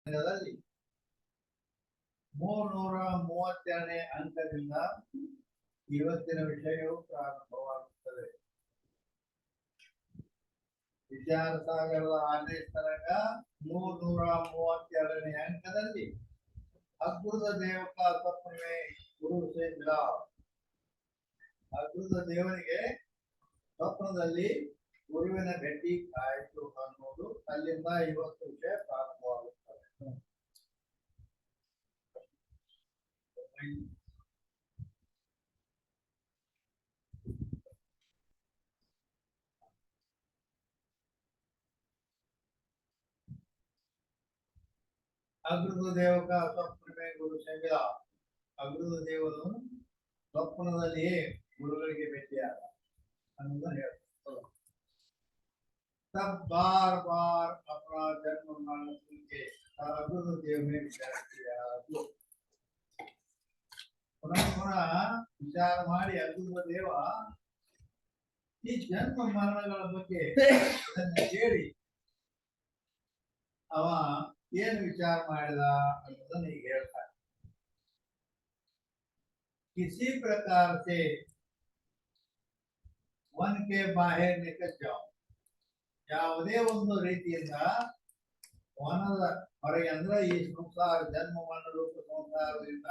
ದಿನದಲ್ಲಿ 332ನೇ ಅಂಕದಿಂದ ಇವತ್ತಿನ ವಿಷಯವು ಪ್ರಾರಂಭವಾಗುತ್ತದೆ. ವಿಚಾರ ಸಾಗರದ 6ನೇ ತರಂಗ 332ನೇ ಅಂಕದಲ್ಲಿ ಅದ್ಭುತ ದೇವಕ ಸ್ವಪ್ನವೇ ಗುರು ಸೇಂದ್ರ. ಅದ್ಭುತ ದೇವನಿಗೆ ಸ್ವಪ್ನದಲ್ಲಿ ಗುರುವಿನ ಭೇಟಿ ಆಯಿತು ಅನ್ನೋದು ಅಲ್ಲಿಂದ ಇವತ್ತು ವಿಷಯ ಪ್ರಾರಂಭವಾಗುತ್ತದೆ. ಅಗೃತ ದೇವಕ ಸ್ವಪ್ನವೇ ಗುರು ಸಂಗೀತ. ಅಗೃತ ದೇವನು ಸ್ವಪ್ನದಲ್ಲಿ ಗುರುಗಳಿಗೆ ಭೇಟಿಯಾದ ಅನ್ನೋದನ್ನು ಹೇಳ್ತಾರೆ. तब बार बार अपना जन्म मरण के अद्भुत देव में विचार किया. पुनः पुनः विचार ಮಾಡಿ ಅದ್ಭುತ ದೇವ ಈ ಜನ್ಮ ಮರಣಗಳ ಬಗ್ಗೆ ಕೇಳಿ ಅವ ಏನು ವಿಚಾರ ಮಾಡಿದ ಅನ್ನೋದನ್ನ ಈಗ ಹೇಳ್ತಾರೆ. किसी प्रकार से वन के बाहर निकल जाओ. ಯಾವುದೇ ಒಂದು ರೀತಿಯಿಂದ ವನದ ಹೊರಗೆ ಅಂದ್ರೆ ಈ ಸಂಸಾರ ಜನ್ಮ ಮರಣ ರೂಪ ಸಂಸಾರದಿಂದ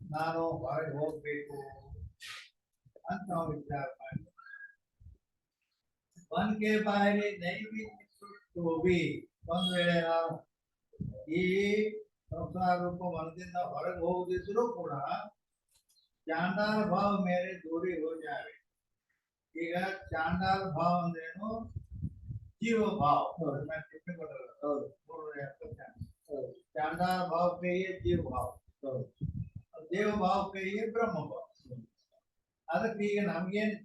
ನಾನು ಹೊರಗೆ ಹೋಗ್ಬೇಕು ಅಂತ ನಾವು ವಿಚಾರ ಮಾಡಿ ವನ್ಗೆ ಬಾರಿ ನೈವೇದ್ಯ ಒಂದ್ ವೇಳೆ ನಾವು ಈ ಸಂಸಾರ ರೂಪ ವನದಿಂದ ಹೊರಗೆ ಹೋಗುದಿದ್ರು ಕೂಡ ಚಾಂಡಾಲ ಭಾವ ಮೇಲೆ ದೂರಿ ಹೋಗ್ಯಾವೆ. ಈಗ ಚಾಂಡಾಲ ಭಾವ ಅಂದ್ರೇನು? जीव भाव. चांडाल भाव कहिए जीव भाव, देव भाव कहिए ब्रह्म भाव. ಅದಕ್ಕೆ ಈಗ ನಮ್ಗೇನ್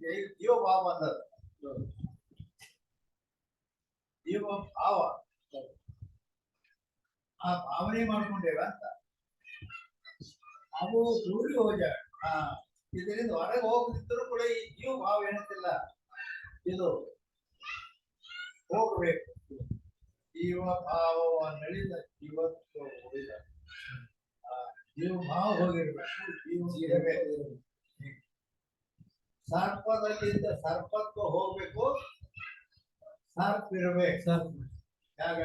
ಜೀವ ಭಾವ ಬಂದದ. ಜೀವ ಭಾವ ಆ ಭಾವನೆ ಮಾಡ್ಕೊಂಡೇವ ಅಂತ ಅವು ದೂರಿ ಹೋಗ್ಯಾವ. ಇದರಿಂದ ಹೊರಗೆ ಹೋಗುತ್ತಿದ್ರು ಕೂಡ ಈ ಜೀವ ಭಾವ ಏನಂತಿಲ್ಲ, ಇದು ಹೋಗಬೇಕು. ಜೀವ ಭಾವವನ್ನೆಳಿದ ಜೀವತ್ವ ಉಳಿದ ಜೀವ ಭಾವ ಹೋಗಿರ್ಬೇಕು, ಜೀವ ಇರಬೇಕು. ಸರ್ಪದಲ್ಲಿದ್ದ ಸರ್ಪತ್ವ ಹೋಗ್ಬೇಕು, ಸರ್ಪ ಇರಬೇಕು. ಯಾಗ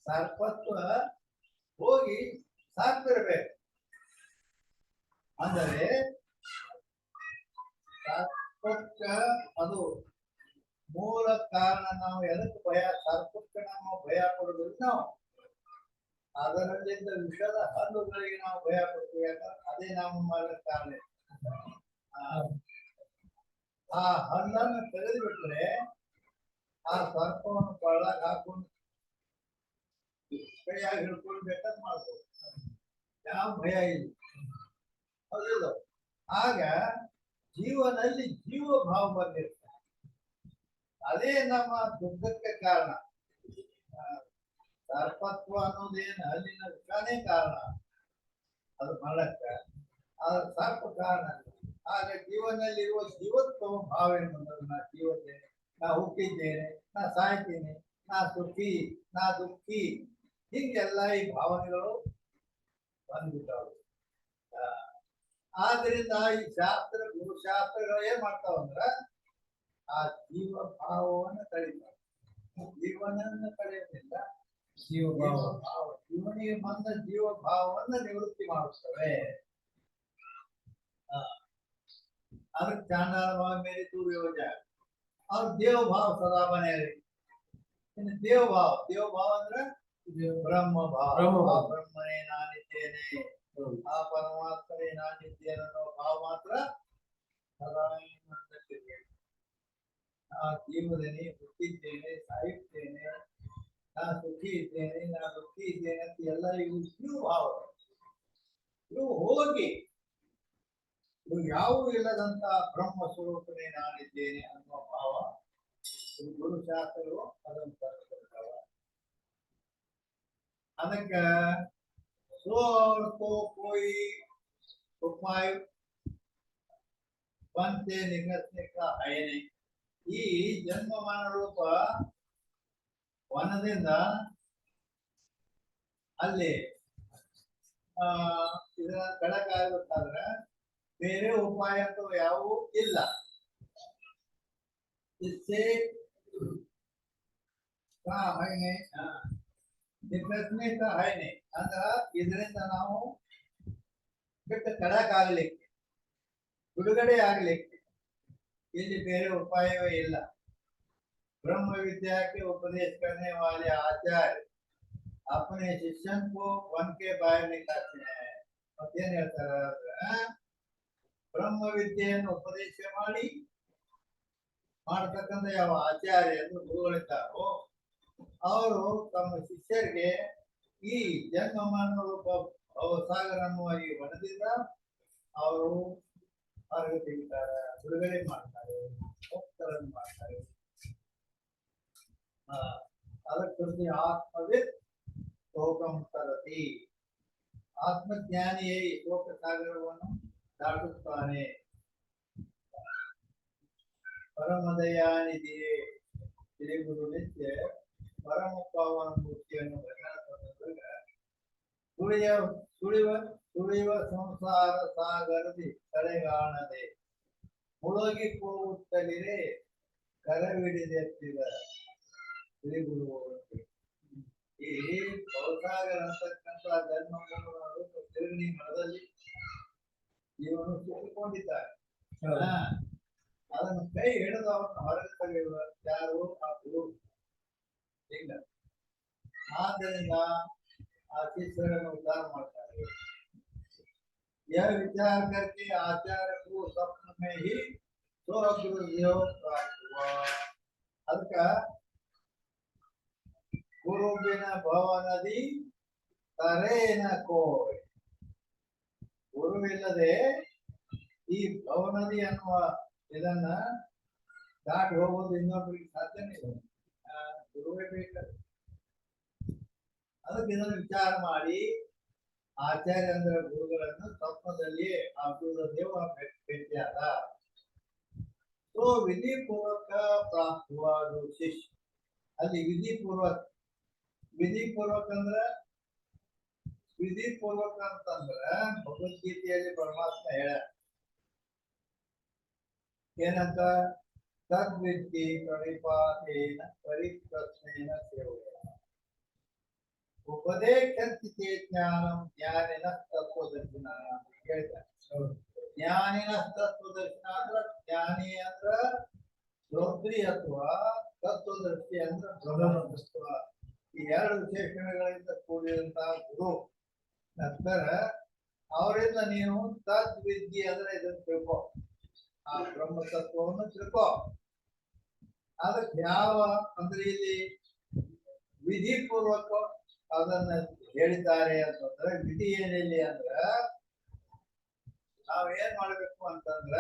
ಸರ್ಪತ್ವ ಹೋಗಿ ಸರ್ಪ ಇರಬೇಕು ಅಂದರೆ ಸರ್ಪಕ್ಕ ಅದು ಮೂಲ ಕಾರಣ. ನಾವು ಎದಕ್ಕೆ ಭಯ, ಸರ್ಪಕ್ಕೆ ನಾವು ಭಯ ಪಡೋದಿಲ್ಲ. ನಾವು ಅದರಲ್ಲಿದ್ದ ವಿಷದ ಹಲ್ಲುಗಳಿಗೆ ನಾವು ಭಯ ಪಡ್ತೀವಿ, ಯಾಕಂದ್ರೆ ಅದೇ ನಮ್ಮ ಮಾಡೋ ಕಾರಣ. ಆ ಹಲ್ಲನ್ನು ತೆಗೆದು ಬಿಟ್ರೆ ಆ ಸರ್ಪವನ್ನು ಕೊಳ್ಳಾಗ ಹಾಕೊಂಡು ಕೈಯಾಗಿ ಹಿಡ್ಕೊಂಡು ಬೇಕಾದ್ ಮಾಡ್ಬೋದು, ಯಾವ ಭಯ ಇಲ್ಲ. ಹೌದಿಲ್ಲ? ಆಗ ಜೀವನಲ್ಲಿ ಜೀವ ಭಾವ ಬಂದಿರ್ತದೆ. ಅದೇ ನಮ್ಮ ದುಃಖಕ್ಕೆ ಕಾರಣ. ಸರ್ಪತ್ವ ಅನ್ನೋದೇನು ಅಲ್ಲಿನ ವಿಷಾನೇ ಕಾರಣ, ಅದು ಮಾಡಕ್ಕ. ಆದ್ರೆ ಸರ್ಪ ಕಾರಣ. ಆಗ ಜೀವನದಲ್ಲಿ ಇರುವ ಜೀವತ್ವ ಭಾವ ಏನು? ನಾ ಜೀವದ್ದೇನೆ, ನಾ ಹುಟ್ಟಿದ್ದೇನೆ, ನಾ ಸಾಯ್ತೀನಿ, ನಾ ಸುಖಿ, ನಾ ದುಃಖಿ, ಹೀಗೆಲ್ಲ ಈ ಭಾವನೆಗಳು ಬಂದ್ಬಿಟ್ಟವು. ಆದ್ರಿಂದ ಈ ಶಾಸ್ತ್ರ, ಗುರುಶಾಸ್ತ್ರಗಳು ಏನ್ ಮಾಡ್ತಾವಂದ್ರ ಆ ಜೀವ ಭಾವವನ್ನು ಕಳೀತಾರೆ. ಜೀವನನ್ನ ಕಳೆಯೋದಿಲ್ಲ, ಜೀವ ಭಾವ ಜೀವನಿಗೆ ಬಂದ ಜೀವ ಭಾವವನ್ನು ನಿವೃತ್ತಿ ಮಾಡುತ್ತವೆ. ಅದಕ್ಕೆ ಚಾಂಡಾಲ ಭಾವ ಮೇಲೆ ದೂರ ಯೋಜ. ಅವ್ರ ದೇವ ಭಾವ ಸದಾ ಮನೆಯಲ್ಲಿ. ಇನ್ನು ದೇವ ಭಾವ ಅಂದ್ರೆ ಬ್ರಹ್ಮ ಭಾವ. ಬ್ರಹ್ಮನೇ ನಾನಿದ್ದೇನೆ, ಆ ಪರಮಾತ್ಮನೇ ನಾನಿದ್ದೇನೆ ಅನ್ನೋ ಭಾವ ಮಾತ್ರ ಸದಾ ನಾ ಜೀವದಲ್ಲಿ ಹುಟ್ಟಿದ್ದೇನೆ, ಸಾಯುತ್ತೇನೆ, ನಾ ಸುಖಿ ಇದ್ದೇನೆ, ನಾ ದುಃಖಿ ಇದ್ದೇನೆ ಅಂತ ಎಲ್ಲ ಇವು ಜೀವ ಭಾವ. ಇವು ಹೋಗಿ ಇವು ಯಾವುವು ಇಲ್ಲದಂತ ಬ್ರಹ್ಮ ಸ್ವರೂಪನೇ ನಾನಿದ್ದೇನೆ ಅನ್ನುವ ಭಾವ ಗುರುಶಾಸ್ತ್ರಗಳು ಅದನ್ನು ತರ್ತಾವ. ಅದಕ್ಕೆ कोई उपाय बनते निकलने का है नहीं. ಈ ಜನ್ಮ ಮರಣ ರೂಪ ವನದಿಂದ ಅಲ್ಲಿ ಇದರ ಕಡಕಾಗಬೇಕಾದ್ರೆ ಬೇರೆ ಉಪಾಯ ಅಂತೂ ಯಾವೂ ಇಲ್ಲ. इससे ಡಿಫ್ರೆನ್ಸ್ನೇ ಹೈನೆ ಅಂದ್ರ ಇದರಿಂದ ನಾವು ಬಿಟ್ಟು ಕಡಕಾಗ್ಲಿಕ್ಕೆ ಬಿಡುಗಡೆ ಆಗ್ಲಿಕ್ಕೆ ಇಲ್ಲಿ ಬೇರೆ ಉಪಾಯವೇ ಇಲ್ಲ. ब्रह्म विद्या के उपदेश करने वाले आचार्य अपने शिष्यन को वन के बाहर निकालते हैं. ಮತ್ತೇನ್ ಹೇಳ್ತಾರ ಬ್ರಹ್ಮ ವಿದ್ಯೆಯನ್ನು ಉಪದೇಶ ಮಾಡತಕ್ಕಂಥ ಯಾವ ಆಚಾರ್ಯ ಅಂದ್ರೆ ಗುರುಗಳಿದ್ದಾರೋ ಅವರು ತಮ್ಮ ಶಿಷ್ಯರಿಗೆ ಈ ಜನ್ಮ ಮರಣ ರೂಪ ಭವಸಾಗರ ಅನ್ನುವ ಈ ವನದಿಂದ ಅವರು ಹೊರಗೆ ತೆಗಿತಾರೆ, ಬಿಡುಗಡೆ ಮಾಡ್ತಾರೆ, ಮುಕ್ತರನ್ನು ಮಾಡ್ತಾರೆ. ಅದಕ್ಕೆ ಆತ್ಮವಿತ್ ಶೋಕಂ ತರತಿ, ಆತ್ಮಜ್ಞಾನಿಯೇ ಶೋಕ ಸಾಗರವನ್ನು ದಾಟುತ್ತಾನೆ. ಪರಮದಯಾನಿಧಿಯೇ ಶ್ರೀ ಗುರು ನಿತ್ಯ ಪರಮಪಾವನ ಮೂರ್ತಿಯನ್ನು ಸುಳಿವ ಸಂಸಾರ ಸಾಗರದಿ ಕಡೆಗಾಣದೆ ಮುಳುಗಿ ಹೋಗುತ್ತಲಿರೆ ಕರವಿಡಿದೆತ್ತಿದ ಶ್ರೀ ಗುರು. ಈ ಭವಸಾಗರ ಅಂತಕ್ಕಂಥ ಜನ್ಮಗಳು ತಿರುಗಿ ಮರದಲ್ಲಿ ಇವನು ಸಿಕ್ಕಿಕೊಂಡಿದ್ದಾರೆ. ಅದನ್ನು ಕೈ ಹಿಡಿದು ಅವರನ್ನು ಹೊರಗೆ ತೆಗೆಯುವ ಯಾರು ಆ ಗುರು. ಇಲ್ಲ ಆದ್ದರಿಂದ ಆ ಶಿಷ್ಯರನ್ನು ಉದ್ಧಾರ ಮಾಡ್ತಾರೆ. यह विचार करके आचार्य को स्वप्न में ही तो गुरुदेव प्राप्त हुआ. ಅದಕ್ಕ ಗುರುವಿನ ಭವನದಿ ತರೇನ ಕೋಯ್, ಗುರುವಿಲ್ಲದೆ ಈ ಭವನದಿ ಅನ್ನುವ ಇದನ್ನ ದಾಟಿ ಹೋಗೋದು ಇನ್ನೊಬ್ಬರಿಗೆ ಸಾಧ್ಯನೇ ಇಲ್ಲ. ಗುರುವೇ ಬೇಕಾದ್ರೆ ಅದಕ್ಕೆ ಇದನ್ನು ವಿಚಾರ ಮಾಡಿ ಆಚಾರ್ಯ ಅಂದ್ರೆ ಗುರುಗಳನ್ನು ಸ್ವಪ್ನದಲ್ಲಿ ಆ ಗುರುದೇವ ಭೇಟಿಯಾದ. ಸೊ ವಿಧಿಪೂರ್ವಕ ಪ್ರಾಪ್ತವಾದ ಶಿಷ್ಯ ಅಲ್ಲಿ ವಿಧಿಪೂರ್ವಕ ಅಂತಂದ್ರ ಭಗವದ್ಗೀತೆಯಲ್ಲಿ ಪರಮಾತ್ಮ ಹೇಳ ಏನಂತ, ತದ್ವಿದ್ಯೆ ಪರಿಪಾತೇನ ಪರಿಪ್ರಶ್ನೇನ ಸೇವೆಯ ಉಪದೇಶಂತೆ ಜ್ಞಾನಂ ಜ್ಞಾನಿನ ತತ್ವದರ್ಶನ ಹೇಳ್ತಾರೆ. ಜ್ಞಾನಿನ ತತ್ವದರ್ಶನ ಅಂದ್ರ ಜ್ಞಾನಿ ಅಂದ್ರ ಶ್ರೋತ್ರಿಯತ್ವ, ತತ್ವದರ್ಶಿ ಅಂದ್ರ ಬ್ರಹ್ಮತತ್ವ. ಈ ಎರಡು ವಿಶೇಷಣಗಳಿಂದ ಕೂಡಿದಂತಹ ಗುರು ನಂತರ ಅವರಿಂದ ನೀನು ತದ್ವಿದ್ಯೆ ಅಂದ್ರೆ ಇದನ್ನು ತಿಳ್ಕೊ, ಆ ಬ್ರಹ್ಮತತ್ವವನ್ನು ತಿಳ್ಕೊ. ಅದಕ್ಕೆ ಯಾವ ಅಂದ್ರೆ ಇಲ್ಲಿ ವಿಧಿಪೂರ್ವಕ ಅದನ್ನ ಹೇಳಿದ್ದಾರೆ ಅಂತಂದ್ರೆ, ವಿಧಿ ಏನಿಲ್ಲ ಅಂದ್ರ ನಾವ್ ಏನ್ ಮಾಡ್ಬೇಕು ಅಂತಂದ್ರ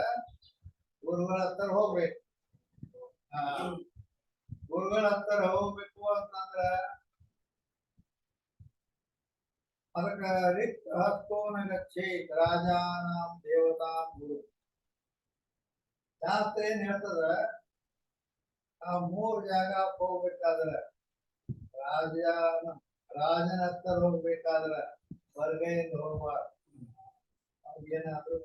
ಗುರುಗಳ ಹತ್ರ ಹೋಗ್ಬೇಕು. ಗುರುಗಳ ಹತ್ರ ಹೋಗ್ಬೇಕು ಅಂತಂದ್ರ ಅದಕ್ಕ ರಿಕ್ ಹಸ್ತೋನ ಗಚ್ಚೇತ್ ರಾಜಾನಾಂ ದೇವತಾಂ ಗುರು. ಶಾಸ್ತ್ರ ಏನ್ ಹೇಳ್ತದ, ಆ 3 ಜಾಗ ಹೋಗ್ಬೇಕಾದ್ರ ರಾಜನ ಹತ್ರ ಹೋಗ್ಬೇಕಾದ್ರ ಹೊರಗೈಯಿಂದ ಹೋಗ್ಬಾರ್ದು, ಏನಾದ್ರೂ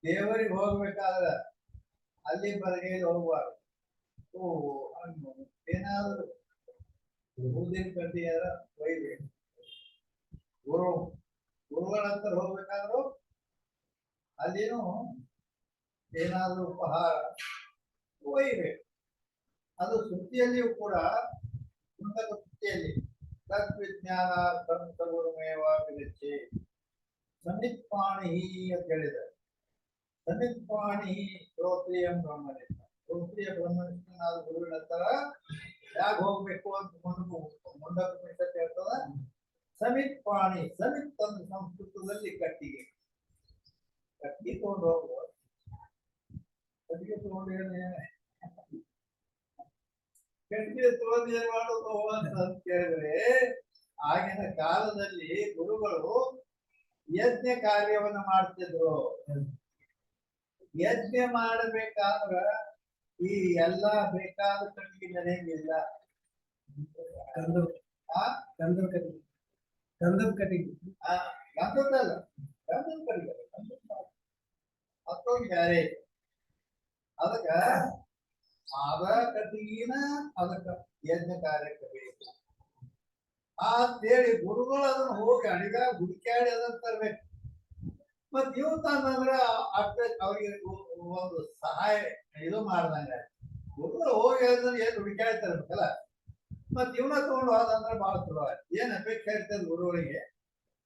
ದೇವರಿಗೆ ಹೋಗ್ಬೇಕಾದ್ರ ಅಲ್ಲಿ ಬಲಗೈಲಿ ಹೋಗ್ಬಾರ್ದು. ಏನಾದ್ರು ಊದಿನ ಕಡ್ಡಿಯಾರ ಒಯ್ಬೇಕು. ಗುರುಗಳ ಹತ್ರ ಹೋಗ್ಬೇಕಾದ್ರು ಅಲ್ಲಿನೂ ಏನಾದ್ರೂ ಉಪಹಾರ ಒಯ್ಬೇಕು. ಅದು ಶ್ರುತಿಯಲ್ಲಿಯೂ ಕೂಡ ಮುಂದಕ ಶ್ರುತಿಯಲ್ಲಿ ತದ್ವಿಜ್ಞಾನ ಗುರುಮೇವ ವಿರಚೆ ಸಮಿತ್ಪಾಣಿ ಅಂತ ಹೇಳಿದ್ದಾರೆ. ಸಮಿತ್ಪಾಣಿ ಶ್ರೋತ್ರಿಯಂ ಬ್ರಹ್ಮನಿಷ್ಠ, ಶ್ರೋತ್ರಿಯ ಬ್ರಹ್ಮನಿಷ್ಠನಾದ ಗುರುವಿನ ಹತ್ರ ಯಾಕೆ ಹೋಗ್ಬೇಕು ಅಂತ ಮುಂಡಕ ಉಪನಿಷತ್ತು ಹೇಳ್ತದ. ಸಮಿತ್ಪಾಣಿ, ಸಮಿತ್ ಅಂದ್ರೆ ಸಂಸ್ಕೃತದಲ್ಲಿ ಕಟ್ಟಿಗೆ ತಗೊಂಡು ಹೋಗುವ, ಕಟ್ಟಿಗೆ ತಗೊಂಡು ಕಟ್ಟಿಗೆ ತಗೊಂಡು ಏನ್ ಮಾಡೋದು ಅಂತ ಕೇಳಿದ್ರೆ, ಆಗಿನ ಕಾಲದಲ್ಲಿ ಗುರುಗಳು ಯಜ್ಞ ಕಾರ್ಯವನ್ನು ಮಾಡ್ತಿದ್ರು. ಯಜ್ಞ ಮಾಡಬೇಕಾದ್ರ ಈ ಎಲ್ಲಾ ಬೇಕಾದ ಕಟ್ಟಿಗೆ ನಡೆಯಂಗಿಲ್ಲ. ಆ ಗಂಧದ ಕಟ್ಟಿಗೆ ಗಂಧದ ಕಟ್ಟಿಗೆ ಆ ಗಂಧದಲ್ಲ, ಗಂಧದ ಕಟ್ಟಿಗೆ ಮತ್ತೊಂದು ಬ್ಯಾರೆ. ಅದಕ್ಕ ಅದ ಕಟ್ಟಿಗೆನ ಅದಕ್ಕ ಯಜ್ಞ ಕಾರ್ಯಕ್ಕೆ ಬೇಕು ಅಂತೇಳಿ ಗುರುಗಳು ಅದನ್ನ ಹೋಗಿ ಅಡಿಗ ಹುಡುಕ್ಯಾಡಿ ಅದನ್ನ ತರ್ಬೇಕು. ಮತ್ ಇವ್ ತಂದ್ರೆ ಅಷ್ಟ ಅವ್ರಿಗೆ ಒಂದು ಸಹಾಯ ಇದು ಮಾಡ್ದಂಗ. ಗುರುಗಳು ಹೋಗಿ ಅದನ್ನ ಏನ್ ಹುಡುಕ್ಯಾಡ್ತಾರಲ್ಲ, ಮತ್ ಇವನ ತಗೊಂಡು ಹೋದಂದ್ರೆ ಬಹಳ ಚಲೋ ಆಯ್ತು. ಏನ್ ಅಪೇಕ್ಷೆ ಇರ್ತದೆ ಗುರುಗಳಿಗೆ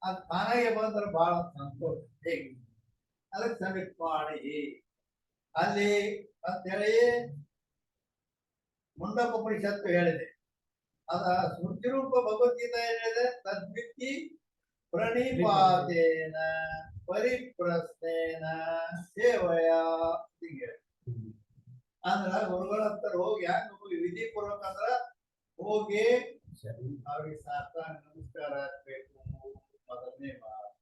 ಅದ್ ತಾನಾಗೆ ಬಂದ್ರೆ ಬಹಳ ಸಂತೋಷ. ಹೇಗೆ ಅದಕ್ಕೆ ಸಮೀಪ ಮಾಡಿ ಅಲ್ಲಿ ಅಂತೇಳಿ ಮುಂಡಕೋಪನಿಷತ್ತು ಹೇಳಿದೆ. ಅದ ಸ್ಮೃತಿ ರೂಪ ಭಗವದ್ಗೀತಾ ಏನಿದೆ, ತದ್ವಿತಿ ಪ್ರಣಿಪಾತೇನ ಪರಿಪ್ರಶ್ನೇನ ಸೇವಯ ಹೀಗೆ. ಅಂದ್ರ ಗುರುಗಳ ಹತ್ರ ಹೋಗಿ ಹ್ಯಾಂಗ ಹೋಗಿ ವಿಧಿ ಪೂರ್ವಕ ಅಂದ್ರ ಹೋಗಿ ಅವ್ರಿಗೆ ಸಾಷ್ಟಾಂಗ ನಮಸ್ಕಾರ ಹಾಕ್ಬೇಕು, ಮೊದಲನೇ ಮಾತು.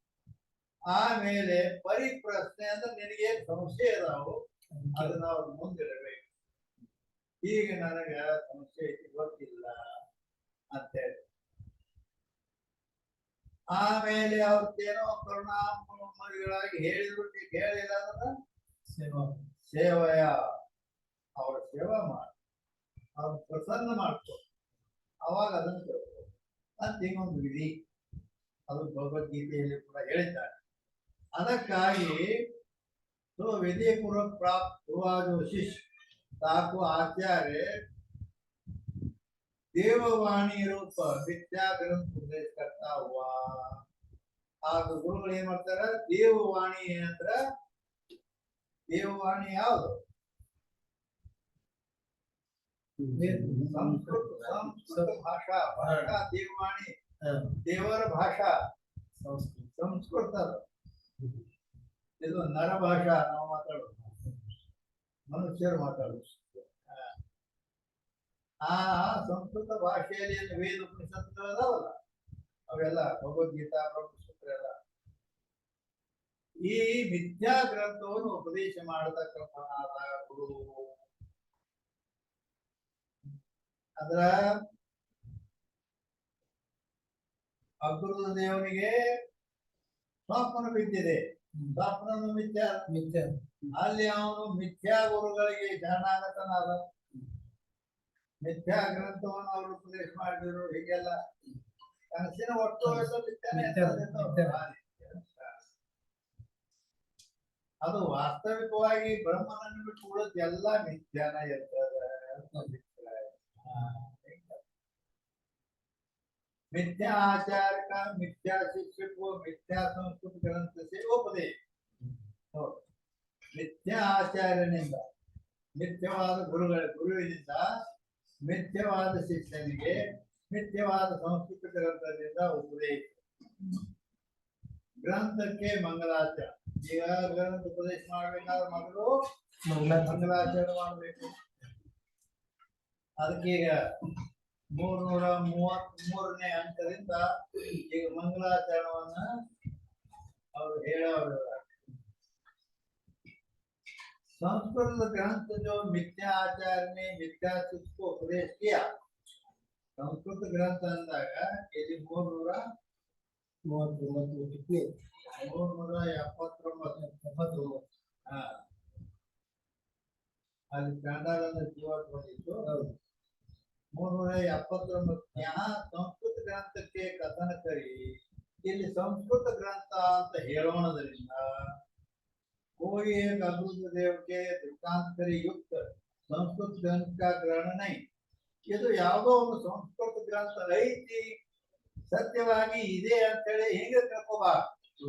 ಆಮೇಲೆ ಪರಿಪ್ರಶ್ನೆ ಅಂದ್ರೆ ನಿನಗೆ ಸಂಶಯ ಅದಾವು, ಅದನ್ನ ಅವ್ರ ಮುಂದಿಡಬೇಕು. ಈಗ ನನಗ ಸಮಸ್ಯೆ ಐತಿ ಗೊತ್ತಿಲ್ಲ ಅಂತೇಳಿ. ಆಮೇಲೆ ಅವ್ರದ್ದೇನೋ ಕರುಣಾಮಯಿಗಳಾಗಿ ಹೇಳಿದ್ರು ಕೇಳಿಲ್ಲ ಅಂದ್ರೆ ಸೇವಯ ಅವ್ರ ಸೇವಾ ಮಾಡಿ ಅವ್ರ ಪ್ರಸನ್ನ ಮಾಡ್ಕೊ, ಅವಾಗ ಅದನ್ನು ತಿಳ್ಕೊ ಅಂತ ಇನ್ನೊಂದು ವಿಧಿ. ಅದು ಭಗವದ್ಗೀತೆಯಲ್ಲಿ ಕೂಡ ಹೇಳಿದ್ದಾರೆ. ಅದಕ್ಕಾಗಿ ವಿಧಿ ಪೂರ್ವಕ ಪ್ರಾಪ್ತ ಶಿಷ್ಯ ताको आचार्य देववाणी रूप विद्या ग्रंथ उपदेश करता हुआ ಆಗ ಗುರುಗಳು ಏನ್ ಮಾಡ್ತಾರ, ದೇವವಾಣಿ ಏನಂದ್ರ ದೇವವಾಣಿ ಯಾವುದು? ಸಂಸ್ಕೃತ ಭಾಷಾ. ಭಾಷಾ ದೇವವಾಣಿ, ದೇವರ ಭಾಷಾ ಸಂಸ್ಕೃತ. ಇದು ನರ ಭಾಷಾ, ನಾವು ಮಾತಾಡೋದು ಮನುಷ್ಯರು ಮಾತಾಡೋದು. ಆ ಸಂಸ್ಕೃತ ಭಾಷೆಯಲ್ಲಿ ವೇದ ಉಪನಿಷತ್ತುಗಳು ಅದಾವಲ್ಲ, ಅವೆಲ್ಲ ಭಗವದ್ಗೀತಾ ಬ್ರಹ್ಮಸೂತ್ರ ಎಲ್ಲ ಈ ವಿದ್ಯಾ ಗ್ರಂಥವನ್ನು ಉಪದೇಶ ಮಾಡತಕ್ಕಂಥ ಗುರು. ಅದ್ರ ಅಗ್ರದ ದೇವನಿಗೆ ಸ್ವಪ್ನ ಬಿದ್ದಿದೆ. ಸ್ವಪ್ನ ಮಿಥ್ಯ. ಅಲ್ಲಿ ಅವನು ಮಿಥ್ಯಾ ಗುರುಗಳಿಗೆ ಶರಣಾಗತನಾದ. ಮಿಥ್ಯಾ ಗ್ರಂಥವನ್ನು ಅವರು ಉಪದೇಶ ಮಾಡಿದ್ರು. ಹೀಗೆಲ್ಲ ಕನಸಿನ ಒಟ್ಟು ಅದು ವಾಸ್ತವಿಕವಾಗಿ ಬ್ರಹ್ಮನನ್ನು ಬಿಟ್ಟು ಉಳಿದ ಎಲ್ಲ ಮಿಥ್ಯಾನ ಇರ್ತದೆ. मिथ्या आचार का, मिथ्या शिक्षक को मिथ्या संस्कृत ग्रंथ से उपदेश. मिथ्या ಆಚಾರ್ಯನಿಂದ, ಮಿಥ್ಯವಾದ ಗುರುವಿನಿಂದ ಮಿಥ್ಯವಾದ ಶಿಕ್ಷನಿಗೆ ಮಿಥ್ಯವಾದ ಸಂಸ್ಕೃತ ಗ್ರಂಥದಿಂದ ಉಪದೇಶ. ಗ್ರಂಥಕ್ಕೆ ಮಂಗಲಾಚರಣೆ. ಈಗ ಗ್ರಂಥ ಉಪದೇಶ ಮಾಡ್ಬೇಕಾದ್ರೆ ಮೊದಲು ಮಂಗಲಾಚರಣೆ ಮಾಡಬೇಕು. ಅದಕ್ಕೀಗ 333ನೇ ಅಂಕದಿಂದ ಈಗ ಮಂಗಲಾಚರಣವನ್ನ ಅವರು ಹೇಳೋರು. संस्कृत ग्रंथ जो मिथ्या आचार्य ने मिथ्या शिक्षा को उपदेश किया, संस्कृत ग्रंथ अंदाज ये 379 ಅಲ್ಲಿ ಕನ್ನಡದ ಜೀವಾತ್ ಬಂದಿತ್ತು. 379 यहाँ ಸಂಸ್ಕೃತ ಗ್ರಂಥಕ್ಕೆ ಕಥನ ಕರಿ, ಇಲ್ಲಿ ಸಂಸ್ಕೃತ ಗ್ರಂಥ ಅಂತ ಹೇಳೋಣದ್ರಿಂದ कोई एक अद्भुत देव के दृष्टांत करी युक्त संस्कृत ग्रंथ का ग्रहण नहीं. ಇದು ಯಾವುದೋ ಒಂದು ಸಂಸ್ಕೃತ ಗ್ರಂಥ ಐತಿ, ಸತ್ಯವಾಗಿ ಇದೆ ಅಂತೇಳಿ ಹೆಂಗೆ ತಿಳ್ಕೋಬಾರ್ದು.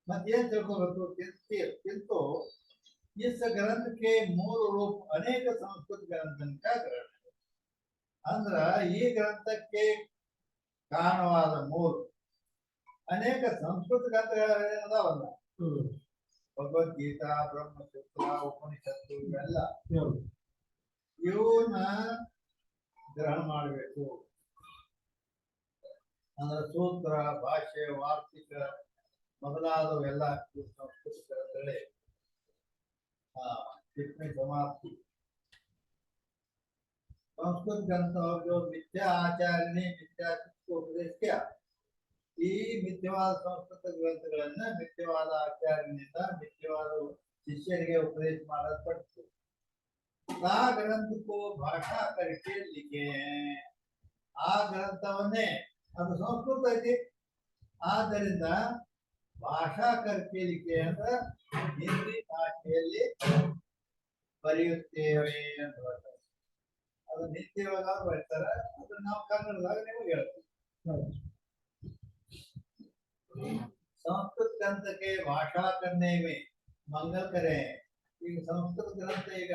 ಮತ್ತೇನ್ ತಿಳ್ಕೋಬೇಕು? किंतु इस ग्रंथ के मूल रूप अनेक संस्कृत ग्रंथन का ग्रहण. ಅಂದ್ರ ಈ ಗ್ರಂಥಕ್ಕೆ ಕಾರಣವಾದ ಮೂಲ ಅನೇಕ ಸಂಸ್ಕೃತ ಗ್ರಂಥಗಳದಾವಲ್ಲ, ಭಗವದ್ಗೀತಾ, ಬ್ರಹ್ಮಸೂತ್ರ, ಉಪನಿಷತ್ತು ಇವೆಲ್ಲ ಇವನ್ನ ಗ್ರಹಣ ಮಾಡಬೇಕು. ಅಂದ್ರೆ ಸೂತ್ರ, ಭಾಷೆ, ವಾರ್ತಿಕ ಮೊದಲಾದವೆಲ್ಲ ಸಂಸ್ಕೃತ ಗ್ರಂಥಗಳೇ. टिप्पणी समाप्ति। संस्कृत ग्रंथ और जो मिथ्या आचार्य ने मिथ्या को उपदेश किया, ಈ ಮಿಥ್ಯವಾದ ಸಂಸ್ಕೃತ ಗ್ರಂಥಗಳನ್ನ ಮಿಥ್ಯವಾದ ಆಚಾರ್ಯನಿಂದ ಮಿಥ್ಯವಾದ ಶಿಷ್ಯರಿಗೆ ಉಪದೇಶ ಮಾಡಲ್ಪಟ್ಟಿತು. ಆ ಗ್ರಂಥಕ್ಕೂ ಭಾಷಾ करके लिखे हैं. ಆ ಗ್ರಂಥವನ್ನೇ ಅದು ಸಂಸ್ಕೃತ ಐತಿ, ಆದ್ದರಿಂದ ಭಾಷಾ करके लिखे ಅಂದ್ರೆ ಹಿಂದಿ ಭಾಷೆಯಲ್ಲಿ ಬರೆಯುತ್ತೇವೆ ಅಂತ ಹೇಳ್ತಾರೆ. ಅದು ನಿತ್ಯವಾಗ ಬರ್ತಾರೆ, ಅದನ್ನ ನಾವು ಕನ್ನಡದಾಗ ನಿಮಗೆ ಹೇಳ್ತೀವಿ. संस्कृत ग्रंथ के भाषा करने में मंगल करें. ಈಗ ಸಂಸ್ಕೃತ ಗ್ರಂಥ ಈಗ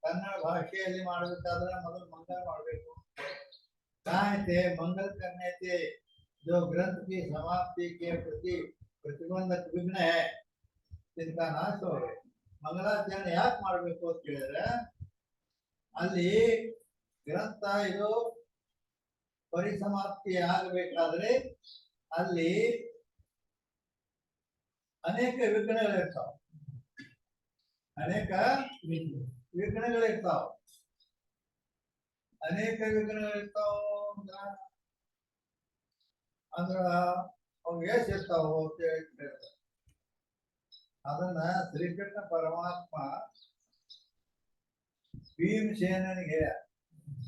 ಕನ್ನಡ ಭಾಷೆಯಲ್ಲಿ ಮಾಡಬೇಕಾದ್ರೆ ಮೊದಲು ಮಂಗಲ ಮಾಡಬೇಕು. ಕಾಯತೆ मंगल करने से जो ग्रंथ की समाप्ति के प्रति प्रतिबंधक विघ्न है जिनका नाश हो गए. ಮಂಗಲಾಚರಣೆ ಯಾಕೆ ಮಾಡಬೇಕು ಅಂತ ಹೇಳಿದ್ರೆ, ಅಲ್ಲಿ ಗ್ರಂಥ ಇದು ಪರಿಸಮಾಪ್ತಿ ಆಗಬೇಕಾದ್ರೆ ಅಲ್ಲಿ ಅನೇಕ ವಿಘ್ನಗಳಿರ್ತಾವ, ಅನೇಕ ವಿಘ್ನಗಳಿರ್ತಾವ. ಅನೇಕ ವಿಘ್ನಗಳಿರ್ತಾವ ಅಂದ್ರ ಅವು ಎಷ್ಟಿರ್ತಾವ ಅಂತ ಹೇಳ್ತಾರೆ. ಅದನ್ನ ಶ್ರೀಕೃಷ್ಣ ಪರಮಾತ್ಮ ಭೀಮಸೇನಿಗೆ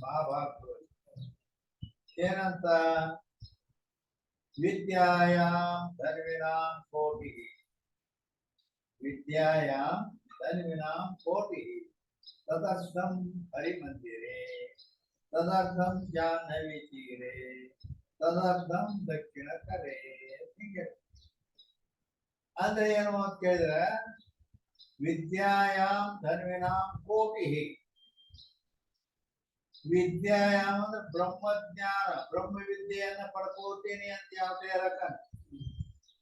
ಮಹಾಭಾರತದಲ್ಲಿ ಏನಂತ, ವಿದ್ಯಾಯಾಂ ಧನ್ವಿನಾಂ ಕೋಟಿ, ವಿದ್ಯಾಯಾಂ ಧನ್ವಿನಾಂ ಕೋಟಿ ತದರ್ಥಂ ಹರಿಮಂದಿರೆ ತದರ್ಥಂ ಜಾಹ್ನವಿ ತೀರೆ ತದರ್ಥಂ ದಕ್ಷಿಣ ಕರೆ. ಹೀಗೆ ಅಂದ್ರೆ ಏನು ಅಂತ ಕೇಳಿದ್ರೆ, ವಿದ್ಯಾಯಾಂ ಧನ್ವಿನಾಂ ಕೋಟಿ, ವಿದ್ಯಾಯಾಮ ಅಂದ್ರೆ ಬ್ರಹ್ಮಜ್ಞಾನ, ಬ್ರಹ್ಮ ವಿದ್ಯೆಯನ್ನ ಪಡ್ಕೊಳ್ತೀನಿ ಅಂತ ಯಾವುದೇ ರಕ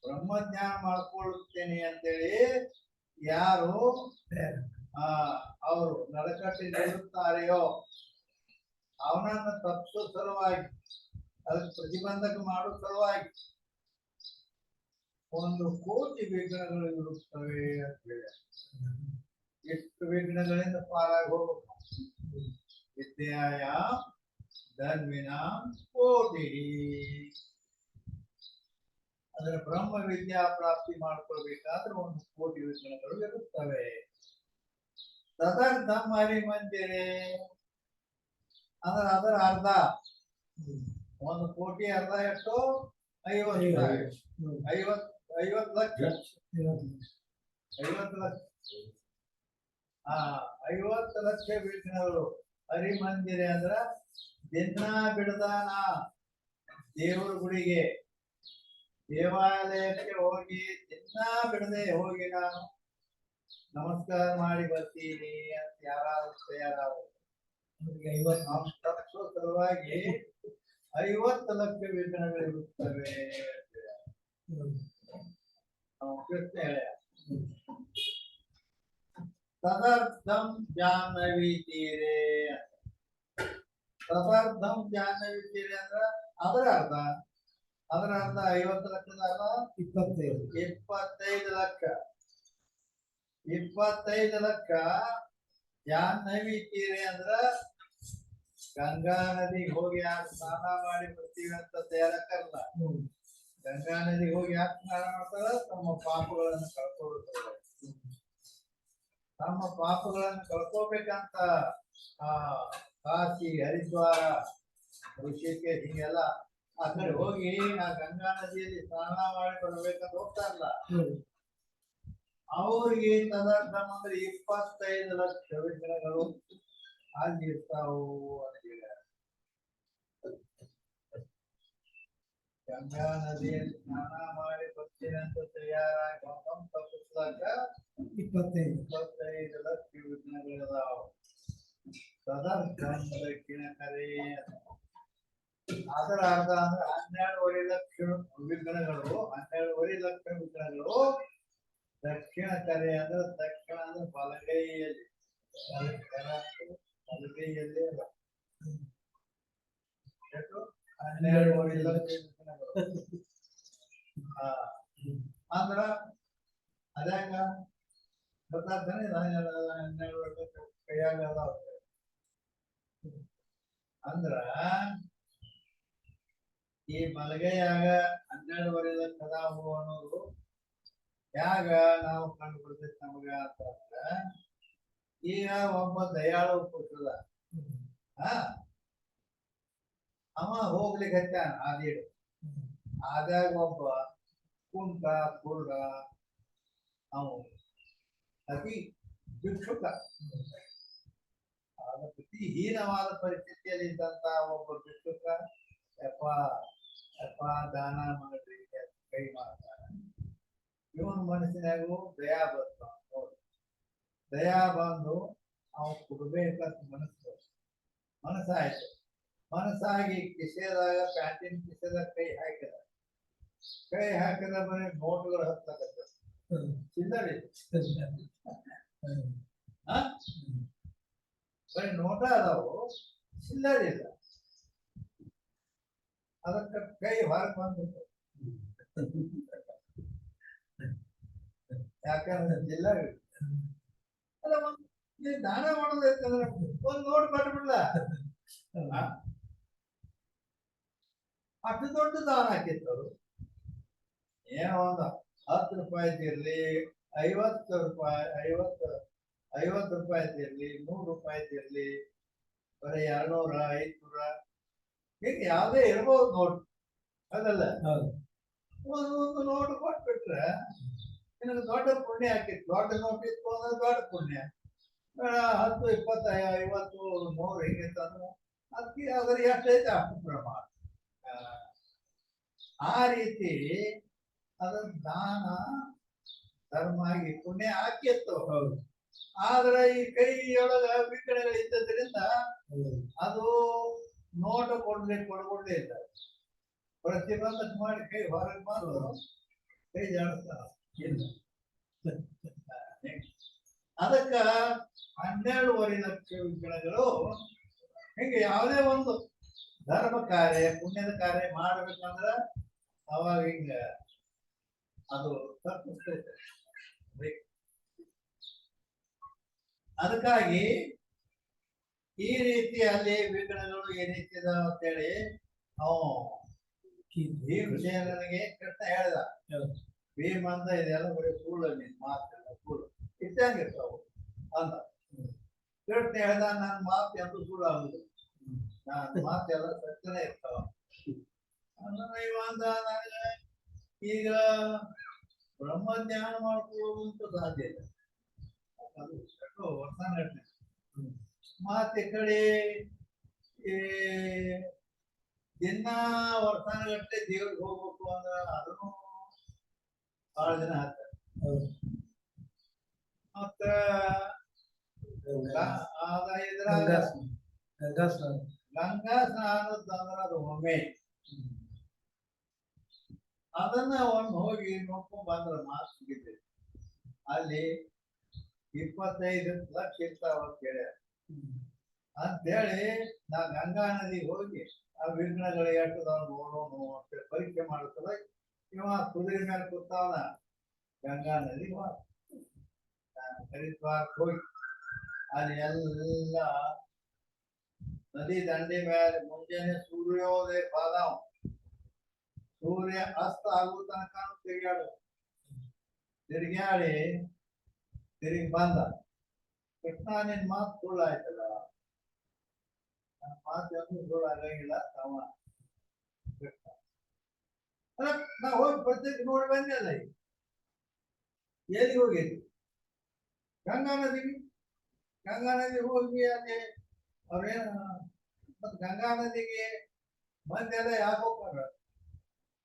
ಬ್ರಹ್ಮಜ್ಞಾನ ಮಾಡ್ಕೊಳ್ತೇನೆ ಅಂತೇಳಿ ಯಾರು ಅವರು ನರಕಟ್ಟಿರುತ್ತಾರೆಯೋ ಅವನನ್ನು ತಪ್ಪಿಸೋ ಸಲುವಾಗಿ, ಅದಕ್ಕೆ ಪ್ರತಿಬಂಧಕ ಮಾಡೋ ಸಲುವಾಗಿ 1 ಕೋಟಿ ವಿಘ್ನಗಳು ಇರುತ್ತವೆ ಅಂತ ಹೇಳಿ. ಎಷ್ಟು ವಿಘ್ನಗಳಿಂದ ಪಾರಾಗಿ ಹೋಗ್ಬೇಕು. ವಿದ್ಯಾಯಾಂ ಧನ್ವಿನಾಂ ಕೋಟಿ ಅಂದ್ರೆ ಬ್ರಹ್ಮ ವಿದ್ಯಾ ಪ್ರಾಪ್ತಿ ಮಾಡ್ಕೊಳ್ಬೇಕಾದ್ರೆ 1 ಕೋಟಿ ವಿಘ್ನಗಳು ಇರುತ್ತವೆ. ತದರ್ಥಂ ಹರಿಮಂದಿರೆ ಅಂದ್ರೆ ಅದರ ಅರ್ಧ, 1 ಕೋಟಿ ಅರ್ಧ ಎಷ್ಟು? 50 ಲಕ್ಷ. 50 ಲಕ್ಷ 50 ಲಕ್ಷ ವಿಘ್ನಗಳು. ಹರಿಮಂದಿರ ಅಂದ್ರ ದಿನ ಬಿಡದಾನ ದೇವರ ಗುಡಿಗೆ ದೇವಾಲಯಕ್ಕೆ ಹೋಗಿ ದಿನ ಬಿಡದೆ ಹೋಗಿ ನಾನು ನಮಸ್ಕಾರ ಮಾಡಿ ಬರ್ತೀನಿ ಅಂತ ಯಾರಾದ್ರೂ ತಯಾರಾದ್ರು 50 ಲಕ್ಷ ಸಲುವಾಗಿ 50 ಲಕ್ಷ ವಿಘ್ನಗಳಿರುತ್ತವೆ. ಕೃಷ್ಣ ಹೇಳ ತದರ್ಥಂ ಜಾಹ್ನವಿ ತೀರೆ, ತದರ್ಥಂ ಜಾಹ್ನವಿ ತೀರೆ ಅಂದ್ರ ಅದರ ಅರ್ಧ 50 ಲಕ್ಷದ ಅರ್ಧ 25 ಲಕ್ಷ. 25 ಲಕ್ಷ ಜಾಹ್ನವಿ ತೀರೆ ಅಂದ್ರ ಗಂಗಾ ನದಿಗೆ ಹೋಗಿ ಯಾರು ಸ್ನಾನ ಮಾಡಿ ಬರ್ತೀವಿ ಅಂತ ತಯಾರಕ್ಕಲ್ಲ. ಗಂಗಾ ನದಿಗೆ ಹೋಗಿ ಯಾಕೆ ಸ್ನಾನ ಮಾಡ್ತಾರ? ತಮ್ಮ ಪಾಪಗಳನ್ನು ಕಳ್ಕೊಳ್ತಾರೆ. ತಮ್ಮ ಪಾಪಗಳನ್ನು ಕಳ್ಕೋಬೇಕಂತ ಕಾಶಿ, ಹರಿದ್ವಾರ, ಋಷಿಕೇಶ ಹಿಂಗೆಲ್ಲ ಆ ಕಡೆ ಹೋಗಿ ಆ ಗಂಗಾ ನದಿಯಲ್ಲಿ ಸ್ನಾನ ಮಾಡಿ ಬರ್ಬೇಕಂತ ಹೋಗ್ತಾರಲ್ಲ, ಅವ್ರಿಗೆ ತದರ್ಥಂ ಅಂದ್ರೆ 25 ಲಕ್ಷ ವಿಘ್ನಗಳು ಆಗಿರ್ತಾವು ಅಂತ ಹೇಳ್ಯಾರ. ಗಂಗಾ ನದಿಯಲ್ಲಿ ಸ್ನಾನ ಮಾಡಿ ಬರ್ತೀನಿ ಅಂತ ತಯಾರಾಗಿ ತಪ್ಪಿಸ್ಲಾಕ 25 ಲಕ್ಷ ವಿಘ್ನಗಳಿದಾವ. ತದರ್ಥಂ ದಕ್ಷಿಣ ಕರೆ ಅದರ ಅರ್ಧ ಅಂದ್ರೆ 12.5 ಲಕ್ಷ ವಿಘ್ನಗಳು. 12.5 ಲಕ್ಷ ವಿಘ್ನಗಳು ದಕ್ಷಿಣ ಕರೆ ಅಂದ್ರೆ ದಕ್ಷಿಣ ಅಂದ್ರೆ ಬಲಗೈಯಲ್ಲಿ, ಬಲಗೈಯಲ್ಲೇ 12.5 ಲಕ್ಷ ವಿಘ್ನಗಳು ಅಂದ್ರ ಅದ್ಯಾಂಗ ಗೊತ್ತಾಗ್ತಾನೆ ಹನ್ನೆರಡು ವರ್ಷ ಕೈಯಾಗಲ್ಲ ಅಂದ್ರ ಈ ಮಲಗೆಯಾಗ 12 ಕದಾವು ಅನ್ನೋದು ಯಾಗ ನಾವು ಕಂಡು ಬಿಡ್ತೈತಿ ನಮಗ ಅಂತಂದ್ರ ಈಗ ಒಬ್ಬ ದಯಾಳು ಪುರುಷದ ಅವ ಹೋಗ್ಲಿಕ್ಕೆ ಹತ್ತಾನ ಆದೀಡು ಆದಾಗ ಒಬ್ಬ ಕುಂಟ ಕುರುಡ ಅವು ಅತಿ ಭಿಕ್ಷುಕ ಅತಿ ಹೀನವಾದ ಪರಿಸ್ಥಿತಿಯಲ್ಲಿ ಇದ್ದಂತ ಒಬ್ಬ ಭಿಕ್ಷುಕ ಯಪ್ಪ ಯಪ್ಪ ದಾನ ಮಾಡ್ರಿ ಕೈ ಮಾಡ್ತಾನೆ. ಇವನ್ ಮನಸ್ಸಿನಾಗೂ ದಯಾ ಬರ್ತಾವ ನೋಡಿ, ದಯಾ ಬಂದು ಅವ್ ಕೊಡ್ಬೇಕಂತ ಮನಸ್ಸಾಯ್ತು. ಮನಸ್ಸಾಗಿ ಕಿಸೆದಾಗ ಪ್ಯಾಂಟಿನ ಕಿಸೆದಾಗ ಕೈ ಹಾಕಿದ ಬರೀ ನೋಟುಗಳು ಹತ್ತಕತ್ತ ಚಿಲ್ಲರೆ ಬರೀ ನೋಟ ಅದಾವು, ಚಿಲ್ಲರೆ ಇಲ್ಲ. ಅದಕ್ಕೆ ಕೈ ಹೊರಗೆ ಬಂದ್ಬಿಟ್ಟು ಯಾಕಂದ್ರೆ ಚಿಲ್ಲರೆ ಅಲ್ಲ ದಾನ ಮಾಡೋದೈತಂದ್ರೆ ಒಂದ್ ನೋಟ್ ಮಾಡ್ಬಿಡ್ಲ. ಅಷ್ಟು ದೊಡ್ಡ ದಾನ ಹಾಕಿತ್ತು. ಏನೋ ಒಂದು 10 ರೂಪಾಯಿ ಇರ್ಲಿ, 50 ರೂಪಾಯಿ, 50 ರೂಪಾಯಿ ಇರ್ಲಿ, 100 ರೂಪಾಯಿ ಇರ್ಲಿ, ಬರೀ 200, 500 ಹೀಗೆ ಯಾವ್ದೇ ಇರ್ಬೋದು ನೋಟ್. ಅದಲ್ಲ ಒಂದು ನೋಟ್ ಕೊಟ್ಬಿಟ್ರೆ ನಿನಗೆ ದೊಡ್ಡ ಪುಣ್ಯ ಹಾಕಿತ್ತು. ದೊಡ್ಡ ನೋಟ್ ಇತ್ತು ಅಂದ್ರೆ ದೊಡ್ಡ ಪುಣ್ಯ. 10, 20, 50, 100 ಹಿಂಗಿತ್ತಂದ್ರೆ ಅದಕ್ಕೆ ಅದ್ರ ಎಷ್ಟೈತೆ ಅಷ್ಟು ಪ್ರಮಾಣ. ಆ ರೀತಿ ಅದ ದಾನ ಧರ್ಮ ಆಗಿ ಪುಣ್ಯ ಹಾಕಿತ್ತು. ಆದ್ರೆ ಈ ಕೈಯೊಳಗ ವಿಕರಣೆಗಳು ಇದ್ದದ್ರಿಂದ ಅದು ನೋಟ ಕೊಡ್ಕೊಡ್ಲೇ ಇಲ್ಲ. ಪ್ರತಿಬಂಧಕ ಮಾಡಿ ಕೈ ಹೊರಗೆ ಬಂದು ಕೈ ಜಾಡಿಸ್ತಾರ. ಅದಕ್ಕ 12.5 ಲಕ್ಷ ವಿಗ್ರಹಗಳು ಹಿಂಗೆ ಯಾವುದೇ ಒಂದು ಧರ್ಮ ಕಾರ್ಯ ಪುಣ್ಯದ ಕಾರ್ಯ ಮಾಡ್ಬೇಕಂದ್ರ ಅವಾಗ ಹಿಂಗ ಅದು ತಪ್ಪಿಸ್ತೈತೆ. ಅದಕ್ಕಾಗಿ ಈ ರೀತಿ ಅಲ್ಲಿ ವಿಗ್ರಹಗಳು ಈ ರೀತಿ ಇದಾವ ಅಂತೇಳಿ ಭೀಮಸೇನನಿಗೆ ಕೃಷ್ಣ ಹೇಳ್ದ. ಭೀಮ ಅಂತ ಇದೆಲ್ಲ ಬರೀ ಸುಳ್ಳು, ನಿನ್ ಮಾತೆಲ್ಲ ಸುಳ್ಳು ಇದ್ದಂಗಿರ್ತಾವು ಅಂತ ಕೃಷ್ಣ ಹೇಳ್ದ. ನನ್ನ ಮಾತು ಎಂದು ಸುಳ್ಳು ಆಗುದು, ನನ್ನ ಮಾತೆಲ್ಲ ಸತ್ಯನೇ ಇರ್ತಾವ. ಈಗ ಬ್ರಹ್ಮಜ್ಞಾನ ಮಾಡ್ಕೊಳ್ಳುವಂತ ಸಾಧ್ಯ ಇಲ್ಲ. ಅದು ವರ್ಷ ಮಾತೆ ಕಡೆ ದಿನ ವರ್ಷಾನುಗಟ್ಟಲೆ ದೇವ್ರಿಗೆ ಹೋಗ್ಬೇಕು ಅಂದ್ರ ಅದನ್ನು ಬಹಳ ದಿನ ಆಗ್ತದೆ. ಮತ್ತ ಗಂಗಾ ಸ್ನಾನದಂದ್ರ ಅದು ಒಮ್ಮೆ ಅದನ್ನ ಒಂದು ಹೋಗಿ ನೋಡ್ಕೊಂಡ್ ಬಂದ್ರ ಮಾತು ಸಿಗಿದ್ದೆ. ಅಲ್ಲಿ 25 ಲಕ್ಷ ಇರ್ತಾವ ಅಂತ ಹೇಳ್ಯಾರ. ಅಂತೇಳಿ ನಾ ಗಂಗಾ ನದಿ ಹೋಗಿ ಆ ವಿಘ್ನಗಳು ಎಟ್ಟದಾವ ನೋಡೋಣ ಅಂತ ಪರೀಕ್ಷೆ ಮಾಡ್ತದ. ಇವ ಕುದುರೆ ಮೇಲೆ ಕೂತಾವನ ಗಂಗಾ ನದಿ ಹರಿದ್ವಾರಕ್ಕೆ ಹೋಗಿ ಅಲ್ಲಿ ಎಲ್ಲ ನದಿ ದಂಡೆ ಮೇಲೆ ಮುಂಜಾನೆ ಸೂರ್ಯೋದಯ ಪಾದಾವ, ಸೂರ್ಯ ಅಸ್ತ ಆಗೋ ತನಕ ತಿರುಗಾಡಿ ತಿರುಗಿ ಬಂದ. ಕೃಷ್ಣ ನಿನ್ ಮಾತು ಸುಳ್ಳು ಆಯ್ತಲ್ಲ, ನನ್ನ ಮಾತು ಎಂದು ಸುಳ್ಳು ಆಗಂಗಿಲ್ಲ ತಮ್ಮ ಕೃಷ್ಣ. ಅಲ್ಲ ನಾ ಹೋಗಿ ಪ್ರತ್ಯೇಕ ನೋಡಿ ಬಂದಲ್ಲ. ಎಲ್ಲಿಗೆ ಹೋಗಿದ್ವಿ? ಗಂಗಾ ನದಿಗೆ. ಗಂಗಾ ನದಿ ಹೋಗಿ ಅಲ್ಲಿ ಅವ್ರೇನ ಮತ್ ಗಂಗಾ ನದಿಗೆ ಮಂದಿ ಎಲ್ಲ ಯಾಕೆ ಹೋಗ್ತಾರ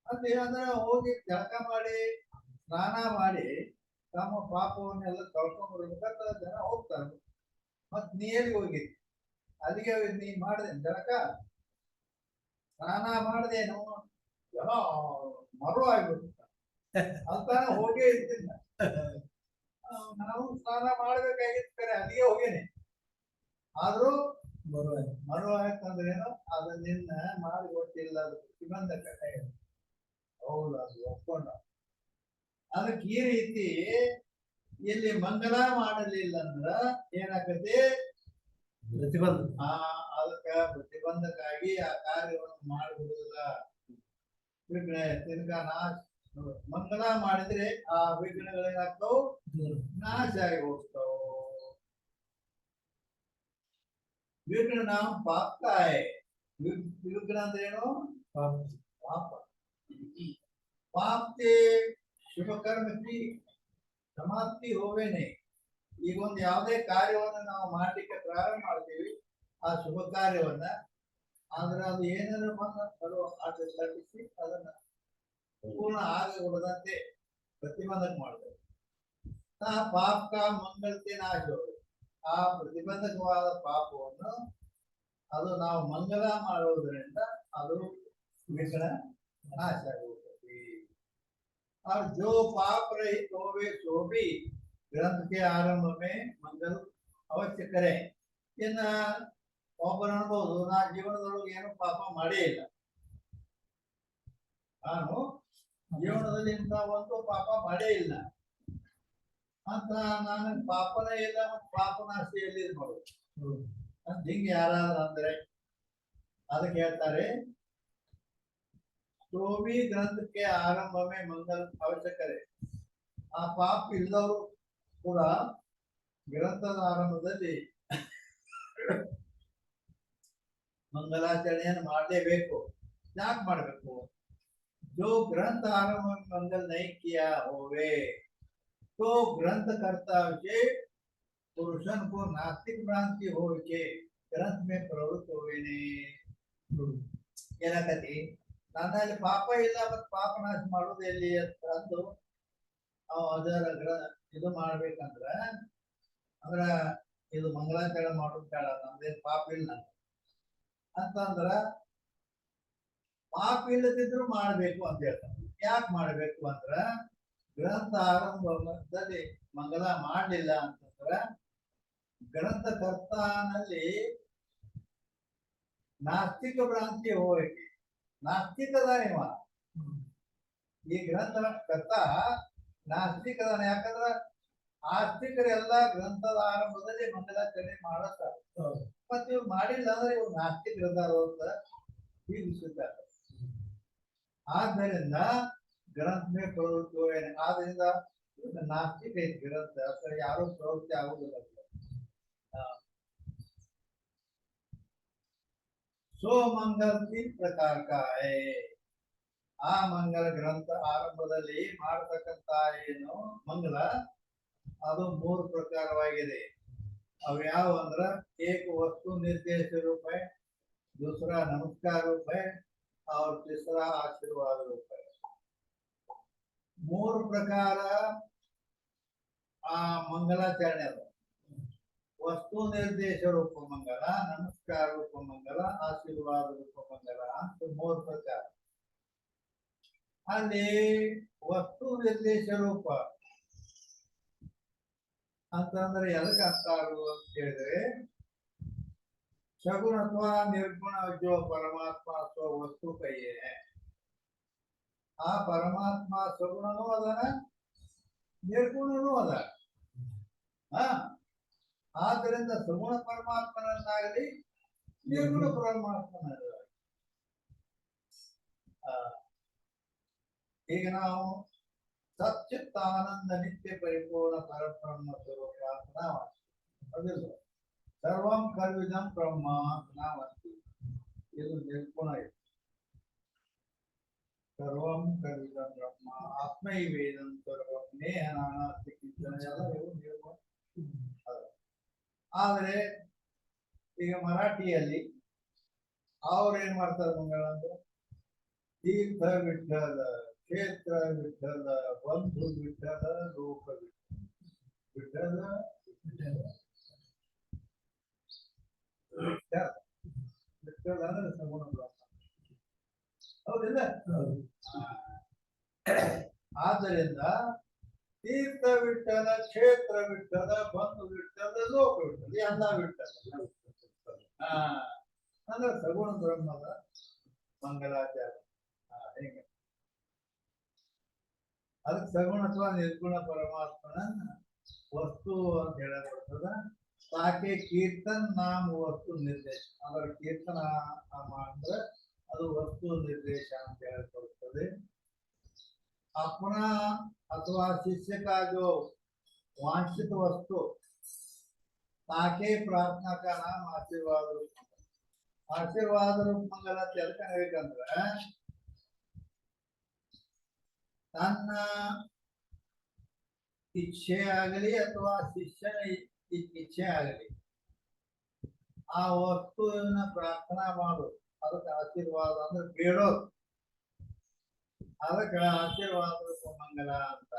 ಅಂತ ಏನಂದ್ರ ಹೋಗಿ ಜಳಕ ಮಾಡಿ ಸ್ನಾನ ಮಾಡಿ ತಮ್ಮ ಪಾಪವನ್ನೆಲ್ಲ ತೊಳ್ಕೊಂಡ್ಬರ್ಬೇಕಂತ ಜನ ಹೋಗ್ತಾರ. ಮತ್ ನೀ ಎಲ್ಲಿಗೆ ಹೋಗಿದ್ದಿ? ಅಲ್ಲಿಗೆ ನೀ ಮಾಡ್ದೆ ಜಳಕ ಸ್ನಾನ ಮಾಡ್ದೇನು ಜನ ಮರು ಆಗ್ಬಿಡ್ತ ಅಂತ ಹೋಗೇ ಇದ್ದಿಲ್ಲ. ನಾವು ಸ್ನಾನ ಮಾಡ್ಬೇಕಾಗಿತ್ತು ಕರೆ ಅಲ್ಲಿಗೆ ಹೋಗೇನೆ. ಆದ್ರೂ ಮರು ಆಯ್ತಂದ್ರೇನು ಅದು ನಿನ್ನ ಮಾಡಿ ಗೊತ್ತಿಲ್ಲ, ಅದು ಪ್ರತಿಬಂಧಕ. ಹೌದು, ಅದು ಒಪ್ಕೊಂಡ. ಅದಕ್ಕೆ ಈ ರೀತಿ ಇಲ್ಲಿ ಮಂಗಲ ಮಾಡಲಿಲ್ಲ ಅಂದ್ರ ಏನಾಗತ್ತೆ? ಪ್ರತಿಬಂಧ. ಅದಕ್ಕ ಪ್ರತಿಬಂಧಕ್ಕಾಗಿ ಆ ಕಾರ್ಯವನ್ನು ಮಾಡುವುದಿಲ್ಲ. ವಿಘ್ನ ತಿರ್ಗ ನಾಶ. ಮಂಗಲ ಮಾಡಿದ್ರೆ ಆ ವಿಘ್ನಗಳೇನಾಗ್ತಾವ? ನಾಶ ಆಗಿ ಹೋಗ್ತಾವ. ವಿಘ್ನ ನಾವು ಪಾಪ್ತಾಯ. ವಿಘ್ನ ಅಂದ್ರೆ ಏನು? ಪಾಪ. ಪಾಪ್ತೆ ಶುಭ ಕರ್ಮಕ್ಕೆ ಸಮಾಪ್ತಿ ಹೋವೇನೆ. ಈಗ ಒಂದು ಯಾವುದೇ ಕಾರ್ಯವನ್ನು ನಾವು ಮಾಡ್ಲಿಕ್ಕೆ ಪ್ರಾರಂಭ ಮಾಡ್ತೀವಿ, ಆ ಶುಭ ಕಾರ್ಯವನ್ನ, ಆದ್ರೆ ಅದು ಏನಾದ್ರು ಬಂದು ಅದು ತಪ್ಪಿಸಿ ಅದನ್ನ ಪೂರ್ಣ ಆಗಗೊಡದಂತೆ ಪ್ರತಿಬಂಧಕ ಮಾಡ್ತೇವೆ. ಪಾಪ ಮಂಗಲತೆ ನಾಶ. ಆ ಪ್ರತಿಬಂಧಕವಾದ ಪಾಪವನ್ನು ಅದು ನಾವು ಮಂಗಲ ಮಾಡುವುದರಿಂದ ಅದು ವಿಘ್ನ नाश होती। और जो पाप रहित होवे सो भी ग्रंथ के आरंभ में मंगल अवश्य करें। ಇನ್ನ ಒಬ್ಬರು ಅನ್ಬೋದು, ನಾ ಜೀವನದೊಳಗೆ ಏನು ಪಾಪ ಮಾಡೇ ಇಲ್ಲ, ನಾನು ಜೀವನದಲ್ಲಿ ಇಂಥ ಒಂದು ಪಾಪ ಮಾಡೇ ಇಲ್ಲ ಅಂತ, ನಾನು ಪಾಪನೇ ಇಲ್ಲ ಮತ್ತು ಪಾಪನಾಶಿ ಎಲ್ಲಿ ಮಾಡೋದು ಅಂತ ಹಿಂಗೆ ಯಾರಾದ್ರೂ ಅಂದ್ರೆ ಅದಕ್ಕೆ ಹೇಳ್ತಾರೆ, तो भी ग्रंथ के आरंभ में मंगल अवश्य करे। ಆ ಪಾಪ ಇಲ್ಲದವರು ಕೂಡ ಗ್ರಂಥದ ಆರಂಭದಲ್ಲಿ ಮಂಗಲಾಚರಣೆಯನ್ನು ಮಾಡಲೇಬೇಕು. ಯಾಕೆ ಮಾಡಬೇಕು? जो ग्रंथ आरंभ में मंगल नहीं किया होवे तो ग्रंथ कर्ता से पुरुषन को नास्तिक भ्रांति हो के ग्रंथ में प्रवृत्त होवेने। ಏನಕತಿ? ನನ್ನಲ್ಲಿ ಪಾಪ ಇಲ್ಲ ಮತ್ತು ಪಾಪ ನಾಶ ಮಾಡೋದು ಎಲ್ಲಿ ಅಂದು ಅದರ ಇದು ಮಾಡ್ಬೇಕಂದ್ರ ಅಂದ್ರ ಇದು ಮಂಗಲಾಚರಣೆ ಮಾಡೋದು ಬೇಡ, ನಮ್ದೇನು ಪಾಪ ಇಲ್ಲ ಅಂತಂದ್ರ ಪಾಪ ಇಲ್ಲದಿದ್ರು ಮಾಡ್ಬೇಕು ಅಂತ ಹೇಳ್ತಾರೆ. ಯಾಕೆ ಮಾಡ್ಬೇಕು ಅಂದ್ರ ಗ್ರಂಥ ಆರಂಭದಲ್ಲಿ ಮಂಗಲ ಮಾಡ್ಲಿಲ್ಲ ಅಂತಂದ್ರ ಗ್ರಂಥಕರ್ತಾನಲ್ಲಿ ನಾಸ್ತಿಕ ಭ್ರಾಂತಿ ಹೋಗಕ್ಕೆ. ನಾಸ್ತಿಕದಾನ ಇವ, ಈ ಗ್ರಂಥ ಕರ್ತ ನಾಸ್ತಿಕದಾನ. ಯಾಕಂದ್ರ ಆಸ್ತಿಕರೆಲ್ಲ ಗ್ರಂಥದ ಆರಂಭದಲ್ಲಿ ಮಂಗಲಾಚರಣೆ ಮಾಡುತ್ತಾರೆ, ಮತ್ತೆ ಇವ್ರು ಮಾಡಿಲ್ಲ ಅಂದ್ರೆ ಇವ್ರು ನಾಸ್ತಿಕರಿದ್ದಾರೋ ಅಂತ ಹೀಗಿಸುತ್ತಾರೆ. ಆದ್ದರಿಂದ ಗ್ರಂಥ ಮೇಲೆ ಪ್ರವೃತ್ತಿ, ಆದ್ರಿಂದ ನಾಸ್ತಿಕ ಐತಿ ಗ್ರಂಥ, ಅಥವಾ ಯಾರು ಪ್ರವೃತ್ತಿ ಆಗುದಿಲ್ಲ. सो मंगल 3 प्रकार का है। ಆ ಮಂಗಲ ಗ್ರಂಥ ಆರಂಭದಲ್ಲಿ ಮಾಡತಕ್ಕಂತ ಏನು ಮಂಗಲ ಅದು 3 ಪ್ರಕಾರವಾಗಿದೆ. ಅವು ಯಾವ ಅಂದ್ರ, एक वस्तु निर्देश रूप है, दूसरा नमस्कार रूप है और तीसरा आशीर्वाद रूप है। 3 ಪ್ರಕಾರ ಆ ಮಂಗಲಾಚರಣೆ ಅದು. ವಸ್ತು ನಿರ್ದೇಶ ರೂಪ ಮಂಗಲ, ನಮಸ್ಕಾರ ರೂಪ ಮಂಗಲ, ಆಶೀರ್ವಾದ ರೂಪ ಮಂಗಲ ಅಂತ 3 ಪ್ರಕಾರ. ಅಲ್ಲಿ ವಸ್ತು ನಿರ್ದೇಶ ರೂಪ ಅಂತಂದ್ರೆ ಎದಕ್ಕೆ ಅಂತಾರು ಅಂತ ಹೇಳಿದ್ರೆ, सगुण अथवा निर्गुण जो परमात्मा सो वस्तु कहिए है, आ परमात्मा सगुणनೂ ಅದನ ನಿರ್ಗುಣನೂ ಅದ. ಆದ್ದರಿಂದ ಸಗುಣ ಪರಮಾತ್ಮನನ್ನಾಗಲಿ ನಿರ್ಗುಣ ಪರಮಾತ್ಮನಾಗಲಿ ಈಗ ನಾವು ಸಚ್ಚಿತ್ ಆನಂದ ನಿತ್ಯ ಪರಿಪೂರ್ಣ ಪರಬ್ರಹ್ಮ ಸ್ವರೂಪ ಅಂತ ನಾವು ಅದಿಲ್ಲ. ಸರ್ವಂ ಕರ್ವಿದಂ ಬ್ರಹ್ಮ ಅಂತ ನಾವು ಅಂತೀವಿ, ಇದು ನಿರ್ಗುಣ ಇದೆ. ಸರ್ವಂ ಕರ್ವಿದಂ ಬ್ರಹ್ಮ ಆತ್ಮೈವೇದಂ ಸರ್ವಂ ನೇಹ ನಾನಾಸ್ತಿ ಕಿಂಚನ ಎಲ್ಲ ಇವು ನಿರ್ಗುಣ. ಆದ್ರೆ ಈಗ ಮರಾಠಿಯಲ್ಲಿ ಅವ್ರು ಏನ್ ಮಾಡ್ತಾರೆ ಮಂಗಳ ಅಂದ್ರೆ, ತೀರ್ಥ ವಿಠಲ, ಕ್ಷೇತ್ರ ವಿಠಲ, ಬಂಧು ವಿಠಲ, ಲೋಕ ವಿಠಲ, ವಿಠಲ ವಿಠಲ ಅಂದ್ರೆ ಸಗುಣ ಬ್ರಹ್ಮ. ಹೌದಿಲ್ಲ? ಆದ್ದರಿಂದ ತೀರ್ಥ ವಿಠಲ, ಕ್ಷೇತ್ರ ವಿಠಲ, ಬಂಧು ವಿಠಲ, ಲೋಕ ವಿಠಲ, ಎಲ್ಲ ವಿಠಲ ಅಂದ್ರೆ ಸಗುಣ ಬ್ರಹ್ಮದ ಮಂಗಲಾಚಾರ. ಹೇಗೆ ಅದಕ್ಕೆ ಸಗುಣ ಅಥವಾ ನಿರ್ಗುಣ ಪರಮಾತ್ಮನ ವಸ್ತು ಅಂತ ಹೇಳಕ್ ಬರ್ತದ. ತಾಕೆ ಕೀರ್ತನ್ ನಾಮ ವಸ್ತು ನಿರ್ದೇಶ, ಅದರ ಕೀರ್ತನ ಅಂದ್ರೆ ಅದು ವಸ್ತು ನಿರ್ದೇಶ ಅಂತ ಹೇಳಕ್ ಬರ್ತದೆ. अपना अथवा शिष्य का जो वांछित वस्तु ताके प्रार्थना का नाम आशीर्वाद रूप मंगल. आशीर्वाद रूप मंगल ಅಂತ ಎದಕ್ಕೆ ಹೇಳ್ಬೇಕಂದ್ರೆ ತನ್ನ ಇಚ್ಛೆ ಆಗಲಿ ಅಥವಾ ಶಿಷ್ಯನ ಇಚ್ಛೆ ಆಗಲಿ ಆ ವಸ್ತುವಿನ ಪ್ರಾರ್ಥನಾ ಮಾಡು, ಅದಕ್ಕೆ ಆಶೀರ್ವಾದ ಅಂದ್ರೆ ಬೇಡೋದು, ಅದಕ್ಕೆ आशीर्वाद रूप मंगल ಅಂತ.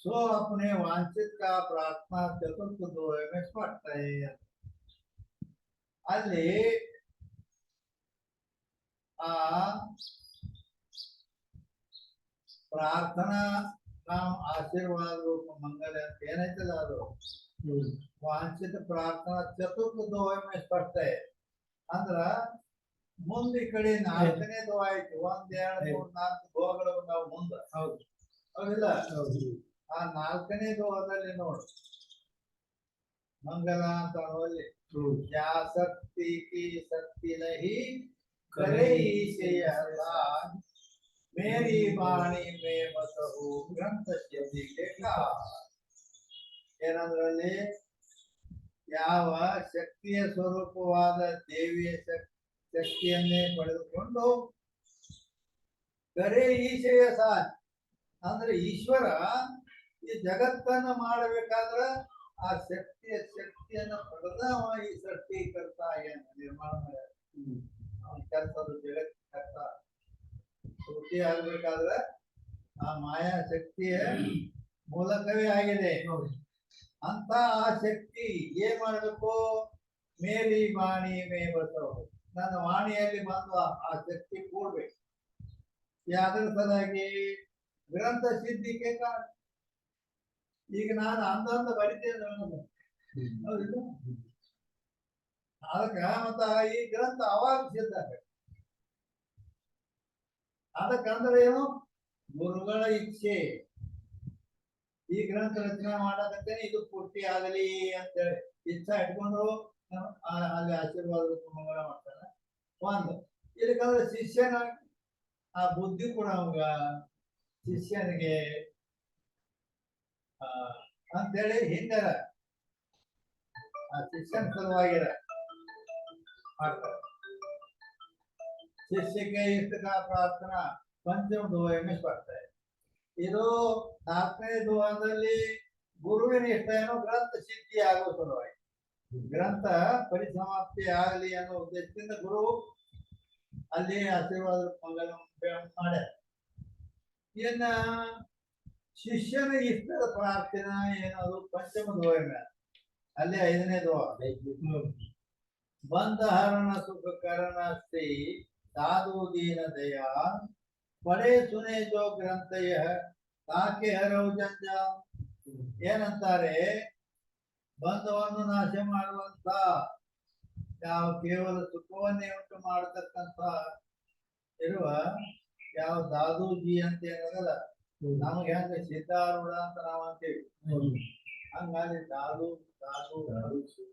सो अपने वांछित का प्रार्थना चतुर्थ दोहे में स्पष्ट है. ಅಲ್ಲಿ ಆ ಪ್ರಾರ್ಥನಾ ನಾಮ ಆಶೀರ್ವಾದ ರೂಪ ಮಂಗಲ ಅಂತ ಏನೈತಲ್ಲ ಅದು ವಾಂಛಿತ ಪ್ರಾರ್ಥನಾ ಚತುರ್ಥ दोहे में स्पष्ट है. ಅಂದ್ರ ಮುಂದೆ ಈ ಕಡೆ ನಾಲ್ಕನೇ ದೋಹ ಐತಿ, 1 2 3 4 ದೋಹಗಳು ನಾವು ಮುಂದ. ಹೌದು ಹೌದಿಲ್ಲ? ಆ ನಾಲ್ಕನೇ ದೋಹದಲ್ಲಿ ನೋಡು ಮಂಗಲ ಅಂತ ಅನ್ನುವಲ್ಲಿ ಯಾ ಶಕ್ತಿ ಕಿ ಶಕ್ತಿ ನಹಿ करे ईशय हरदान मेरी वाणी में बसहु ग्रंथ सिद्धि लेखा. ಏನಂದ್ರಲ್ಲಿ ಯಾವ ಶಕ್ತಿಯ ಸ್ವರೂಪವಾದ ದೇವಿಯ ಶಕ್ತಿಯನ್ನೇ ಪಡೆದುಕೊಂಡು ಗರೆ ಈಶಯ ಸಾನ್ ಅಂದ್ರೆ ಈಶ್ವರ ಈ ಜಗತ್ತನ್ನ ಮಾಡಬೇಕಾದ್ರೆ ಆ ಶಕ್ತಿಯನ್ನು ಪಡೆದವ ಈ ಸೃಷ್ಟಿಕರ್ತ ಏನು ನಿರ್ಮಾಣ ಮಾಡ್ಯಾರ. ಕೆಲಸದ ಜಗತ್ತ ಸೃಷ್ಟಿ ಆಗ್ಬೇಕಾದ್ರೆ ಆ ಮಾಯಾ ಶಕ್ತಿಯ ಮೂಲಕವೇ ಆಗಿದೆ ಅಂತ. ಆ ಶಕ್ತಿ ಏನ್ ಮಾಡ್ಬೇಕು, ಮೇರಿ ವಾಣಿ ಮೇ ಬಸವು, ನನ್ನ ವಾಣಿಯಲ್ಲಿ ಬಂದು ಆ ಶಕ್ತಿ ಕೂಡ್ಬೇಕು. ಯಾವ್ದ್ರ ಸಲುವಾಗಿ? ಗ್ರಂಥ ಸಿದ್ಧಿಗೆ ಕಾರಣ. ಈಗ ನಾನು ಅಂದಂದ ಬರಿತೇನೆ ಹೌದಿಲ್ಲ, ಅದಕ್ಕ ಮತ್ತ ಈ ಗ್ರಂಥ ಅವಾಗ ಸಿದ್ಧ ಆಗ್ಬೇಕು. ಅದಕ್ಕಂದ್ರೆ ಏನು? ಗುರುಗಳ ಇಚ್ಛೆ. ಈ ಗ್ರಂಥ ರಚನೆ ಮಾಡೋದಕ್ಕೆ ಇದು ಪೂರ್ತಿ ಆಗಲಿ ಅಂತೇಳಿ ಇಚ್ಛಾ ಇಟ್ಕೊಂಡು ಅಲ್ಲಿ ಆಶೀರ್ವಾದ ಮಂಗಲ ಮಾಡ್ತಾನೆ. ಒಂದು ಇದಕ್ಕಂದ್ರೆ ಶಿಷ್ಯನ ಆ ಬುದ್ಧಿ ಕೂಡ ಅವಾಗ ಶಿಷ್ಯನಿಗೆ ಅಂತೇಳಿ ಹಿಂಗಾರ ಆ ಶಿಷ್ಯನ ಸಲುವಾಗಿರ ಮಾಡ್ತಾರೆ. ಶಿಷ್ಯಕ್ಕೆ ಇಷ್ಟ ಪ್ರಾರ್ಥನಾ ಪಂಚಮ ದೋಹೆ में स्पष्ट है. ಇದು ನಾಲ್ಕನೇ ದೋಹದಲ್ಲಿ ಗುರುವಿನ ಇಷ್ಟ ಏನೋ ಗ್ರಂಥ ಸಿದ್ಧಿ ಆಗೋ ಸಲುವಾಗಿ, ಗ್ರಂಥ ಪರಿಸಮಾಪ್ತಿ ಆಗಲಿ ಅನ್ನೋ ಉದ್ದೇಶದಿಂದ ಗುರು ಅಲ್ಲಿ ಆಶೀರ್ವಾದ ಮಂಗಲ ಮಾಡ್ಯಾರ. ಇನ್ನ ಶಿಷ್ಯನ ಇಷ್ಟದ ಪ್ರಾರ್ಥನಾ ಏನದು ಪಂಚಮ ದೋಹೆ ಮೇಲೆ, ಅಲ್ಲಿ 5ನೇ ದೋಹ ಬಂಧ ಹರಣ ಸುಖ ಕರಣ ಶ್ರೀ ಸಾಧು ದೀನ ದಯಾ ಪಡೆ ಸುನೆ ಜೋ ಗ್ರಂಥ ತಾಕೆ ಹರವು ಜಂಜ. ಏನಂತಾರೆ? ಬಂಧವನ್ನು ನಾಶ ಮಾಡುವಂತ ಯಾವ ಕೇವಲ ಸುಖವನ್ನೇ ಉಂಟು ಮಾಡತಕ್ಕಂತ ಇರುವ ಯಾವ ದಾದೂಜಿ ಅಂತ ಏನದಲ್ಲ, ನಮಗೆ ಹೆಂಗ ಸಿದ್ಧಾರೂಢ ಅಂತ ನಾವ್ ಅಂತೀವಿ, ಹಂಗಾಗಿ ದಾದು ದಾದು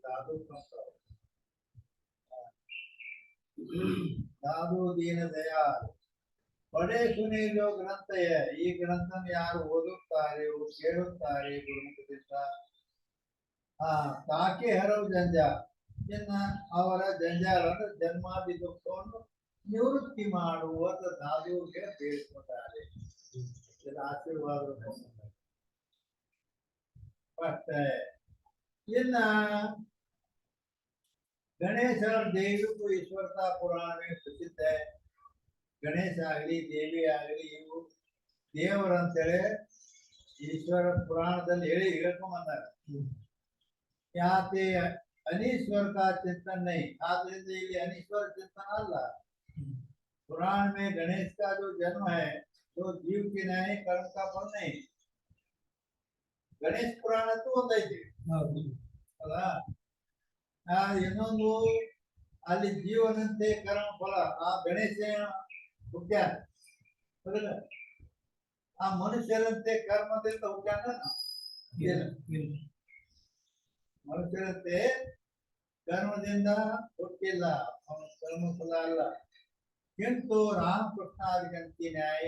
ದಾದು ಅಂತ ದಾದು ದೀನ ದಯಾ ಪಡೆ ಸುನೆ ಜೋ ಗ್ರಂಥ. ಈ ಗ್ರಂಥ ಯಾರು ಓದುತ್ತಾರೆ ಕೇಳುತ್ತಾರೆ ಗುರುಮುಖದಿಂದ ತಾಕೆ ಹರವು ಜಂಜ, ಇನ್ನ ಅವರ ಜಂಜಾಲ ಅಂದ್ರೆ ಜನ್ಮಾದಿ ದುಃಖವನ್ನು ನಿವೃತ್ತಿ ಮಾಡುವ ದಾದೂಗೆ ಬೇಡಿಕೊಂಡಾರೆ. ಆಶೀರ್ವಾದ ಮತ್ತೆ ಇನ್ನ गणेश और देवी को ईश्वरता पुराण में प्रसिद्ध है. गणेश ಆಗಲಿ ದೇವಿ ಆಗಲಿ ಇವು ದೇವರಂತೇಳಿ ಈಶ್ವರ ಪುರಾಣದಲ್ಲಿ ಹೇಳ್ಕೊಂಡ್ ಬಂದಾರ. ಯಾತೆ अनीश्वर का चिंतन नहीं, आद्रिंद ಇಲ್ಲಿ अनीश्वर चिंतन ಅಲ್ಲ. पुराण में गणेश का जो जन्म है तो जीव के न्याय कर्म का फल नहीं. गणेश पुराಣ ಅಂತೂ ಒಂದೈತಿ ಅಲ್ಲ, ಇನ್ನೊಂದು ಅಲ್ಲಿ ಜೀವನಂತೆ ಕರ್ಮ ಫಲ. ಆ ಗಣೇಶ ಹುಟ್ಟ್ಯಾನ, ಆ ಮನುಷ್ಯರಂತೆ ಕರ್ಮದಿಂದ ಹುಟ್ಟ್ಯಾನ. ಇಲ್ಲ. ಮನುಷ್ಯರಂತೆ ಕರ್ಮದಿಂದ ಹುಟ್ಟಿಲ್ಲ, ಅವನ ಕರ್ಮಫಲ ಅಲ್ಲ. किंतु रामकृष्ण आदि की न्याय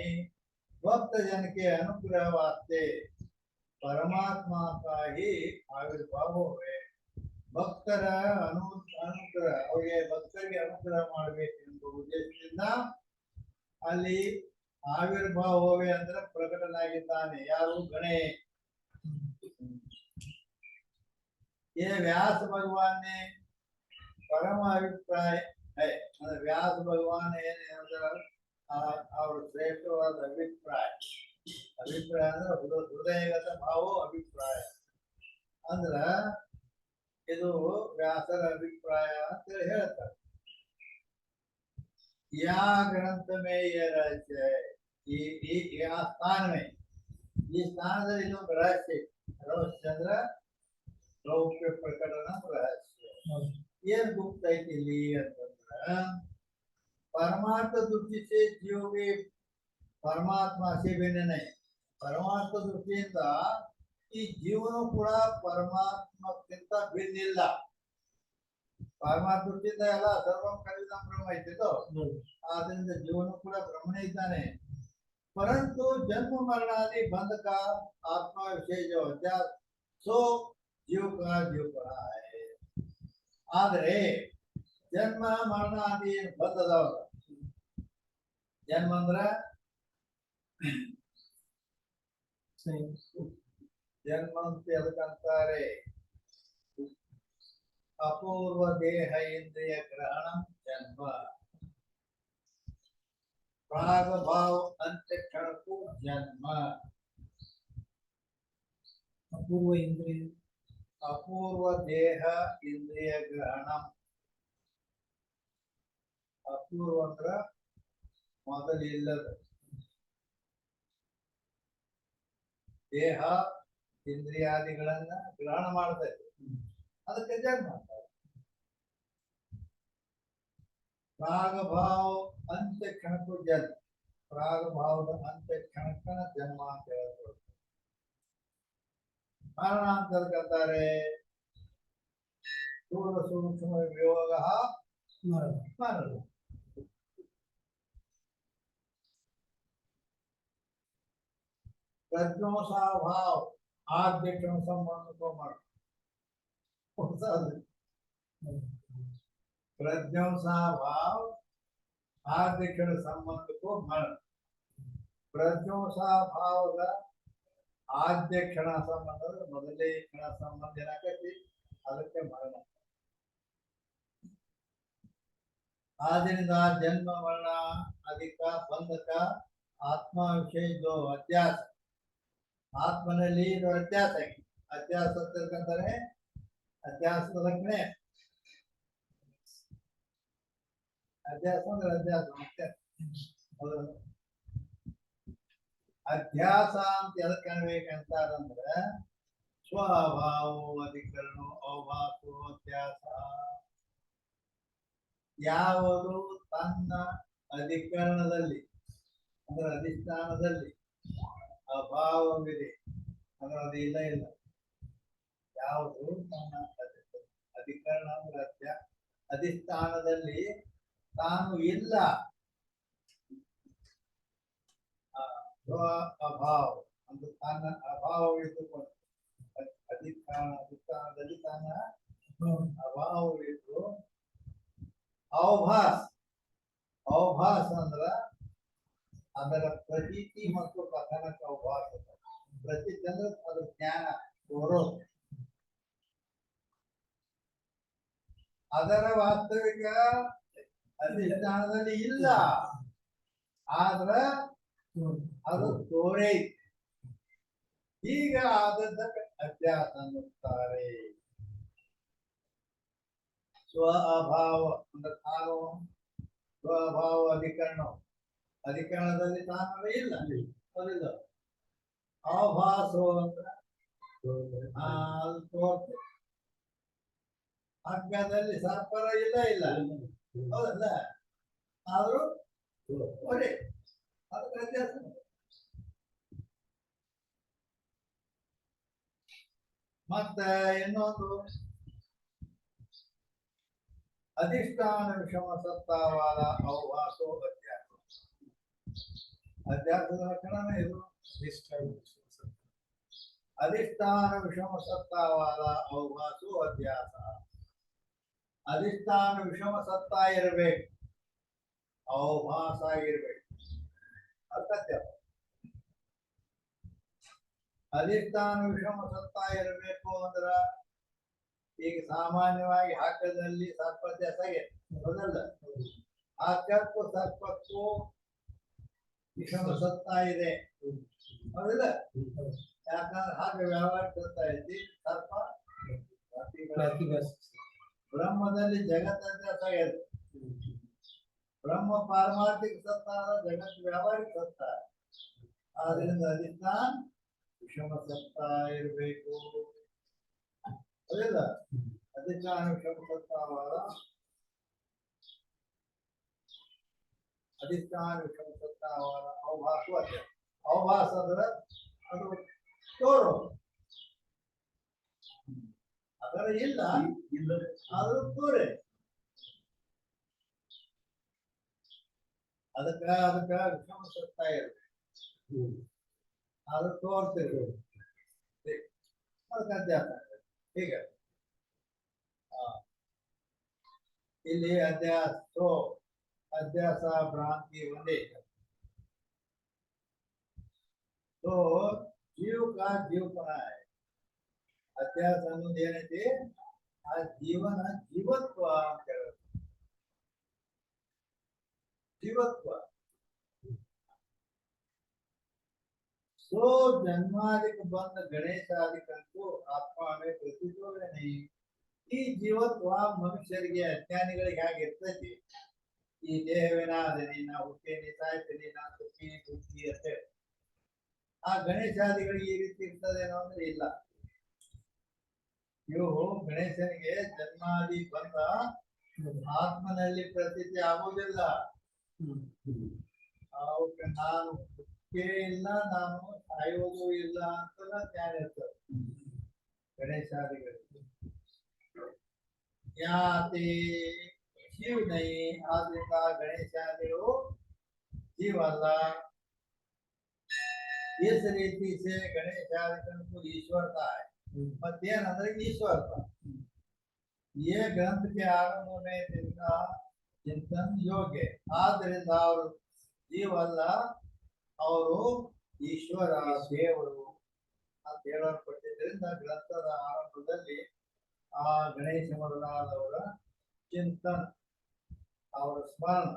भक्त जन के अनुग्रह वास्ते परमात्मा का ही आविर्भाव हुए ಭಕ್ತರ ಅನುಗ್ರಹ ಅವರಿಗೆ ಭಕ್ತರಿಗೆ ಅನುಗ್ರಹ ಮಾಡಬೇಕೆಂಬ ಉದ್ದೇಶದಿಂದ ಅಲ್ಲಿ ಆವಿರ್ಭಾವವೇ ಅಂದ್ರೆ ಪ್ರಕಟನಾಗಿದ್ದಾನೆ. ಯಾರು? ಗಣೇಶ. ये व्यास भगवान ने परम अभिप्राय है, व्यास भगवान और ಶ್ರೇಷ್ಠವಾದ ಅಭಿಪ್ರಾಯ. ಅಭಿಪ್ರಾಯ ಅಂದ್ರೆ ಹೃದಯಗತ ಭಾವ ಅಭಿಪ್ರಾಯ ಅಂದ್ರ ಇದು ವ್ಯಾಸರ ಅಭಿಪ್ರಾಯ ಅಂತ ಹೇಳ್ತಾರೆ. ಯಾ ಗ್ರಂಥ ಮೇ ಯೇ ರಹಸ್ಯ ಈ ಸ್ಥಾನ ಮೇ, ಈ ಸ್ಥಾನದಲ್ಲಿ ಇನ್ನೊಂದು ರಹಸ್ಯ. ರಹಸ್ಯ ಅಂದ್ರ ಗೌಪ್ಯ ಪ್ರಕಟನ ರಹಸ್ಯ. ಏನ್ ಗುಪ್ತ ಐತಿ ಇಲ್ಲಿ ಅಂತಂದ್ರ परमार्थ दृष्टि से जीव भी परमात्मा से भिन्न नहीं. परमार्थ दृष्टिಯಿಂದ ಈ ಜೀವನು ಕೂಡ ಪರಮಾತ್ಮಕ್ಕಿಂತ ಭಿನ್ನ ಇಲ್ಲ. ಪರಮಾತ್ಮ ದೃಷ್ಟಿಯಿಂದ ಎಲ್ಲ ಸರ್ವಂ ಕಲಿದಂ ಬ್ರಹ್ಮ ಐತಿದ್ದು, ಆದ್ರಿಂದ ಜೀವನು ಕೂಡ ಬ್ರಹ್ಮನೇ ಇದ್ದಾನೆ. परंतु जन्म मरणादि बंध का आत्मा विषय जो अध्यास सो जीव का जीव पड़ा है. आदरे जन्म मरण आदि बंध अदावಲ್ಲ. जन्म ಅಂದ್ರೆ जन्म ಅಂತ ಅದಕ್ಕಂತಾರೆ ಅಪೂರ್ವ ದೇಹ ಇಂದ್ರಿಯ ಗ್ರಹಣ ಜನ್ಮ. प्राग भाव अंतःक्षण को जन्म. अपूर्व इंद्रिय अपूर्व देह इंद्रिय ग्रहण. अपूर्व अंದ್ರ ಮೊದಲಿಲ್ಲದ ದೇಹ ಇಂದ್ರಿಯಾದಿಗಳನ್ನ ಗ್ರಹಣ ಮಾಡ್ತೈತೆ, ಅದಕ್ಕೆ ಜನ್ಮ ಅಂತಾರೆ. ಪ್ರಾಗ ಭಾವ ಅಂತ್ಯ ಕ್ಷಣಕ್ಕೂ ಜನ್ಮ. ಪ್ರಾಗ ಭಾವದ ಅಂತ್ಯ ಕ್ಷಣಕ್ಕನ ಜನ್ಮ ಅಂತ ಹೇಳ್ಬೋದು. ಮರಣ ಅಂತ ಕರ್ತಾರೆ ಸ್ಥೂಲ ಸೂಕ್ಷ್ಮ ವಿಯೋಗ ಮರಣ. प्रज्ञोसा भाव आद्य क्षण संबंध को मरण. प्रज्ञोसा भाव आद्य क्षण संबंध को मरण. प्रज्ञोसा भाव आद्य क्षण संबंध ಮೊದಲೇ ಕ್ಷಣ ಸಂಬಂಧ ಏನಾಗತಿ, ಅದಕ್ಕೆ ಮರಣ. ಆದ್ದರಿಂದ ಜನ್ಮ ಮರಣ ಅಧಿಕ ಬಂಧಕ ಆತ್ಮ ವಿಷಯ जो ಅಧ್ಯಾಸ, ಆತ್ಮನಲ್ಲಿ ಇದು ಅಧ್ಯಾಸ. ಅಧ್ಯಾಸ ಅಂತಂದ್ರೆ ಅಧ್ಯಾಸದ ಲಕ್ಷಣ. ಅಧ್ಯಾಸ ಅಂದ್ರೆ ಅಧ್ಯಾಸ ಮತ್ತೆ ಅಧ್ಯಾಸ ಅಂತ ಎದಕ್ಕೆ ಕಾಣ್ಬೇಕಂತಾರಂದ್ರೆ ಸ್ವಭಾವ ಅಧಿಕರಣ ಅಭಾಸೋ ಅಧ್ಯಾಸ. ಯಾವುದು ತನ್ನ ಅಧಿಕರಣದಲ್ಲಿ ಅಂದ್ರೆ ಅಧಿಷ್ಠಾನದಲ್ಲಿ ಅಭಾವವಿದೆ ಅಂದ್ರೆ ಅದು ಇಲ್ಲ ಇಲ್ಲ. ಯಾವುದು ತನ್ನ ಅಧಿಕರಣ ಅಂದ್ರೆ ಅಧಿಷ್ಠಾನದಲ್ಲಿ ತಾನು ಇಲ್ಲ, ಅಭಾವ ಅಂದ್ರೆ ತನ್ನ ಅಭಾವವಿದ್ದುಕೊಂಡು ಅಧಿಷ್ಠಾನದಲ್ಲಿ ತನ್ನ ಅಭಾವವಿದ್ದು ಅವಭಾಸ. ಅವಭಾಸ ಅಂದ್ರ ಅದರ ಪ್ರತೀತಿ ಮತ್ತು ಕಥನಕ್ಕೆ ಅವಭಾಸ. ಪ್ರತೀತಿ ಅಂದ್ರೆ ಅದ್ರ ಜ್ಞಾನ ತೋರೋದು. ಅದರ ವಾಸ್ತವಿಕ ಅಧಿಷ್ಠಾನದಲ್ಲಿ ಇಲ್ಲ, ಆದ್ರ ಅದು ತೋರೈತಿ. ಈಗ ಆದದ್ದಕ್ಕೆ ಅಧ್ಯಾಸ ಅನ್ನುತ್ತಾರೆ. ಸ್ವ ಅಭಾವ ಅಂದ್ರೆ ತಾನು ಸ್ವಭಾವ ಅಧಿಕರಣ, ಅಧಿಕರಣದಲ್ಲಿ ತಾನು ಇಲ್ಲ, ಅದಿಲ್ಲ. ಅಭಾಸೋ ಅಂದ್ರೆ ಅದು ತೋರ್ತದೆ. ಹಗ್ಗದಲ್ಲಿ ಸರ್ಪರ ಇಲ್ಲ ಇಲ್ಲ, ಹೌದಲ್ಲ, ಆದ್ರೂ ಒಡೆ ಅದಕ್ಕೆ ವ್ಯತ್ಯಾಸ. ಮತ್ತೆ ಇನ್ನೊಂದು ಅಧಿಷ್ಠಾನ ವಿಷಮ ಸತ್ತಾವಾದ ಅವವಾಸೋ ಅಧ್ಯಾಸ. ಅಧ್ಯಾಸದ ಲಕ್ಷಣನೇ ಇದು. ಅಧಿಷ್ಠಾನ ವಿಷಮ ಸತ್ತಾವಾದ ಅವವಾಸೋ ಅಧ್ಯಾಸ. ಅಧಿಷ್ಠಾನ ವಿಷಮ ಸತ್ತ ಇರ್ಬೇಕು, ಅವಭಾಸ ಇರ್ಬೇಕು, ಅಸತ್ಯ. ಅಧಿಷ್ಠಾನ ವಿಷಮ ಸತ್ತ ಇರಬೇಕು ಅಂದ್ರ ಈಗ ಸಾಮಾನ್ಯವಾಗಿ ಹಾಕದಲ್ಲಿ ಸರ್ಪದ್ಯಾಸಾಗೆ ಹೌದಲ್ಲ, ಆ ಕಪ್ಪು ಸರ್ಪಕ್ಕೂ ವಿಷಮ ಸತ್ತ ಇದೆ ಹೌದಿಲ್ಲ. ಯಾಕಂದ್ರೆ ಹಾಗೆ ವ್ಯವಹಾರ ಸತ್ತ ಐತಿ, ಸರ್ಪ ಬ್ರಹ್ಮದಲ್ಲಿ ಜಗತ್ತದ್ಯಾಸ ಇದೆ. ಬ್ರಹ್ಮ ಪಾರಮಾರ್ಥಿಕ ಸತ್ತ, ಜಗತ್ ವ್ಯಾವಹಾರಿಕ ಸತ್ತ. ಆದ್ರಿಂದ ಅಧಿಷ್ಠಾನ ವಿಷಮ ಸತ್ತ ಇರಬೇಕು ಹೌದಿಲ್ಲ. ಅಧಿಷ್ಠಾನ ವಿಷಮ ಸತ್ತವಾದ ಅಧಿಷ್ಠಾನ ವಿಷಮ ಸತ್ತವಾದ ಅವಭಾಸ ಅಧ್ಯಾಸ. ಅವಭಾಸ ಅಂದ್ರೆ ಅದು ತೋರು, ಅದರ ಇಲ್ಲ ಆದ್ರೂ ತೋರೆ. ಅದಕ್ಕ ವಿಷಮ ಸತ್ತ ಇರ್ಬೇಕು, ಅದು ತೋರ್ತಿರ್ಬೇಕು, ಅದಕ್ಕೆ ಅಧ್ಯಾಸ. ಹೀಗೆ ಇಲ್ಲಿ ಅಧ್ಯಾಸ ಭ್ರಾಂತಿ ಒಂದೇ. तो जीव का जीवपना है. अध्यास ಅನ್ನೋದು ಏನೈತಿ, ಆ ಜೀವನ ಜೀವತ್ವ ಅಂತ ಹೇಳೋದು. ಜೀವತ್ವ. सो जन्मादिक बंद गणेशादिकಂತೂ ಆತ್ಮವೇ ಪ್ರತಿಜೋಡಣೆ. ಈ ಜೀವತ್ವ ಮನುಷ್ಯರಿಗೆ ಅಜ್ಞಾನಿಗಳಿಗೆ ಹೇಗಿರ್ತೈತಿ, ಈ ದೇಹವಿನಾದನಿ, ನಾ ಹುಟ್ಟೇನಿ ಸಾಯ್ತೀನಿ, ನಾ ಸುಖಿ ದುಃಖಿ ಅಂತ. ಆ ಗಣೇಶಾದಿಗಳಿಗೆ ಈ ರೀತಿ ಇರ್ತದೇನೋ ಅಂದ್ರೆ ಇಲ್ಲ. ಇವು ಗಣೇಶನಿಗೆ ಜನ್ಮಾದಿ ಬಂದ ಆತ್ಮನಲ್ಲಿ ಪ್ರತೀತಿ ಆಗುವುದಿಲ್ಲ. ಅವಕ್ಕೆ ನಾನು ಹುಟ್ಟೇ ಇಲ್ಲ, ನಾನು ಸಾಯೋದು ಇಲ್ಲ ಅಂತ ಜ್ಞಾನ ಇರ್ತದೆ ಗಣೇಶಾದಿಗಳಿಗೆ. ಯಾತಿ ಜೀವ ನೈ, ಆದ್ರಿಂದ ಗಣೇಶಾದಿಗಳು ಜೀವ ಅಲ್ಲ. इस रीति से गणेशादिकन को ईश्वर का है, मध्यन अंदर ईश्वर का। ये ग्रंथ के आरंभ में जिनका चिंतन योग्य आद्रिंद और जीव अल्ल ಅವರು ಈಶ್ವರ ದೇವರು ಅಂತ ಹೇಳಲ್ಪಟ್ಟಿದ್ದರಿಂದ ಗ್ರಂಥದ ಆರಂಭದಲ್ಲಿ ಆ ಗಣೇಶ ಮೊದಲಾದವರ ಚಿಂತನ, ಅವರ ಸ್ಮರಣ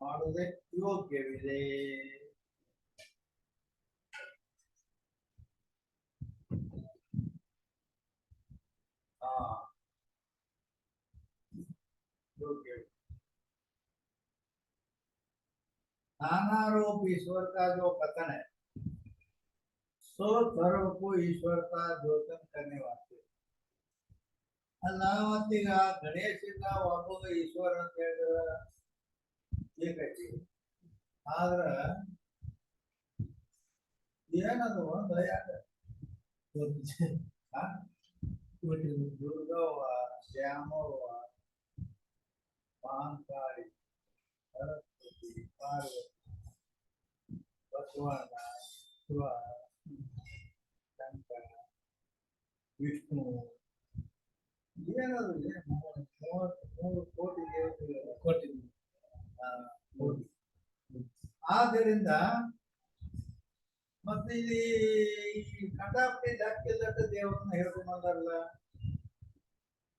ಮಾಡುವುದಕ್ಕೆ ಯೋಗ್ಯವಿದೆ. नाना रूप ईश्वर का जो कथन है, सो सर्व को ईश्वर का द्योतन करने वाले. ಅಲ್ಲಾವತ್ತೀಗ ಗಣೇಶಗ ಒಬ್ಬ ಈಶ್ವರ ಅಂತ ಹೇಳಿದ್ರೆ ಏಕೈತಿ. ಆದ್ರ ಏನದು ಒಂದು ಯಾಕ ದುರ್ಗವ್ವ, ಶ್ಯಾಮವ್ವ, ಮಹಾಂಕಾಳಿ, ಸರಸ್ವತಿ, ಪಾರ್ವತಿ, ಬಸವಣ್ಣ, ಶಿವ, ಶಂಕರ, ವಿಷ್ಣು, ಏನದು 33 ಕೋಟಿ ದೇವತೆಗಳು. ಕೋಟಿ. ಆದ್ದರಿಂದ ಮತ್ತೆ ಇಲ್ಲಿ ಕಂಡಾಪಟ್ಟಿ ಲೆಕ್ಕಿಲ್ಲದ ದೇವರನ್ನ ಹೇಳ್ಕೊಂಡಲ್ಲ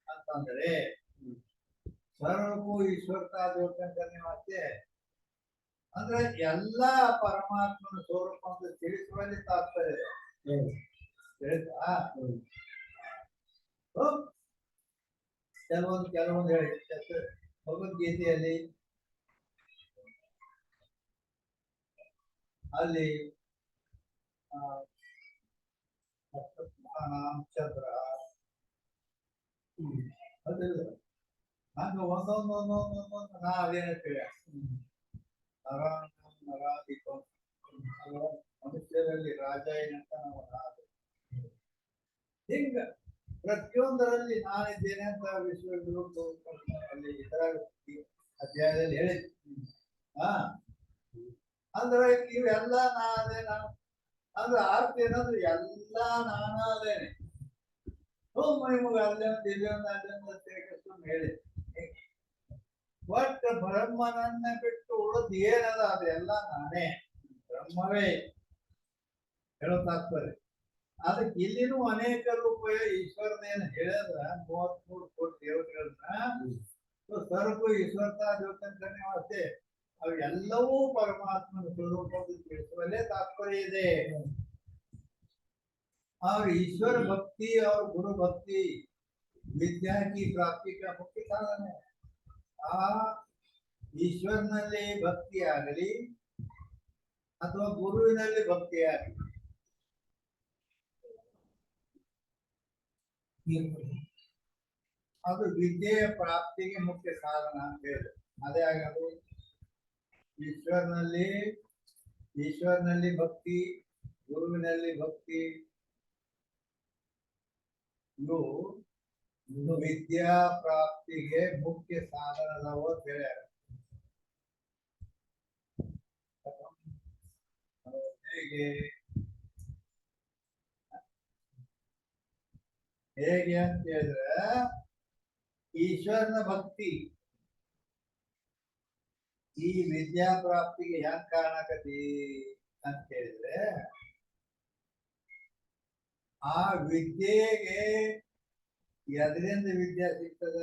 ಅಂತಂದ್ರೆ ಸರ್ವಕ್ಕೂ ಈಶ್ವರತಾ ದೇವತೆ ಮತ್ತೆ ಅಂದ್ರೆ ಎಲ್ಲಾ ಪರಮಾತ್ಮನ ಸ್ವರೂಪ ಅಂತ ತಿಳಿಸುವಲ್ಲಿ ತಾತ್ಪರ್ಯ ತಿಳಿತಾ. ಕೆಲವೊಂದು ಹೇಳಿ ಭಗವದ್ಗೀತೆಯಲ್ಲಿ ಅಲ್ಲಿ ಚಂದ್ರ ಅದಿಲ್ಲ ಹಂಗ ಒಂದೊಂದೊಂದೊಂದೊಂದೊಂದು ನಾ ಅದೇನಂತೇಳಿ ನರಾಧಿಕ ಮನುಷ್ಯರಲ್ಲಿ ರಾಜ ಏನಂತ ನಾವು ಹಿಂಗ ಪ್ರತಿಯೊಂದರಲ್ಲಿ ನಾನಿದ್ದೇನೆ ಅಂತ ವಿಶ್ವಗುರು ಅಲ್ಲಿ ಇತರ ಅಧ್ಯಾಯದಲ್ಲಿ ಹೇಳಿದ್ವಿ. ಹಾ, ಅಂದ್ರೆ ಇವೆಲ್ಲ ನಾನೇ ನಾನು ಅಂದ್ರೆ ಅರ್ಥ ಏನಂದ್ರೆ ಎಲ್ಲ ನಾನಾದೇನೆ. ನಿಮಗೆ ಅಲ್ಲೇ ಒಂದು ಇಲ್ಲೊಂದು ಅಲ್ಲೊಂದು ಹೇಳಿ ಒಟ್ಟು ಬ್ರಹ್ಮನನ್ನ ಬಿಟ್ಟು ಉಳಿದ್ ಏನದ ಅದೆಲ್ಲ ನಾನೇ, ಬ್ರಹ್ಮವೇ ಹೇಳೋ ತಾತ್ಪರ್ಯ. ಅದಕ್ಕೆ ಇಲ್ಲಿನೂ ಅನೇಕ ರೂಪ ಈಶ್ವರನೇನು ಹೇಳಿದ್ರ 33 ಕೋಟಿ ದೇವತೆಗಳನ್ನ ಸರ್ಕು ಈಶ್ವರತ ದೇವತೆ ಅಷ್ಟೇ ಅವೆಲ್ಲವೂ ಪರಮಾತ್ಮನ ಸ್ವರೂಪವನ್ನು ತಿಳಿಸುವಲ್ಲೇ ತಾತ್ಪರ್ಯ ಇದೆ. और ईश्वर भक्ति और गुरु भक्ति विद्या की प्राप्ति का मुख्य साधन है. आ ಈಶ್ವರನಲ್ಲಿ ಭಕ್ತಿ ಆಗಲಿ ಅಥವಾ ಗುರುವಿನಲ್ಲಿ ಭಕ್ತಿ ಆಗಲಿ ಅದು ವಿದ್ಯೆಯ ಪ್ರಾಪ್ತಿಗೆ ಮುಖ್ಯ ಸಾಧನ ಅಂತ ಹೇಳಿದೆ. ಅದೇ ಆಗದು ಈಶ್ವರನಲ್ಲಿ ಭಕ್ತಿ, ಗುರುವಿನಲ್ಲಿ ಭಕ್ತಿ, ಇವು ವಿದ್ಯಾ ಪ್ರಾಪ್ತಿಗೆ ಮುಖ್ಯ ಸಾಧನದವ ಅಂತ ಹೇಳ್ಯಾರ. ಹೇಗೆ ಅಂತ ಹೇಳಿದ್ರೆ ಈಶ್ವರನ ಭಕ್ತಿ ಈ ವಿದ್ಯಾ ಪ್ರಾಪ್ತಿಗೆ ಹೆಂಗ್ ಕಾರಣಕತಿ ಅಂತ ಹೇಳಿದ್ರೆ ಆ ವಿದ್ಯೆಗೆ ಎದರಿಂದ ವಿದ್ಯೆ ಸಿಗ್ತದ?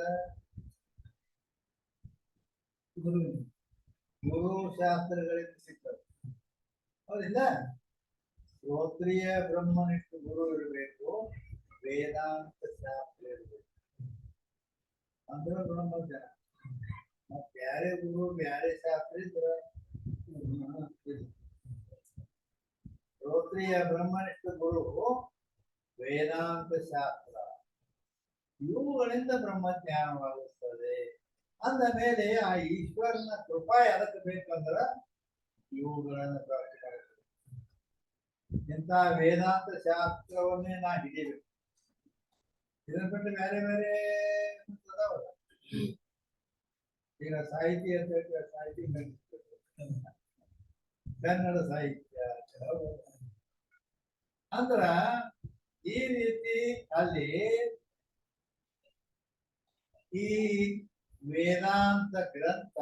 ಗುರು ಶಾಸ್ತ್ರಗಳಿಂದ ಸಿಗ್ತದೆ, ಹೌದಿಲ್ಲ? ಶ್ರೋತ್ರಿಯ ಬ್ರಹ್ಮನಿಷ್ಠ ಗುರು ಇರಬೇಕು, ವೇದಾಂತ ಶಾಸ್ತ್ರ ಇರಬೇಕು, ಅಂದ್ರೆ ಬ್ರಹ್ಮಜ್ಞಾನ. ಬ್ಯಾರೆ ಗುರು ಬ್ಯಾರೆ ಶಾಸ್ತ್ರ ಇದ್ರ ಶ್ರೋತ್ರಿಯ ಬ್ರಹ್ಮನಿಷ್ಠ ಗುರು, ವೇದಾಂತ ಶಾಸ್ತ್ರ ಇವುಗಳಿಂದ ಬ್ರಹ್ಮಜ್ಞಾನವಾಗುತ್ತದೆ. ಅಂದ ಮೇಲೆ ಆ ಈಶ್ವರನ ಕೃಪಾ ಎದಕ್ಕೆ ಬೇಕಂದ್ರ ಇವುಗಳನ್ನು ಪ್ರಾಪ್ತಿ ಮಾಡುತ್ತದೆ. ಇಂಥ ವೇದಾಂತ ಶಾಸ್ತ್ರವನ್ನೇ ನಾ ಹಿಡಿಬೇಕು. ಇದನ್ನ ಬಿಟ್ಟು ಬೇರೆ ಬೇರೆ ಅದಾವಲ್ಲ, ಈಗ ಸಾಹಿತ್ಯ ಅಂತ ಹೇಳ್ತಾರೆ, ಸಾಹಿತ್ಯ ಕನ್ನಡ ಸಾಹಿತ್ಯ ಅಂದ್ರ ಈ ರೀತಿ ಅಲ್ಲಿ ಈ ವೇದಾಂತ ಗ್ರಂಥ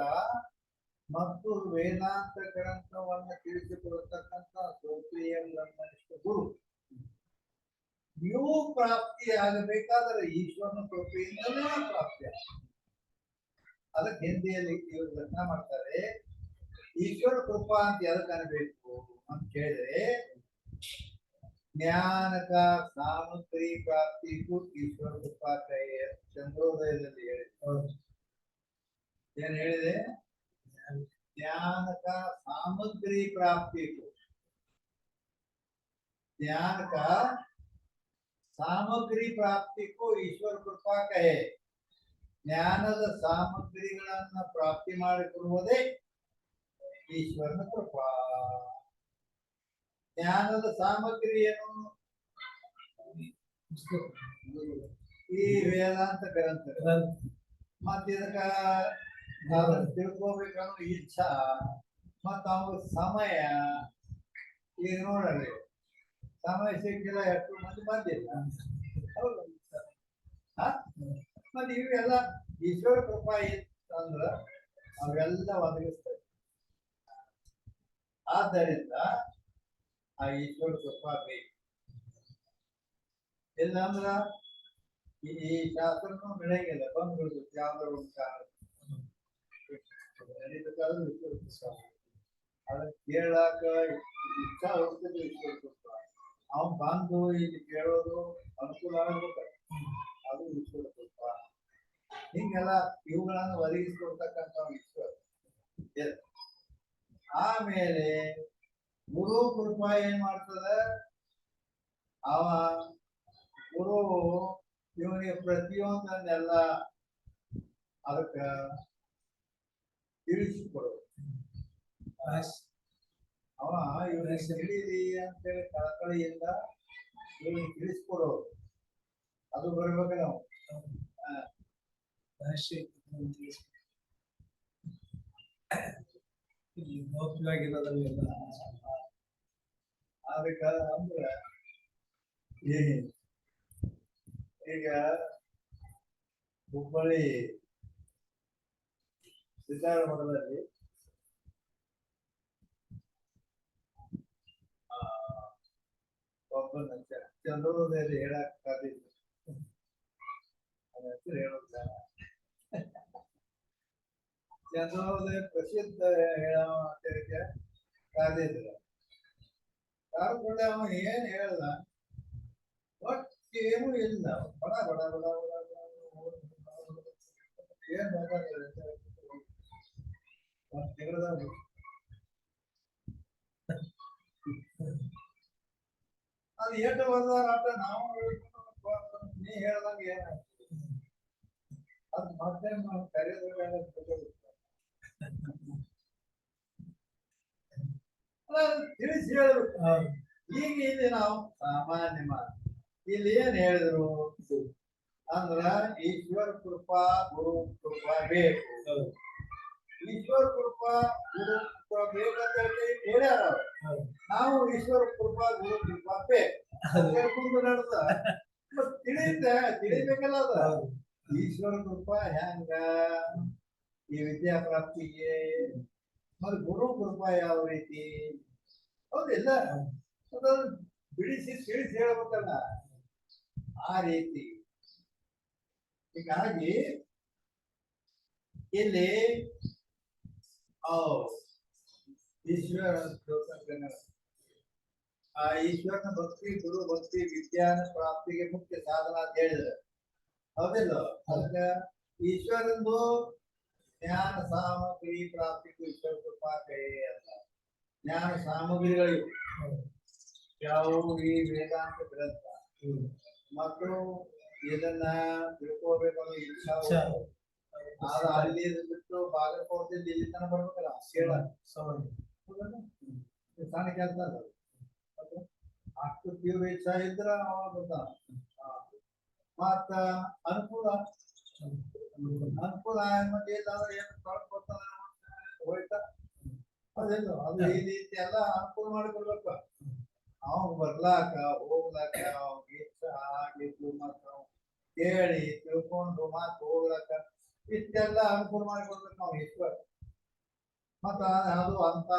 ಮತ್ತು ವೇದಾಂತ ಗ್ರಂಥವನ್ನು ತಿಳಿಸಿಕೊಡತಕ್ಕಂಥ ಶ್ರೋತ್ರಿಯ ಬ್ರಹ್ಮನಿಷ್ಠ ಗುರು ಇವು ಪ್ರಾಪ್ತಿ ಆಗಬೇಕಾದ್ರೆ ಈಶ್ವರನ ಕೃಪೆಯಿಂದಲೇ ಪ್ರಾಪ್ತಿ. ಅದಕ್ಕೆ ಹಿಂದಿಯಲ್ಲಿ ಇವರು ರಚನೆ ಮಾಡ್ತಾರೆ, ಈಶ್ವರ ಕೃಪಾ ಅಂತ ಎದಕ್ಕೆ ಅನ್ಬೇಕು ಅಂತ ಹೇಳಿದ್ರೆ ज्ञान का सामग्री प्राप्ति को ईश्वर कृपा कहे. चंद्रोदयದಲ್ಲಿ ಏನ್ ಹೇಳಿದೆ? ज्ञान का सामग्री प्राप्ति को, ज्ञान का सामग्री प्राप्ति को ईश्वर कृपा कहे. ಜ್ಞಾನದ ಸಾಮಗ್ರಿಗಳನ್ನ ಪ್ರಾಪ್ತಿ ಮಾಡಿಕೊಡುವುದೇ ಈಶ್ವರನ ಕೃಪಾ. ಜ್ಞಾನದ ಸಾಮಗ್ರಿ ಏನು? ಈ ವೇದಾಂತ ಗ್ರಂಥ. ಮತ್ತ ಇದಕ್ಕ ತಿಳ್ಕೋಬೇಕನ್ನೋ ಇಚ್ಛಾ ಮತ್ತ ಅವ್ರ ಸಮಯ. ಈಗ ನೋಡ್ರಿ, ಸಮಯ ಸಿಕ್ಕಿಲ್ಲ, ಎಷ್ಟು ಮಂದಿ ಬಂದಿಲ್ಲ, ಹೌದು. ಮತ್ತೆ ಇವೆಲ್ಲ ಈಶ್ವರ ಕೃಪಾ ಅಂದ್ರ ಅವೆಲ್ಲ ಒದಗಿಸ್ತವೆ. ಆದ್ದರಿಂದ ಆ ಈಶ್ವರ ಕೃಪಾ ಬೇಕು. ಇಲ್ಲ ಅಂದ್ರ ಈ ಶಾಸ್ತ್ರನೂ ನಡೆಯಂಗಿಲ್ಲ, ಬಂದ್ಬಿಡ್ಬೇಕು ಯಾವ್ದಾರು ಒಂದು ಕಾರಣ. ಅದನ್ನ ಕೇಳಾಕ ಇಚ್ಛಾ ಹೋಗ್ತದೆ ಈಶ್ವರ ಕೃಪಾ. ಅವನ್ ಬಂದು ಇಲ್ಲಿ ಕೇಳೋದು ಅನುಕೂಲ ಆಗ್ಬೇಕು, ಅದು ಈಶ್ವರ ಕೃಪಾ. ಹಿಂಗೆಲ್ಲ ಇವುಗಳನ್ನು ಒದಗಿಸಿಕೊಡ್ತಕ್ಕಂಥ ಈಶ್ವರ. ಆಮೇಲೆ ಗುರು ಕೃಪಾ ಏನ್ ಮಾಡ್ತದ? ಅವ ಗುರು ಇವನಿಗೆ ಪ್ರತಿಯೊಂದನ್ನೆಲ್ಲ ಅದಕ್ಕ ತಿಳಿಸಿಕೊಡೋದು. ಅವ ಇವನಿಗೆ ತಿಳಿದಿ ಅಂತೇಳಿ ಕಳಕಳಿಯಿಂದ ಇವನಿಗೆ ತಿಳಿಸ್ಕೊಡೋದು. ಅದು ಬರ್ಬೇಕು ನಾವು. ರಾಷ್ಟ್ರೀಯ ಇಲ್ಲಿ ಗೌಪ್ಯವಾಗಿರೋದ್ರಲ್ಲೆಲ್ಲ ಅದಕ್ಕ ಅಂದ್ರ ಈಗ ಹುಬ್ಬಳ್ಳಿ ಸಿದ್ದಾರ ಮಠದಲ್ಲಿ ಒಬ್ಬನ ಚಂದ್ರೋದಯಲ್ಲಿ ಹೇಳಕ್ ಕಾದಿದ್ರು. ಹೆಸರು ಹೇಳೋದ ಚಂದ್ರೋದಯ ಪ್ರಸಿದ್ಧ ಹೇಳಕ್ಕೆ ಕಾದಿದ್ರು. ಕೂಡ ಅವ ಏನ್ ಹೇಳ್ದ, ಒಟ್ಟೇನು ಇಲ್ಲ, ಬಡ ಬಡ ಬಡ ಬಡ ಏನ್ ತಿಂಗಳದಾಗ ಅದು ಎಷ್ಟು ಬಂದಾಗ ಆಟ ನಾವು ನೀ ಹೇಳ್ದಂಗೆ ಏನ ಅದು ಮತ್ತೆ ತಿಳಿಸಿ ಹೇಳ್ಬೇಕು. ಈಗ ಇಲ್ಲಿ ನಾವು ಸಾಮಾನ್ಯ ಮಾತು ಇಲ್ಲಿ ಏನ್ ಹೇಳಿದ್ರು ಅಂದ್ರ ಈಶ್ವರ ಕೃಪಾ ಗುರು ಕೃಪಾ ಬೇಕು. ಈಶ್ವರ ಕೃಪಾ ಗುರು ಕೃಪಾ ಬೇಕಂತ ಹೇಳಿ ಹೇಳ್ಯಾರ. ನಾವು ಈಶ್ವರ ಕೃಪಾ ಗುರು ಕೃಪಾ ಬೇಕು ನಡೆದ ತಿಳಿಬೇಕಲ್ಲ ಅದ. ಈಶ್ವರ ಕೃಪಾ ಹೆಂಗ ಈ ವಿದ್ಯಾ ಪ್ರಾಪ್ತಿಗೆ, ಮತ್ತೆ ಗುರು ಕೃಪಾ ಯಾವ ರೀತಿ, ಹೌದಿಲ್ಲ? ಬಿಡಿಸಿ ತಿಳಿಸಿ ಹೇಳ್ಬೇಕಲ್ಲ ಆ ರೀತಿ. ಹೀಗಾಗಿ ಇಲ್ಲಿ ಈಶ್ವರ ಆ ಈಶ್ವರನ ಭಕ್ತಿ ಗುರು ಭಕ್ತಿ ವಿಜ್ಞಾನ ಪ್ರಾಪ್ತಿಗೆ ಮುಖ್ಯ ಸಾಧನ ಅಂತ ಹೇಳಿದ್ರೆ ಹೌದಿಲ್ಲ? ಅದಕ್ಕೆ ಈಶ್ವರಂದು ಜ್ಞಾನ ಸಾಮಗ್ರಿ ಪ್ರಾಪ್ತಿಗೂ ಈಶ್ವರ ಕೃಪಾ ಕೈ ಅಂತ ಜ್ಞಾನ ಸಾಮಗ್ರಿಗಳಿವು ಯಾವುವು? ಈ ವೇದಾಂತ ಗ್ರಂಥ ಮತ್ತು ಇದನ್ನ ತಿಳ್ಕೋಬೇಕನ್ನೋ ಇಚ್ಛಾ ಆದ ಅಲ್ಲಿ ಬಿಟ್ಟು ಬಾಗಲಕೋಟೆಯಿಂದ ಇಲ್ಲಿ ತನಕ ಬರ್ಬೇಕಲ್ಲ ಕೇಳ ಸಣ್ಣ ಕೆಲಸ ಅಲ್ಲ. ಅಷ್ಟು ತೀವ್ರ ಇಚ್ಛಾ ಇದ್ರ ಅವಾಗ ಬರ್ತಾನ. ಮತ್ತ ಅನುಕೂಲ ಮತ್ತೆ ಇಲ್ಲಾಂದ್ರೆ ಏನು ಕಳ್ಕೊತಾನ ಹೋಯ್ತಾ ಅದೇನು ಅದು ಈ ರೀತಿ ಎಲ್ಲ ಅನುಕೂಲ ಮಾಡಿಕೊಡ್ಬೇಕು. ಅವಾಗ ಬರ್ಲಾಕ ಹೋಗ್ಲಾಕ ಅವ್ನಿಗೆ ಇಷ್ಟ ಆಗಿದ್ದು ಮತ್ತ ಕೇಳಿ ತಿಳ್ಕೊಂಡು ಮತ್ ಹೋಗ್ಲಾಕ ಇಷ್ಟೆಲ್ಲ ಅನುಕೂಲ ಮಾಡಿಕೊಡ್ಬೇಕು ನಾವು ಈಶ್ವರ. ಮತ್ತ ಅದು ಅಂತ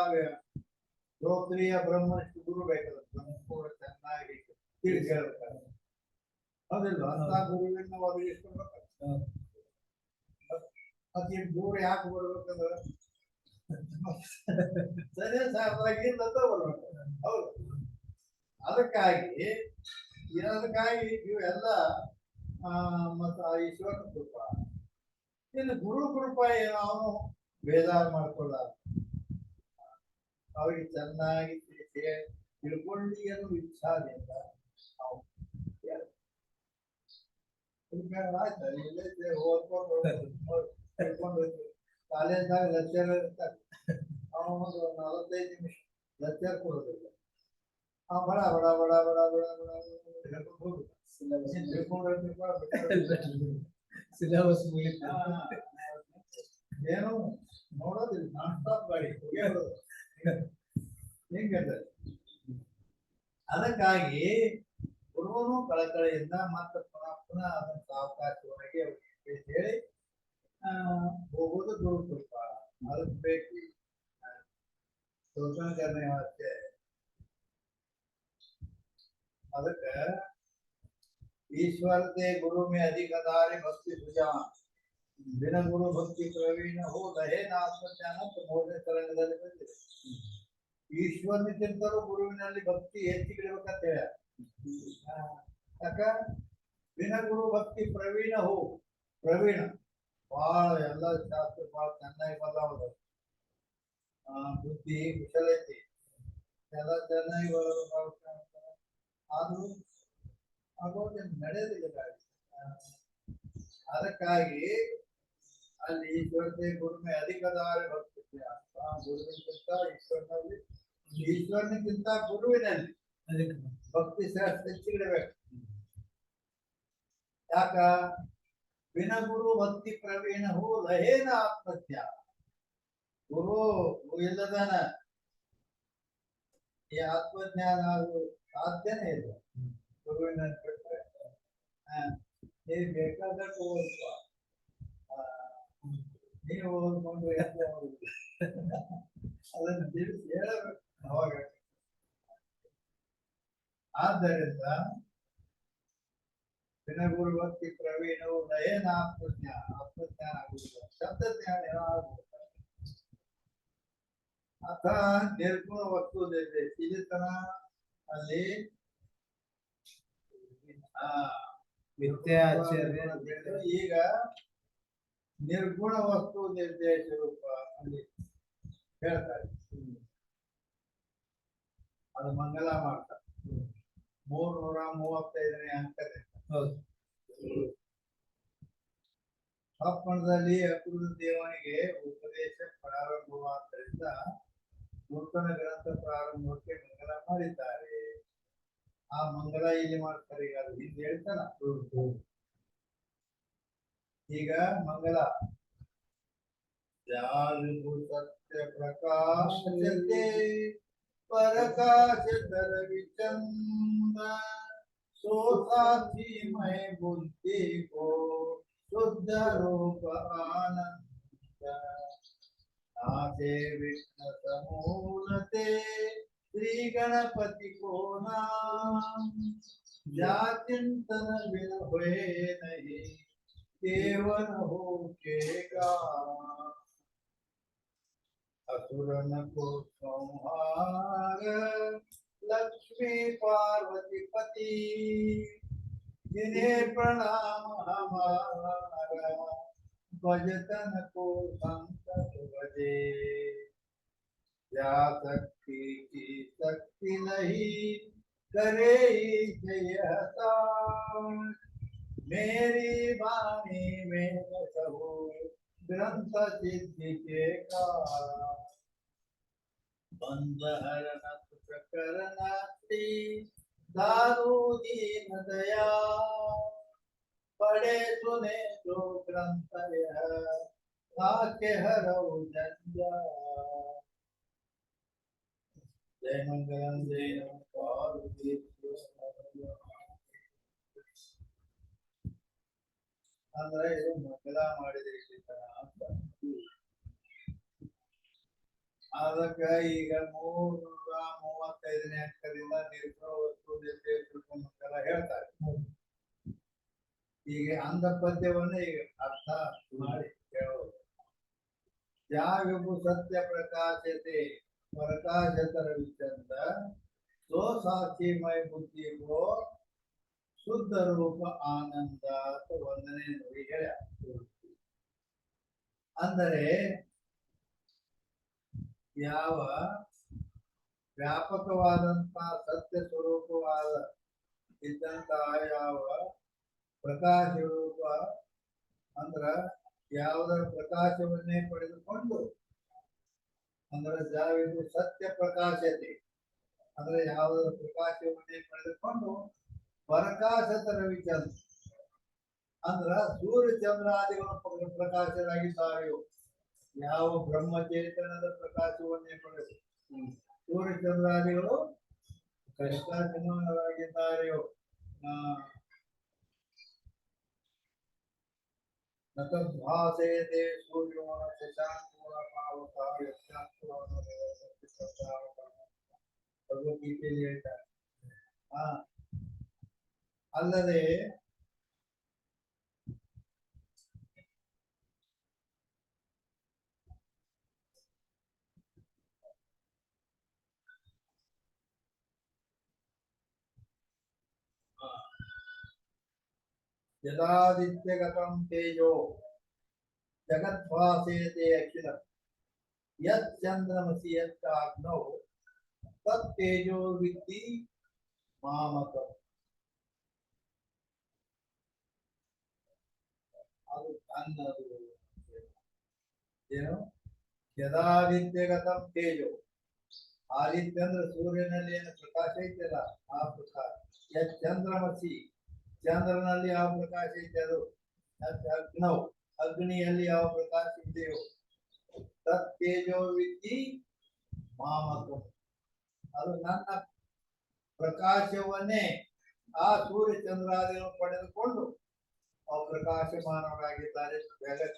ಲೋಕಪ್ರಿಯ ಬ್ರಹ್ಮನಿಷ್ಠ ಗುರು ಬೇಕಲ್ಲ, ಬ್ರಹ್ಮ ಚೆನ್ನಾಗಿ ತಿಳಿಸಿ ಹೇಳ್ಬೇಕಾದ್ರೆ ಹೌದಿಲ್ಲ? ಅಂತ ಗುರುವಿನ ನಾವು ಒದಗಿಸ್ಕೊಡ್ಬೇಕು. ಮತ್ತೆ ದೂರ ಯಾಕೆ ಬರ್ಬೇಕಂದ್ರೆ ಸರಿ ಸಾರ್ದಾಗಿಂದ ಬರ್ಬೇಕು. ಹೌದು, ಅದಕ್ಕಾಗಿ ಇವೆಲ್ಲ ಮತ್ತ ಈಶ್ವರ ಕೃಪಾ. ಇನ್ನು ಗುರು ಕೃಪಾ ಏನು ಅವನು ಬೇಜಾರು ಮಾಡ್ಕೊಳ್ಳ, ಅವ್ರಿಗೆ ಚೆನ್ನಾಗಿ ತಿಳಿಸಿ ತಿಳ್ಕೊಳ್ಳಿ ಅನ್ನೋ ಇಚ್ಛಾದಿಂದ ನಾವು ಆಯ್ತಾ ಇಲ್ಲೇ ಓದ್ಕೊಂಡು ತಿಳ್ಕೊಂಡು ಕಾಲೇಜ್ದಾಗ ಲೆಕ್ಚರ್ ಇರ್ತಾರೆ. ಅವನು ಒಂದು 45 ನಿಮಿಷ ಲೆಕ್ಚರ್ ಕೊಡೋದಿಲ್ಲ. ಬಡ ಬಡ ಬಡ ಬಡ ಬಡ ಬಡ ಹೇಳ್ಕೊಂಡು ಸಿಲೆಬಸ್ ಏನು ನೋಡೋದಿಲ್ಲ, ನಾನ್ ಸ್ಟಾಪ್ ಗಾಡಿ ಹಿಂಗೆ. ಅದಕ್ಕಾಗಿ ಗುರುವನು ಕಳಕಳಿಯಿಂದ ಮತ್ತೆ ಪುನಃ ಅದನ್ನ ಸಾವಕಾಶವಾಗಿ ಹೇಳಿ ಹೋಗೋದು ಗುರು ಕೃಪಾ. ಅದಕ್ಕೆ ಬೇಕು ಶೋಷಣೆ ಅಷ್ಟೇ. ಅದಕ್ಕೆ ईश्वर ते गुरु में अधिक आधार भक्ति सुजान बिना गुरु भक्ति प्रवीण हो रहे ನಾತ್ಮಜ್ಞಾನ ಮೋದ ತರಂಗದಲ್ಲಿ ಬಂದಿದೆ. ಈಶ್ವರನಿಗಿಂತಲೂ ಗುರುವಿನಲ್ಲಿ ಭಕ್ತಿ ಹೆಚ್ಚಿಗಿಡಬೇಕಂತ ಹೇಳ. ಯಾಕ ಬಿನ ಗುರು ಭಕ್ತಿ ಪ್ರವೀಣ ಹೋ, ಪ್ರವೀಣ ಬಹಳ ಎಲ್ಲ ಶಾಸ್ತ್ರ ಬಹಳ ಚೆನ್ನಾಗಿ ಬದಲಾವದ, ಬುದ್ಧಿ ಕುಶಲತೆ ಎಲ್ಲ ಚೆನ್ನಾಗಿ ಆದ್ರೂ ಆಗೋದು ನಡೆಯೋದಿಲ್ಲ. ಅದಕ್ಕಾಗಿ ಅಲ್ಲಿ ಈಶ್ವರತೆ ಗುರುಮೆ ಅಧಿಕದಾರ ಭಕ್ತಿ, ಗುರುವಿನಕ್ಕಿಂತ ಈಶ್ವರನಲ್ಲಿ, ಈಶ್ವರನಿಗಿಂತ ಗುರುವಿನಲ್ಲಿ ಭಕ್ತಿ ಶ್ರೇಷ್ಠ ಹೆಚ್ಚಿಗಿಡಬೇಕು. ಯಾಕ ವಿನಗುರು ಭಕ್ತಿ ಪ್ರವೀಣವು ಲಹೇನ ಆತ್ಮಹತ್ಯ. ಗುರು ಇಲ್ಲದನ ಈ ಆತ್ಮಜ್ಞಾನ ಆಗುವ ಸಾಧ್ಯನೇ ಇಲ್ಲ. ಗುರುವಿನ ಬಿಟ್ರೆ ನೀವು ಬೇಕಾದಷ್ಟು ಓದ್ಪ, ನೀವು ಓದ್ಕೊಂಡು ಅದನ್ನು ತಿಳಿಸಿ ಹೇಳಬೇಕು ಅವಾಗ. ಆದ್ದರಿಂದ ವಿನಗುರು ಭಕ್ತಿ ಪ್ರವೀಣವು ಲಯನ ಆತ್ಮಜ್ಞಾನ ಆಗುವುದಿಲ್ಲ, ಶಬ್ದಜ್ಞಾನ ಆಗುವುದಿಲ್ಲ. ಅಥ ನಿರ್ಗುಣ ವಸ್ತು ತಿಳಿತನ ಅಲ್ಲಿ ಮಿಥ್ಯಾಚಾರ್ಯ ಈಗ ನಿರ್ಗುಣ ವಸ್ತು ನಿರ್ದೇಶ ರೂಪ ಅಲ್ಲಿ ಹೇಳ್ತಾರೆ. ಅದು ಮಂಗಲ ಮಾಡ್ತಾರೆ 335ನೇ ಅಂಕದ. ಸ್ವಪ್ನದಲ್ಲಿ ಅಕೃತ ದೇವನಿಗೆ ಉಪದೇಶ ಪ್ರಾರಂಭವಾದ್ದರಿಂದ ನೂತನ ಗ್ರಂಥ ಪ್ರಾರಂಭಕ್ಕೆ ಮಂಗಲ ಮಾಡಿದ್ದಾರೆ. ಆ ಮಂಗಲ ಇಲ್ಲಿ ಮಾಡ್ತಾರೆ. ಈಗ ಅದು ಹಿಂದೆ ಹೇಳ್ತಾನ. ಈಗ ಮಂಗಲ ಜಾಗೃತ ಸತ್ಯ ಪ್ರಕಾಶತೆ ಪರಕಾಶತರ ವಿಚಂದ सोसाथी मैं बुद्धि को शुद्ध रूप आनंद नाथे विष्णु समूलते श्री गणपति को नाम जा चिंतन बिन हुए नहीं केवल हो के असुरन को संहार लक्ष्मी पार्वती पति जिन्हें प्रणाम हमारा भजतन को संकट बजे या शक्ति की शक्ति नहीं करे जयता मेरी वाणी में सहु ग्रंथ सिद्धि के का बंद हरण प्रकरणास्ति दारू दीन दया पढ़े सुने जो ग्रंथ हरौ जंजा। जय मंगलम जय पार्वती ಅಂದ್ರೆ ಇದು ಮಂಗಲ ಮಾಡಿದ್ರಿ ಅಂತ. ಅದಕ್ಕೆ ಈಗ 335ನೇ ಅಂಕದಿಂದ ನಿರ್ಗುಣ ವಸ್ತು ನಿರ್ದೇಶ ಮಂಗಲ ಹೇಳ್ತಾರೆ. ಈಗ ಅಂಧ ಪದ್ಯವನ್ನ ಈಗ ಅರ್ಥ ಮಾಡಿ ಹೇಳೋದು. ಯಾವಿಗೂ ಸತ್ಯ ಪ್ರಕಾಶತೆ ಪ್ರಕಾಶತರ ವಿಚಂದ ಸೋ ಸಾಕ್ಷಿಮಯ ಬುದ್ಧಿ ಗೋ ಶುದ್ಧ ರೂಪ ಆನಂದ ಅಂತ 1ನೇ ನುಡಿ ಹೇಳ. ಅಂದರೆ ಯಾವ ವ್ಯಾಪಕವಾದಂತಹ ಸತ್ಯ ಸ್ವರೂಪವಾದ ಇದ್ದಂತಹ ಯಾವ ಪ್ರಕಾಶ ರೂಪ ಅಂದ್ರ ಯಾವುದರ ಪ್ರಕಾಶವನ್ನೇ ಪಡೆದುಕೊಂಡು ಅಂದ್ರೆ ಯಾವಿದು ಸತ್ಯ ಪ್ರಕಾಶತೆ ಅಂದ್ರೆ ಯಾವುದರ ಪ್ರಕಾಶವನ್ನೇ ಪಡೆದುಕೊಂಡು ಪ್ರಕಾಶತ ರವಿಚಂದ್ರ ಅಂದ್ರ ಸೂರ್ಯ ಚಂದ್ರಾದಿಗಳು ಪ್ರಕಾಶರಾಗಿದ್ದಾರೆಯೋ ಯಾವ ಬ್ರಹ್ಮಚೇತನದ ಪ್ರಕಾಶವನ್ನೇ ಪಡೆದು ಸೂರ್ಯ ಚಂದ್ರಾದಿಗಳು ಪ್ರಕಾಶಮಾನರಾಗಿದ್ದಾರೆಯೋ ನತದ್ಭಾಸೇತೆ ಸೂರ್ಯೋ ಶಶಾಂಕೋ ಪಾವಕ ಭಗವದ್ಗೀತೆಯಲ್ಲಿ ಹೇಳ್ತಾರೆ. ಅಲ್ಲದೆ ಯದಾದಿತ್ಯಗತಂ ತೇಜೋ ಜಗದ್ಭಾಸೇತೆ ಅಖಿಲಂ ಯತ್ ಚಂದ್ರಮಸಿ ಯತ್ ಅಗ್ನೌ ತತ್ ತೇಜೋ ವಿದ್ಧಿ ಮಾಮಕಂ. ಅದು ಅನ್ನದು ಏನು ಯದಾದಿತ್ಯಗತಂ ತೇಜೋ ಆದಿತ್ಯ ಅಂದ್ರೆ ಸೂರ್ಯನಲ್ಲಿ ಏನು ಪ್ರಕಾಶ ಐತಲ್ಲ ಆ ಪ್ರಕಾಶ ಯತ್ ಚಂದ್ರಮಸಿ ಚಂದ್ರನಲ್ಲಿ ಯಾವ ಪ್ರಕಾಶ ಇದೆ ಅದು ಅಗ್ನೌ. ಅಗ್ನಿಯಲ್ಲಿ ಯಾವ ಪ್ರಕಾಶ ಇದೆಯೋ ತತ್ ತೇಜೋ ವಿದ್ಧಿ ಮಾಮಕಂ. ಅದು ನನ್ನ ಪ್ರಕಾಶವನ್ನೇ ಆ ಸೂರ್ಯ ಚಂದ್ರಾದಿಗಳು ಪಡೆದುಕೊಂಡು ಅವರು ಪ್ರಕಾಶಮಾನರಾಗಿದ್ದಾರೆ,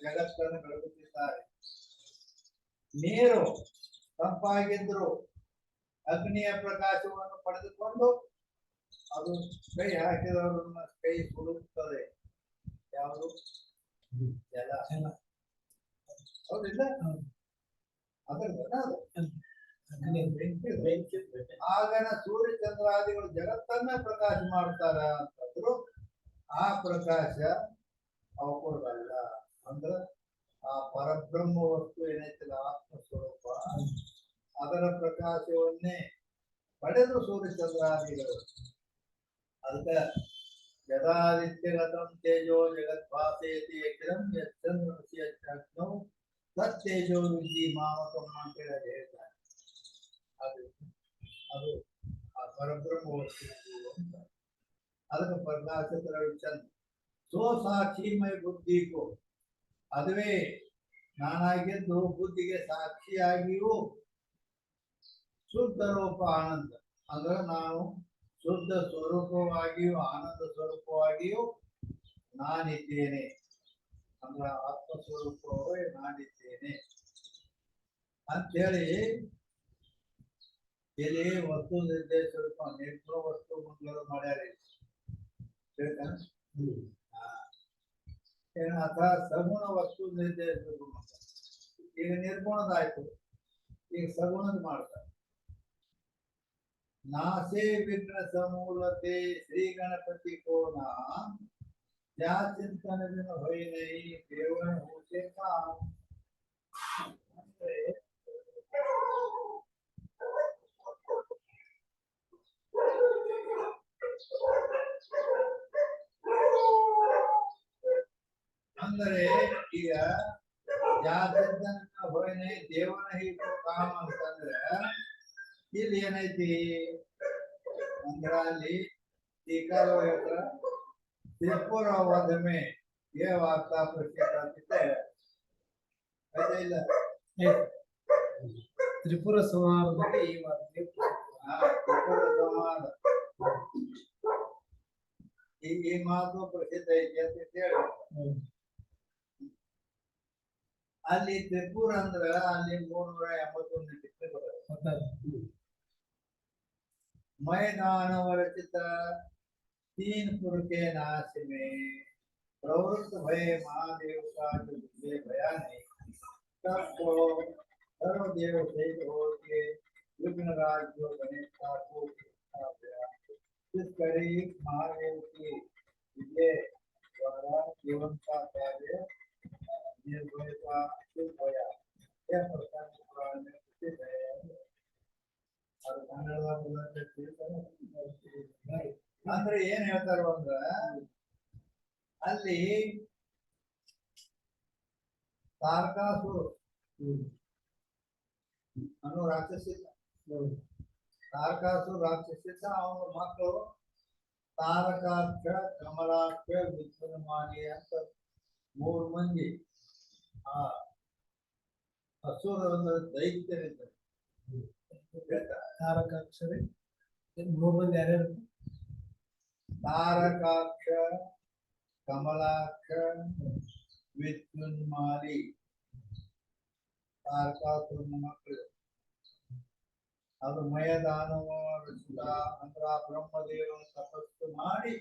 ಜಗತ್ತನ್ನು ಬೆಳಗುತ್ತಿದ್ದಾರೆ. ನೀರು ತಂಪಾಗಿದ್ರು ಅಗ್ನಿಯ ಪ್ರಕಾಶವನ್ನು ಪಡೆದುಕೊಂಡು ಅದು ಕೈ ಹಾಕಿದವರನ್ನ ಕೈ ಸುಡುತ್ತದೆ. ಯಾವುದು? ಜಲ. ಹೌದಿಲ್ಲ? ಆಗನ ಸೂರ್ಯ ಚಂದ್ರಾದಿಗಳು ಜಗತ್ತನ್ನ ಪ್ರಕಾಶ ಮಾಡ್ತಾರ ಅಂತಂದ್ರು ಆ ಪ್ರಕಾಶ ಅವಕೊಡಲ್ಲ. ಅಂದ್ರ ಆ ಪರಬ್ರಹ್ಮ ವಸ್ತು ಏನೈತಿಲ್ಲ ಆತ್ಮ ಸ್ವರೂಪ ಅದರ ಪ್ರಕಾಶವನ್ನೇ ಪಡೆದು ಸೂರ್ಯ ಚಂದ್ರಾದಿಗಳು. ಅದಕ್ಕೆ ಯದಾದಿತ್ಯಗತಂ ತೇಜೋ ಜಗದ್ಭಾಸೇತಿ ಅಖಿಲಂ ಯಚ್ಚಂದ್ರಮಸಿ ಯಚ್ಚಗ್ನೌ ತತ್ ತೇಜೋ ವಿದ್ಧಿ ಮಾಮಕಂ ಅಂತ ಹೇಳಿ ಹೇಳ್ತಾರೆ. ಅದು ಆ ಪರಬ್ರಹ್ಮ ವಸ್ತು ಅಂತ. ಅದಕ್ಕೆ ಪ್ರಕಾಶ ಚಂದ್ರ ಸ್ವಸಾಕ್ಷಿಮಯ ಬುದ್ಧಿಗೂ ಅದುವೇ ನಾನಾಗಿದ್ದು ಬುದ್ಧಿಗೆ ಸಾಕ್ಷಿಯಾಗಿಯೂ ಶುದ್ಧ ರೂಪ ಆನಂದ ಅಂದ್ರೆ ನಾನು ಶುದ್ಧ ಸ್ವರೂಪವಾಗಿಯೂ ಆನಂದ ಸ್ವರೂಪವಾಗಿಯೂ ನಾನಿದ್ದೇನೆ. ಅಂದ್ರೆ ಆತ್ಮ ಸ್ವರೂಪವೇ ನಾನಿದ್ದೇನೆ ಅಂತೇಳಿ ಇಲ್ಲಿ ವಸ್ತು ನಿರ್ದೇಶ ನಿರ್ಗುಣ ವಸ್ತು ಮುಂದೆ ಮಾಡ್ಯಾರ. ಅಥವಾ ಸಗುಣ ವಸ್ತು ನಿರ್ದೇಶ. ಈಗ ನಿರ್ಗುಣದಾಯ್ತು, ಈಗ ಸಗುಣದ ಮಾಡ್ತಾರೆ. ನಾಸೇ ವಿಘ್ನ ಸಮೂಲತೆ ಶ್ರೀ ಗಣಪತಿ ಕೋನ ಯಾ ಚಿಂತನದಿಂದ ಹೊಯ್ನೈ ದೇವನ ಹೂಸೆ ಅಂದರೆ ಈಗ ಯಾ ಚಿಂತನ ಹೊಯ್ನೈ ದೇವನ ಹೀಗೆ ಕಾಮ ಅಂತಂದ್ರೆ ಇಲ್ಲಿ ಏನೈತಿ ಅಂದ್ರ ಅಲ್ಲಿ टीकारो त्रिपुर वधमे ये वार्ता प्रख्यात है ऐसे ಇಲ್ಲ ತ್ರಿಪುರ ಸಂಹಾರದಲ್ಲಿ ಈ ವಾರ್ತೆ ತ್ರಿಪುರ ಸಂಹಾರ ಈ ಮಾತು ಪ್ರಸಿದ್ಧ ಐತಿ ಅಂತ ಹೇಳಿ ಅಲ್ಲಿ ತ್ರಿಪುರ ಅಂದ್ರ ಅಲ್ಲಿ 381 ಡಿಸ್ಟ್ರಿಕ್ಟ್ ಬರುತ್ತೆ. मैदान वर्चित तीन पुर के नाश में प्रवृत्त भय महादेव का जो भया नहीं सबको सर्वदेव सहित हो के विघ्नराज जो गणेश का को इस कड़ी महादेव की विजय द्वारा जीवन का कार्य निर्भय का शुभ भया यह प्रकार पुराण में प्रसिद्ध है। ಅಂದ್ರೆ ಏನ್ ಹೇಳ್ತಾರ ಅಂದ್ರ ಅಲ್ಲಿ ತಾರಕಾಸುರ ಅನ್ನೋ ರಾಕ್ಷಸಿದ್ದ. ತಾರಕಾಸುರ ರಾಕ್ಷಸಿದ್ದ. ಅವನ ಮಕ್ಕಳು ತಾರಕಾಕ್ಷ, ಕಮಲಾಕ್ಷ, ವಿಷ್ಣುಮಾಲಿ ಅಂತ 3 ಮಂದಿ ಆ ಅಸುರ ದೈತ್ಯರಿದ್ದರು. ತಾರಕಾಕ್ಷರಿ 3 ಮಂದಿ ಯಾರ್ಯಾರು? ತಾರಕಾಕ್ಷ, ಕಮಲಾಕ್ಷ, ವಿದ್ಯುನ್ಮಾಲಿ ತಾರಕಾಸುರನ ಮಕ್ಕಳು. ಅದು ಮಯದಾನವ ರಚಿತ ಅಂದ್ರ ಬ್ರಹ್ಮದೇವನ ತಪಸ್ಸು ಮಾಡಿ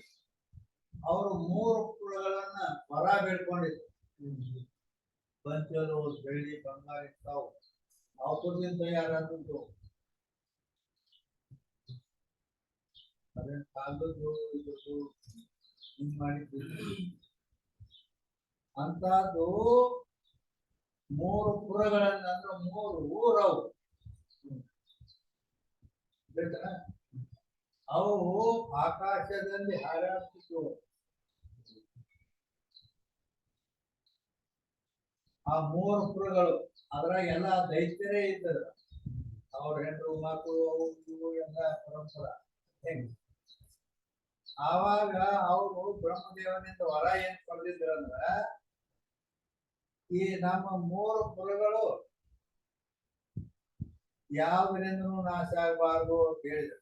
ಅವರು 3 ಕುಲಗಳನ್ನ ಹೊರ ಬೇಡ್ಕೊಂಡಿದ್ರು. ಪಂಚಲು, ಬೆಳ್ಳಿ, ಬಂಗಾರ ಇರ್ತಾವು. ಅವರಿಂದ ತಯಾರಾದದ್ದು ಅದನ್ನ ಕಾಲದ್ದು ಹಿಂಗ್ ಮಾಡಿದ್ರು. ಅಂತದ್ದು 3 ಪುರಗಳನ್ನ ಅಂದ್ರೆ 3 ಊರವು ಅವು ಆಕಾಶದಲ್ಲಿ ಹಾರಾಡ್ತಿದ್ವು. ಆ 3 ಪುರಗಳು ಅದ್ರಾಗ ಎಲ್ಲ ದೈತ್ಯರೇ ಇದ್ದರು. ಅವ್ರ ಹೆಂಡ್ರು ಮಕ್ಕಳು ಅವು ಇವು ಎಲ್ಲ ಪರಂಪರ. ಆವಾಗ ಅವರು ಬ್ರಹ್ಮದೇವನಿಂದ ವರ ಏನ್ ಪಡೆದಿದ್ರಂದ್ರ ಈ ನಮ್ಮ ಮೂರು ಕುಲಗಳು ಯಾವುದರಿಂದನೂ ನಾಶ ಆಗಬಾರ್ದು ಅಂತ ಹೇಳಿದ್ರು.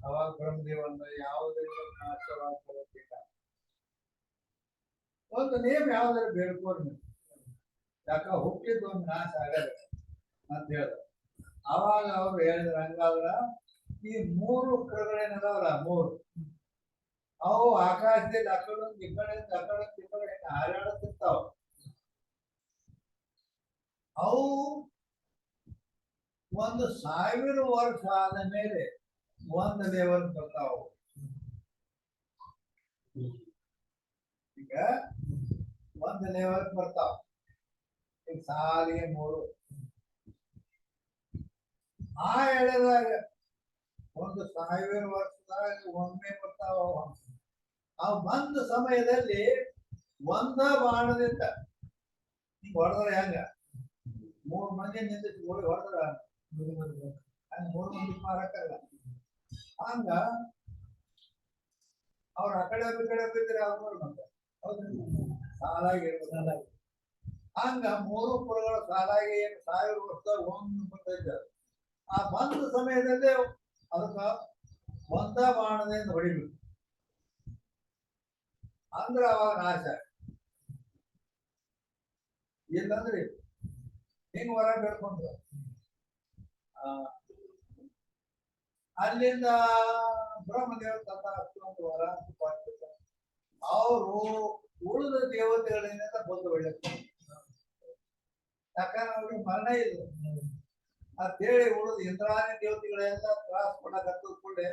ಅವಾಗ ಬ್ರಹ್ಮದೇವನ ಯಾವುದರಿಂದ ನಾಶವಾಗಬೇಕಿಲ್ಲ, ಒಂದು ನೇಮ್ ಯಾವ್ದಾರು ಬೇಡ್ಕೋರಿ ನೀವು, ಯಾಕ ಹುಟ್ಟಿದ್ದು ಒಂದು ನಾಶ ಆಗಲ್ಲ ಅಂತ ಹೇಳಿದ್ರು. ಅವಾಗ ಅವ್ರು ಹೇಳಿದ್ರ ಹಂಗಾದ್ರ ಈ ಮೂರು ಕುಲಗಳೇನದಾವಲ್ಲ ಮೂರು, ಅವು ಆಕಾಶದಲ್ಲಿ ಅಕಡೊಂದು ಈ ಕಡೆ ಹಾರಾಡುತ್ತಿರ್ತಾವ. ಅವು 1000 ವರ್ಷ ಆದ ಮೇಲೆ ಒಂದು ಲೆವೆಲ್ ಬರ್ತಾವ. ಈಗ ಒಂದು ಲೆವೆಲ್ ಬರ್ತಾವ, ಈಗ ಸಾಲಿಗೆ ಮೂರು. ಆ ಎಳೆದಾಗ 1000 ವರ್ಷದಾಗ ಒಮ್ಮೆ ಬರ್ತಾವ. ಅವು ಬಂದ ಸಮಯದಲ್ಲಿ ಒಂದ ಬಾಣದಿಂದ ಹಿಂಗ ಹೊಡೆದ್ರೆ ಹೆಂಗ 3 ಮಂದಿ ನಿಂತಿಟ್ಟು ಹೊಡೆದ್ರ ಹಂಗ 3 ಮಂದಿ ಮಾರಕ್ಕಲ್ಲ. ಹಂಗ ಅವ್ರ ಆ ಕಡೆ ಬಿದ್ದರೆ ಅವ್ರು ಬಂದ ಸಾಲಾಗಿ ಇರ್ಬೇಕು. ಹಂಗ ಮೂರು ಕುಲಗಳು ಸಾಲಾಗಿ 1000 ವರ್ಷದಾಗ ಒಂದು ಬಂದಿದ್ದಾರೆ. ಆ ಬಂದ ಸಮಯದಲ್ಲಿ ಅದಕ್ಕ ಒಂದ ಬಾಣದಿಂದ ಹೊಡಿಬೇಕು, ಅಂದ್ರ ಅವಾಗ ನಾಶ. ಇಲ್ಲಂದ್ರಿ ಹಿಂಗ್ ಹೊರ ಬೆಳ್ಕೊಂಡ್ರು. ಅಲ್ಲಿಂದ ಬ್ರಹ್ಮದೇವ ಅಂತ ವರ ಅವರು ಉಳಿದ ದೇವತೆಗಳಿಂದ ಬಂದು ಒಳ್ಳೆದು, ಯಾಕಂದ್ರೆ ಅವ್ರಿಗೆ ಮರಣ ಇಲ್ಲ ಅಂತೇಳಿ ಉಳಿದ ಇಂದ್ರಾಣಿ ದೇವತೆಗಳೆಲ್ಲ ತ್ರಾಸ ಕೊಡಕತ್ತ ಕೂಡಲೇ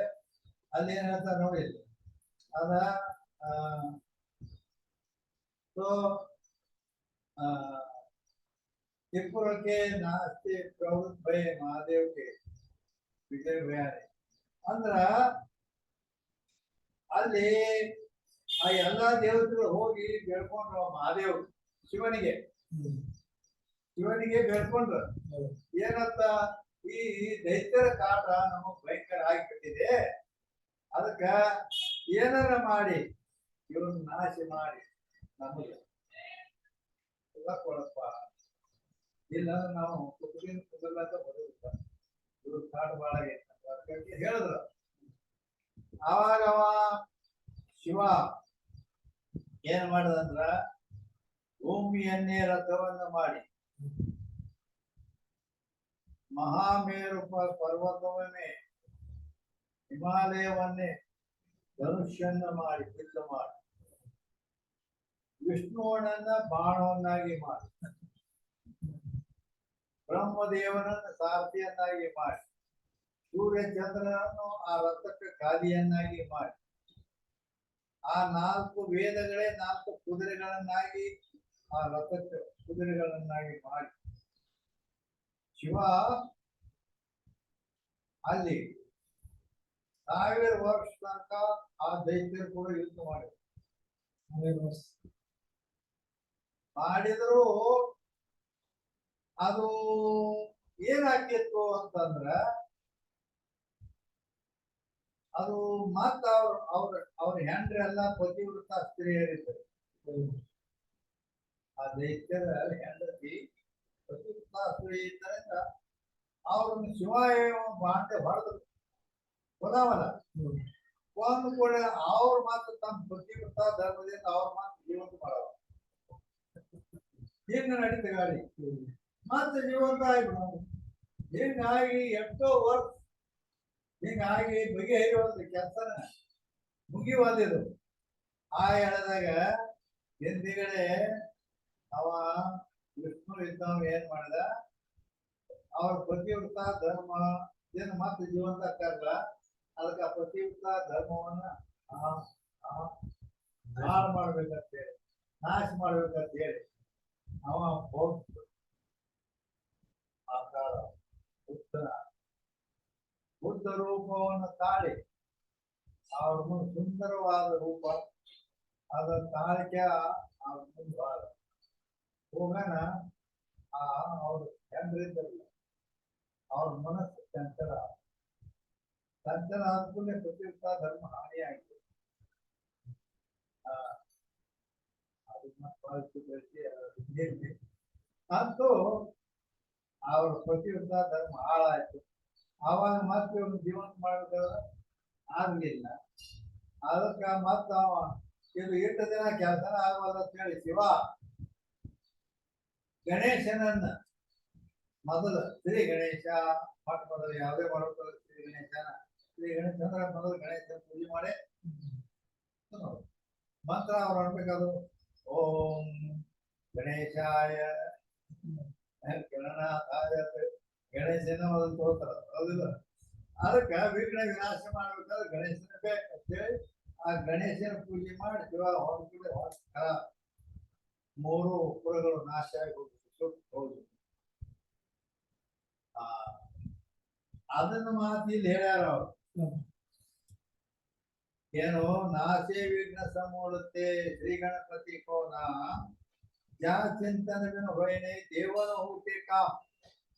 ಅಲ್ಲಿ ಏನ್ ಹೇಳ್ತಾರೆ ನೋಡಿ ಅದ ತ್ರಿಪುರಕ್ಕೆ ನಾಸ್ತಿ ಪ್ರವೃತ್ ಭಯ ಮಹಾದೇವ್ಗೆ ವಿಜಯ ಭಯಾನೆ ಅಂದ್ರ ಅಲ್ಲಿ ಆ ಎಲ್ಲಾ ದೇವತೆಗಳು ಹೋಗಿ ಬೇಡ್ಕೊಂಡ್ರು ಮಹಾದೇವ್ ಶಿವನಿಗೆ ಬೇಡ್ಕೊಂಡ್ರು. ಏನಂತ, ಈ ದೈತ್ಯರ ಕಾಟ ನಮಗ್ ಭಯಂಕರ ಆಗಿಬಿಟ್ಟಿದೆ, ಅದಕ್ಕ ಏನಾರ ಮಾಡಿ ಇವನ್ ನಾಶ ಮಾಡಿ ನಮಗೆ ಕೊಡಪ್ಪ, ಇಲ್ಲಾಂದ್ರೆ ನಾವು ಕುದುರ್ಲಾಕ ಬರೋದಿಲ್ಲ, ಇವ್ರ ಕಾಟ ಬಾಳ ಹೇಳಿದ್ರು. ಆವಾಗ ಶಿವ ಏನ್ ಮಾಡದಂದ್ರ ಭೂಮಿಯನ್ನೇ ರಥವನ್ನ ಮಾಡಿ ಮಹಾಮೇರು ಪರ್ವತವನ್ನೇ ಹಿಮಾಲಯವನ್ನೇ ಧನುಷ್ಯನ್ನ ಮಾಡಿ ಬಿಲ್ಲು ಮಾಡಿ ವಿಷ್ಣುವನನ್ನ ಬಾಣವನ್ನಾಗಿ ಮಾಡಿ ಬ್ರಹ್ಮದೇವನನ್ನು ಸಾರಥಿಯನ್ನಾಗಿ ಮಾಡಿ ಸೂರ್ಯ ಚಂದ್ರನನ್ನು ಆ ರಥಕ್ಕೆ ಗಾಲಿಯನ್ನಾಗಿ ಮಾಡಿ ಆ 4 ವೇದಗಳೇ 4 ಕುದುರೆಗಳನ್ನಾಗಿ ಆ ರಥಕ್ಕೆ ಕುದುರೆಗಳನ್ನಾಗಿ ಮಾಡಿ ಶಿವ ಅಲ್ಲಿ 1000 ವರ್ಷ ತನಕ ಆ ದೈತ್ಯರು ಕೂಡ ಯುದ್ಧ ಮಾಡಿದ್ರು. ಅದು ಏನಾಕಿತ್ತು ಅಂತಂದ್ರ ಅದು ಮತ್ತ ಅವ್ರ ಹೆಂಡ್ರೆಲ್ಲ ಪತಿವೃತ ಸ್ತ್ರೀಯರಿದ್ದರು. ಆ ದೈತ್ಯರ ಹೆಂಡತಿ ಪತಿವೃತ ಸ್ತ್ರೀ ಇದ್ದರಿಂದ ಅವ್ರನ್ನ ಶಿವ ಬಾಂಡೆ ಹೊಡೆದ್ರು ಕೊದಾವಲ್ಲ. ಒಂದು ಕೂಡ ಅವ್ರ ಮಾತ್ರ ತಮ್ಮ ಪತಿವೃತ ಧರ್ಮದಿಂದ ಅವ್ರ ಮಾತ್ರ ಜೀವಂತ ಮಾಡವ ಹಿಂಗ ನಡೀತ ಗಾಡಿ ಮತ್ತೆ ಜೀವಂತ ಆಗ್ಬಿಡೋದು. ಹಿಂಗಾಗಿ ಎಷ್ಟೋ ವರ್ಷ ಹಿಂಗಾಗಿ ಬಗೆಹರಿಯುವಂತ ಕೆಲಸನ ಮುಗಿಯುವುದಿದು. ಆ ಎಳೆದಾಗ ಹಿಂದಿಗಡೆ ಅವ ವಿಷ್ಣು ಇದ್ದವ ಏನ್ ಮಾಡಿದ, ಅವ್ರ ಪತಿವೃತ ಧರ್ಮ ಏನು ಮತ್ತೆ ಜೀವಂತ ಆಗ್ತಾರಲ್ಲ, ಅದಕ್ಕೆ ಆ ಪತಿವೃತ ಧರ್ಮವನ್ನ ಹಾಳು ಮಾಡ್ಬೇಕಂತ ಹೇಳಿ, ನಾಶ ಮಾಡ್ಬೇಕಂತ ಹೇಳಿ ಅವ ಆಕಾರ ಬುದ್ಧ ರೂಪವನ್ನು ತಾಳಿ ಅವ್ರ ಮುಂದೆ ಸುಂದರವಾದ ರೂಪ ಅದ ತಾಳಿಕೆ ಅವ್ರ ಮುಂದೆ ಹೋಗನ ಅವ್ರ ಹೆಂಡ್ರಿದ್ದಲ್ಲ ಅವ್ರ ಮನಸ್ಸು ಚಂಚಲ ಆದ್ಮೇಲೆ ಪ್ರತಿವೃತ್ತ ಧರ್ಮ ಹಾನಿಯಾಗಿದೆ. ಆ, ಅದನ್ನ ಪಾಲಿಸಿ ಬೆಳೆಸಿ ಹಿಂದಿರ್ಲಿ. ಅಂತೂ ಅವ್ರ ಪ್ರತಿಯೊಂದ ಧರ್ಮ ಹಾಳಾಯ್ತು. ಆವಾಗ ಮತ್ತೆ ಒಂದು ಜೀವಂತ ಮಾಡಬೇಕಾದ್ರೆ ಆಗ್ಲಿಲ್ಲ. ಅದಕ್ಕ ಮತ್ತ ಅವ ಇದು ಇಟ್ಟು ದಿನ ಕೆಲಸನ ಆಗಬಾರ್ದು ಅಂತ ಹೇಳಿ ಶಿವ ಗಣೇಶನನ್ನ ಮೊದಲು ಶ್ರೀ ಗಣೇಶ ಮಠ ಮೊದಲು ಯಾವುದೇ ಮಾಡೋದು ಶ್ರೀ ಗಣೇಶ ಅಂದ್ರೆ ಮೊದಲು ಗಣೇಶನ ಪೂಜೆ ಮಾಡಿ ಮಂತ್ರ ಅವ್ರು ಅನ್ಬೇಕಾದ್ರು ಓಂ ಗಣೇಶಾಯ ಗಣನಾಥಾಯ ಗಣೇಶನ ಮೊದಲು ತಗೋತಾರ ಹೌದಿಲ್ಲ. ಅದಕ್ಕ ವಿಘ್ನ ವಿನಾಶ ಮಾಡ್ಬೇಕಾದ್ರೆ ಗಣೇಶನ ಬೇಕಂತೇಳಿ ಆ ಗಣೇಶನ ಪೂಜೆ ಮಾಡಿ ಶಿವ ಹೊರಗಡೆ ಮೂರು ಕುಲಗಳು ನಾಶ ಆಗಿ ಹೋಗಿ ಅದನ್ನು ಮಾತು ಇಲ್ಲಿ ಹೇಳ್ಯಾರ ಅವರು. ಏನು ನಾಶೇ ವಿಘ್ನ ಸಮೂಲತೆ ಶ್ರೀ ಗಣಪತಿ ಕೋನ ಯಾ ಚಿಂತನ ಹೊಯನೆ ದೇವನ ಹೂಕೆ ಕಾಮ್.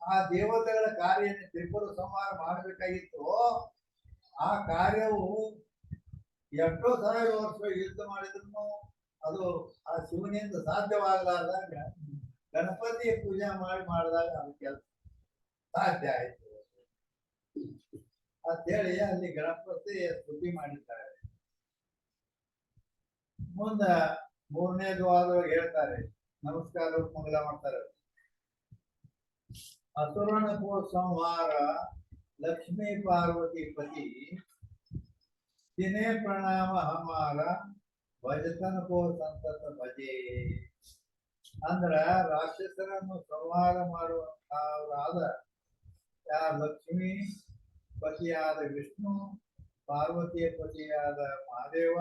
ಆ ದೇವತೆಗಳ ಕಾರ್ಯ ತ್ರಿಪುರ ಸಂಹಾರ ಮಾಡಬೇಕಾಗಿತ್ತು. ಆ ಕಾರ್ಯವು ಎಷ್ಟೋ ಸಾವಿರ ವರ್ಷ ಯುದ್ಧ ಮಾಡಿದ್ರು ಅದು ಆ ಶಿವನಿಂದ ಸಾಧ್ಯವಾಗಲಾರ್ದಾಗ ಗಣಪತಿಯ ಪೂಜೆ ಮಾಡಿದಾಗ ಅದು ಕೆಲಸ ಸಾಧ್ಯ ಆಯ್ತು ಅಂತೇಳಿ ಅಲ್ಲಿ ಗಣಪತಿ ಸ್ತುತಿ ಮಾಡಿದ್ದಾರೆ. ಮುಂದ ಮೂರನೇದು ಆದವಾಗ ಹೇಳ್ತಾರೆ ನಮಸ್ಕಾರ ಮಂಗಲ ಮಾಡ್ತಾರೆ. असुरन को संहार लक्ष्मी पार्वती पति जिन्हें प्रणाम हमारा भजतन को संतत भजे. अंದ್ರ ರಾಕ್ಷಸರನ್ನು ಸಂಹಾರ ಮಾಡುವಂತಹವರಾದ ಲಕ್ಷ್ಮೀ ಪತಿಯಾದ ವಿಷ್ಣು, ಪಾರ್ವತಿಯ ಪತಿಯಾದ ಮಹಾದೇವ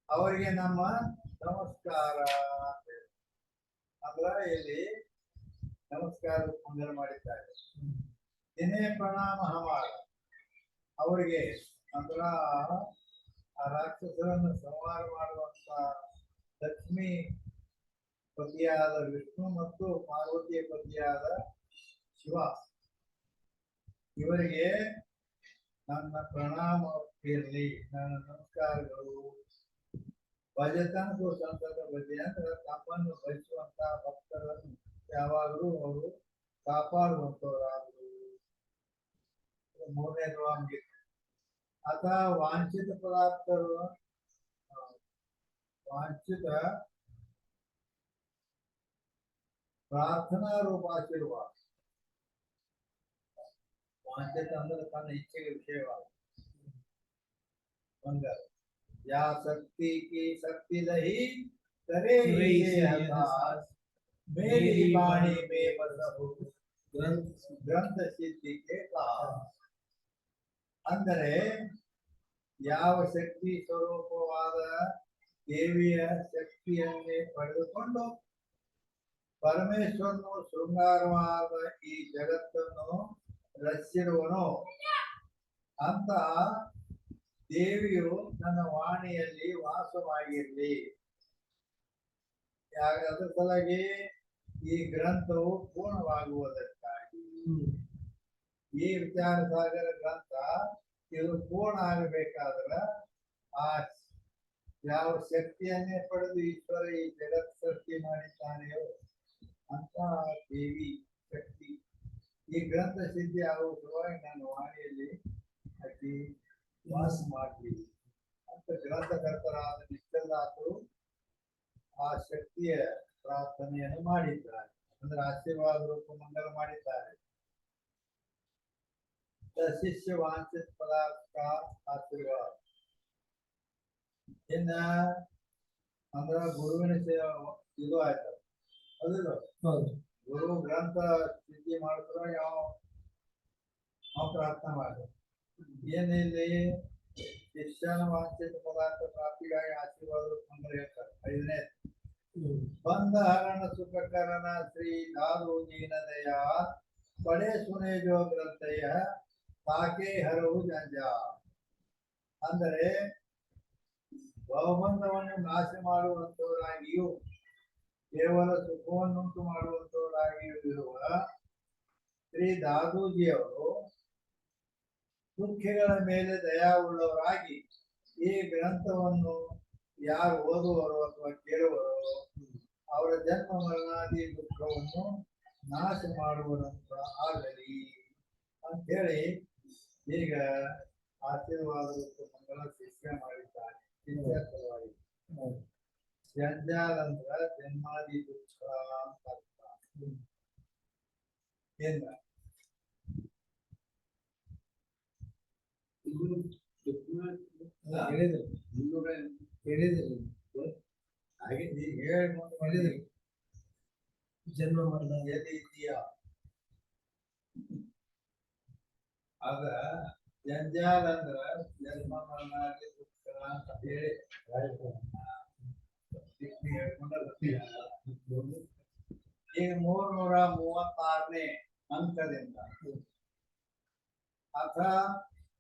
ಅವರಿಗೆ ನಮ್ಮ ನಮಸ್ಕಾರ ಅಂದ್ರ ಇಲ್ಲಿ ನಮಸ್ಕಾರ ಮಂಗಲ ಮಾಡಿದ್ದಾರೆ. ದಿನೇ ಪ್ರಣಾಮ ಹಮಾರ ಅವರಿಗೆ ಅಂದ್ರ ಆ ರಾಕ್ಷಸರನ್ನು ಸಂಹಾರ ಮಾಡುವಂತ ಲಕ್ಷ್ಮೀ ಪತಿಯಾದ ವಿಷ್ಣು ಮತ್ತು ಪಾರ್ವತಿಯ ಪತಿಯಾದ ಶಿವ ಇವರಿಗೆ ನನ್ನ ಪ್ರಣಾಮ ಇರಲಿ, ನನ್ನ ನಮಸ್ಕಾರಗಳು. ಭಜತನಕ್ಕೂ ಸಂತತ ಭಜೆ ಅಂದ್ರೆ ತಮ್ಮನ್ನು ಭಜಿಸುವಂತ ಭಕ್ತರನ್ನು ಯಾವಾಗಲೂ ಅವರು ಕಾಪಾಡುವಂತವರಾದರು. ಮೂರನೇದು ಹಂಗೆ ಅಥವಾ ವಾಂಛಿತ ಪದಾರ್ಥಗಳು ವಾಂಛಿತ ಪ್ರಾರ್ಥನಾ ರೂಪ ಆಶೀರ್ವಾದ. ವಾಂಛಿತ ಅಂದ್ರೆ ತನ್ನ ಇಚ್ಛೆಗೆ ವಿಷಯವಾದ ಬಂಗಾರ. या शक्ति की शक्ति नहीं करे मेरी वाणी में बसहु ग्रंथ सिद्धि के कहा. ಅಂದರೆ ಯಾವ ಶಕ್ತಿ ಸ್ವರೂಪವಾದ ದೇವಿಯ ಶಕ್ತಿಯನ್ನೇ ಪಡೆದುಕೊಂಡು ಪರಮೇಶ್ವರನು ಶೃಂಗಾರವಾದ ಈ ಜಗತ್ತನ್ನು ರಚಿಸಿರುವನು ಅಂತಹ ದೇವಿಯು ನನ್ನ ವಾಣಿಯಲ್ಲಿ ವಾಸವಾಗಿರಲಿ. ಅದರ ಸಲುವಾಗಿ ಈ ಗ್ರಂಥವು ಪೂರ್ಣವಾಗುವುದಕ್ಕಾಗಿ ಈ ವಿಚಾರ ಸಾಗರ ಗ್ರಂಥ ಇದು ಪೂರ್ಣ ಆಗಬೇಕಾದ್ರೆ ಆ ಯಾವ ಶಕ್ತಿಯನ್ನೇ ಪಡೆದು ಈಶ್ವರ ಈ ಜಗತ್ ಸೃಷ್ಟಿ ಮಾಡಿದ್ದಾನೆಯೋ ಅಂತ ದೇವಿ ಶಕ್ತಿ ಈ ಗ್ರಂಥ ಸಿದ್ಧಿ ಆಗುವ ಸಲುವಾಗಿ ನನ್ನ ವಾಣಿಯಲ್ಲಿ ಅತಿ ವಾಸ ಮಾಡಲಿ ಅಂತ ಗ್ರಂಥಕರ್ತರಾದ ನಿಶ್ಚಲದಾಸರು ಆ ಶಕ್ತಿಯ ಪ್ರಾರ್ಥನೆಯನ್ನು ಮಾಡಿದ್ದಾರೆ. ಅಂದ್ರೆ ಆಶೀರ್ವಾದ ರೂಪ ಮಂಗಲ ಮಾಡಿದ್ದಾರೆ. ಶಿಷ್ಯ ವಾಂಛಿತ ಪದಾರ್ಥ ಆಶೀರ್ವಾದ ಇನ್ನ ಅಂದ್ರ ಗುರುವಿನ ಇದು ಆಯ್ತ ಅದಿಲ್ಲ. ಗುರು ಗ್ರಂಥ ಸಿದ್ಧಿ ಮಾಡಿದ್ರ ಯಾವ ಪ್ರಾರ್ಥನೆ ಮಾಡ ಏನಿಲ್ಲಿ ಶಿಷ್ಯನ ವಾಂಛಿತ ಪದಾರ್ಥ ಪ್ರಾಪ್ತಿಗಾಗಿ ಆಶೀರ್ವಾದ ಮಂಗಲ ಹೇಳ್ತಾರೆ. ಐದನೇ ಬಂದ ಹರಣ ಸುಖಕರಣ ಶ್ರೀ ದಾರು ದೀನದಯ ಬಡೆ ಸುನೆ ಜೋ ಗ್ರಂಥಯ ತಾಕೆ ಹರವು ಜಂಜ. ಅಂದರೆ ಬಹುಬಂಧವನ್ನು ನಾಶ ಮಾಡುವಂತವರಾಗಿಯೂ ಕೇವಲ ಸುಖವನ್ನುಂಟು ಮಾಡುವಂತವರಾಗಿಯೂ ಇರುವ ಶ್ರೀ ದಾದೂಜಿಯವರು ದುಃಖಿಗಳ ಮೇಲೆ ದಯಾವುಳ್ಳವರಾಗಿ ಈ ಗ್ರಂಥವನ್ನು ಯಾರು ಓದುವರೋ ಅಥವಾ ಕೇಳುವರೋ ಅವರ ಜನ್ಮ ಮರಣಾದಿ ದುಃಖವನ್ನು ನಾಶ ಮಾಡುವಂತ ಆಗಲಿ ಅಂತೇಳಿ ಈಗ ಆಶೀರ್ವಾದ ಮತ್ತು ಮಂಗಳ ಶಿಷ್ಯ ಮಾಡಿದ್ದಾನೆ. ಶಿಷ್ಯ ಸಲುವಾಗಿ ಜಂಜಾಲ ಅಂದ್ರ ಜನ್ಮಾದಿ ದುಃಖ ಅಂತ ಅರ್ಥ. ಏನ ಹೇಳಿದ್ರಿ ಹಾಗೆ ನೀವ್ ಹೇಳಿ ಮುಂದೆ ಮಾಡಿದ್ರಿ. ಜನ್ಮ ಮರಣ ಎಲ್ಲಿ ಇದೆಯಾ ಆಗ ಜಂಜಾಲ ಅಂದ್ರ ಜನ್ಮ ಮರಣಾದಿ ದುಃಖ ಅಂತ ಹೇಳಿ ಈಗ 336ನೇ ಅಂಕದಿಂದ ಅಥ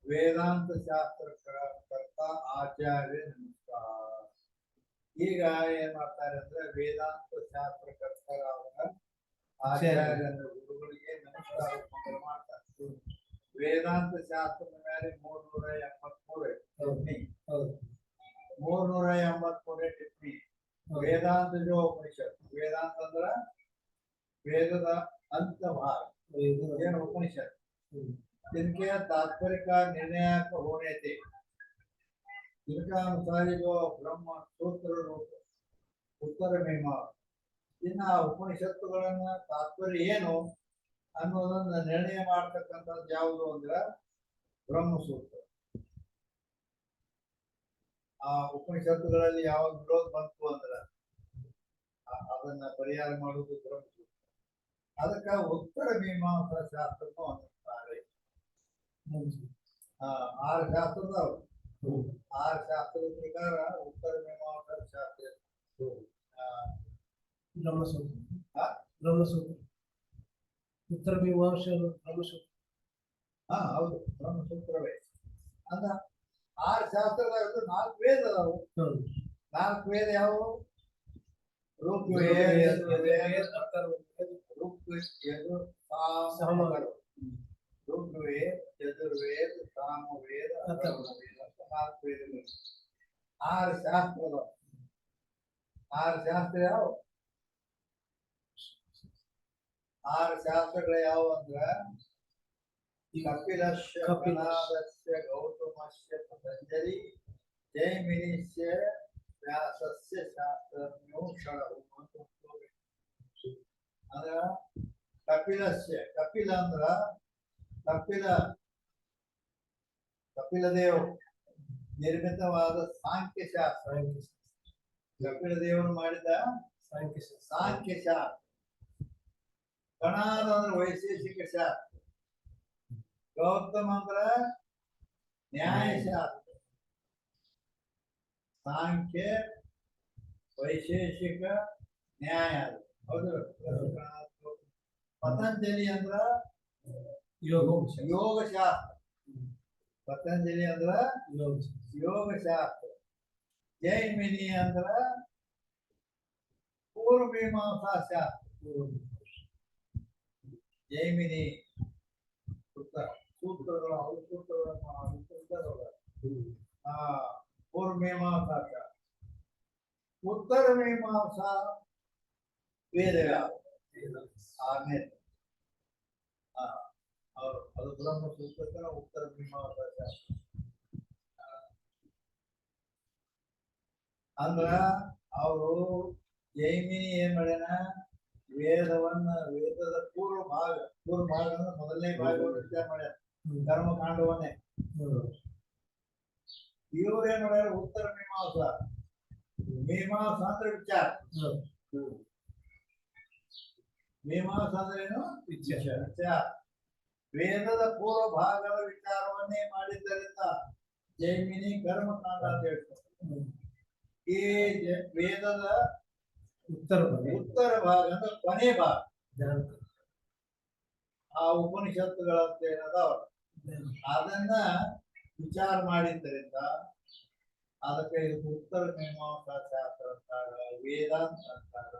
ವೇದಾಂತ ಶಾಸ್ತ್ರಕರ್ತ ಆಚಾರ್ಯ ನಮಸ್ಕಾರ. ಈಗ ಏನ್ ಮಾಡ್ತಾರೆ ಅಂದ್ರೆ ವೇದಾಂತ ಶಾಸ್ತ್ರಕರ್ತರಾದ ಆಚಾರ್ಯನ ಗುರುಗಳಿಗೆ ನಮಸ್ಕಾರ ಮಾಡ್ತಾರೆ. ವೇದಾಂತ ಶಾಸ್ತ್ರದ ಮೇಲೆ 383 ಟಿಪ್ಪಣಿ. 383 ಟಿಪ್ಪಣಿ ವೇದಾಂತ ಉಪನಿಷತ್. ವೇದಾಂತ ಅಂದ್ರ ವೇದದ ಅಂತ ಭಾಗ ಏನು ಉಪನಿಷತ್. जिनके तात्पर्य का निर्णायक होने थे, जिनका अनुसार जो ब्रह्म सूत्र रूप उत्तर मीमांसा ಇನ್ನ ಉಪನಿಷತ್ತುಗಳನ್ನ ತಾತ್ಪರ್ಯ ಏನು ಅನ್ನೋದನ್ನ ನಿರ್ಣಯ ಮಾಡ್ತಕ್ಕಂಥದ್ದು ಯಾವುದು ಅಂದ್ರೆ ಬ್ರಹ್ಮಸೂತ್ರ. ಆ ಉಪನಿಷತ್ತುಗಳಲ್ಲಿ ಯಾವ ವಿರೋಧ ಬಂತು ಅಂದ್ರೆ ಅದನ್ನ ಪರಿಹಾರ ಮಾಡುವುದು ಬ್ರಹ್ಮಸೂತ್ರ. ಅದಕ್ಕೆ ಉತ್ತರ ಮೀಮಾಂಸಾ ಶಾಸ್ತ್ರವನ್ನು ಅನ್ನುತ್ತಾರೆ. 6 ಶಾಸ್ತ್ರದವರು 6 ಶಾಸ್ತ್ರದ ಪ್ರಕಾರ ಉತ್ತರ ಮೀಮಾಂಸಾ ಶಾಸ್ತ್ರ ಬ್ರಹ್ಮಸೂತ್ರ ಉತ್ತರ ಮೀಮಾಂಸಾ ಬ್ರಹ್ಮಸೂತ್ರ. ಹೌದು, ಬ್ರಹ್ಮಸೂತ್ರವೇ ಅಂದ್ರ 6 ಶಾಸ್ತ್ರದಾಗ 4 ವೇದ ಅದಾವು. 4 ವೇದ ಯಾವುವು? ಋಗ್ವೇದ, ಯಜುರ್ವೇದ, ಸಾಮವೇದ, ಅಥರ್ವವೇದ ಅಂತ 4 ವೇದಗಳು. 6 ಶಾಸ್ತ್ರದ 6 ಶಾಸ್ತ್ರ ಯಾವ? 6 ಶಾಸ್ತ್ರಗಳು ಯಾವ ಅಂದ್ರ ಕಪಿಲಸ್ಯ, ಕನಾದಸ್ಯ, ಗೌತಮಸ್ಯ, ಪತಂಜಲಿ, ಜೈಮಿನಿಸ್ಯ, ವ್ಯಾಸಸ್ಯ ಶಾಸ್ತ್ರಜ್ಞೋ ಷಡವು ಅಂತ ಅಂದ್ರ ಕಪಿಲಸ್ಯ. ಕಪಿಲ ಅಂದ್ರ ಕಪಿಲದೇವ್ ನಿರ್ಮಿತವಾದ ಸಾಂಖ್ಯ ಶಾಸ್ತ್ರ. ಕಪಿಲದೇವನು ಮಾಡಿದ ಸಾಂಖ್ಯ ಶಾಸ್ತ್ರ. ಗಣಾದ ಅಂದ್ರೆ ವೈಶೇಷಿಕ ಶಾಸ್ತ್ರ. ಗೌತಮ ಅಂದ್ರ ನ್ಯಾಯಶಾಸ್ತ್ರ. ಸಾಂಖ್ಯ, ವೈಶೇಷಿಕ, ನ್ಯಾಯ. ಹೌದು. ಪತಂಜಲಿ ಅಂದ್ರ ಯೋಗಶಾಸ್ತ್ರ. ಪತಂಜಲಿ ಅಂದ್ರ ಯೋಗಶಾಸ್ತ್ರ. ಜೈಮಿನಿ ಅಂದ್ರ ಪೂರ್ವ ಮೀಮಾಂಸಾ ಶಾಸ್ತ್ರ. ಜೈಮಿನಿ ಸೂತ್ರಗಳು ಪೂರ್ವ ಮೀಮಾಂಸಾ ಶಾಸ್ತ್ರ. ಉತ್ತರ ಮೀಮಾಂಸಾ ವೇದ ಆರನೇ ಅದು ಬ್ರಹ್ಮಸೂತ್ರ. ಉತ್ತರ ಮೀಮಾಂಸಾ ಶಾಸ್ತ್ರ ಅಂದ್ರ ಅವರು ಜೈಮಿನಿ ಏನ್ ಮಾಡ್ಯಾನ, ವೇದದ ಪೂರ್ವ ಭಾಗ ಅಂದ್ರೆ ಮೊದಲನೇ ಭಾಗವನ್ನು ವಿಚಾರ ಮಾಡ್ಯಾರ, ಕರ್ಮಕಾಂಡವನ್ನೇ. ಇವ್ರು ಏನ್ ಮಾಡ್ಯಾರ, ಉತ್ತರ ಮೀಮಾಂಸಾ. ಮೀಮಾಂಸಾ ಅಂದ್ರೆ ವಿಚಾರ. ಮೀಮಾಂಸಾ ಅಂದ್ರೆ ಏನು? ವಿಚಾರ. ವೇದದ ಪೂರ್ವ ಭಾಗದ ವಿಚಾರವನ್ನೇ ಮಾಡಿದ್ದರಿಂದ ಜೈಮಿನಿ ಕರ್ಮಕಾಂಡ ಅಂತ ಹೇಳ್ತಾರೆ. ಈ ವೇದದ ಉತ್ತರ ಭಾಗ ಅಂದ್ರೆ ಕೊನೆ ಭಾಗ, ಆ ಉಪನಿಷತ್ತುಗಳಂತ ಏನದಾವ ಅದನ್ನ ವಿಚಾರ ಮಾಡಿದ್ದರಿಂದ ಅದಕ್ಕೆ ಉತ್ತರ ಮೀಮಾಂಸಾ ಶಾಸ್ತ್ರ ಅಂತಾರ, ವೇದಾಂತ ಅಂತಾರ.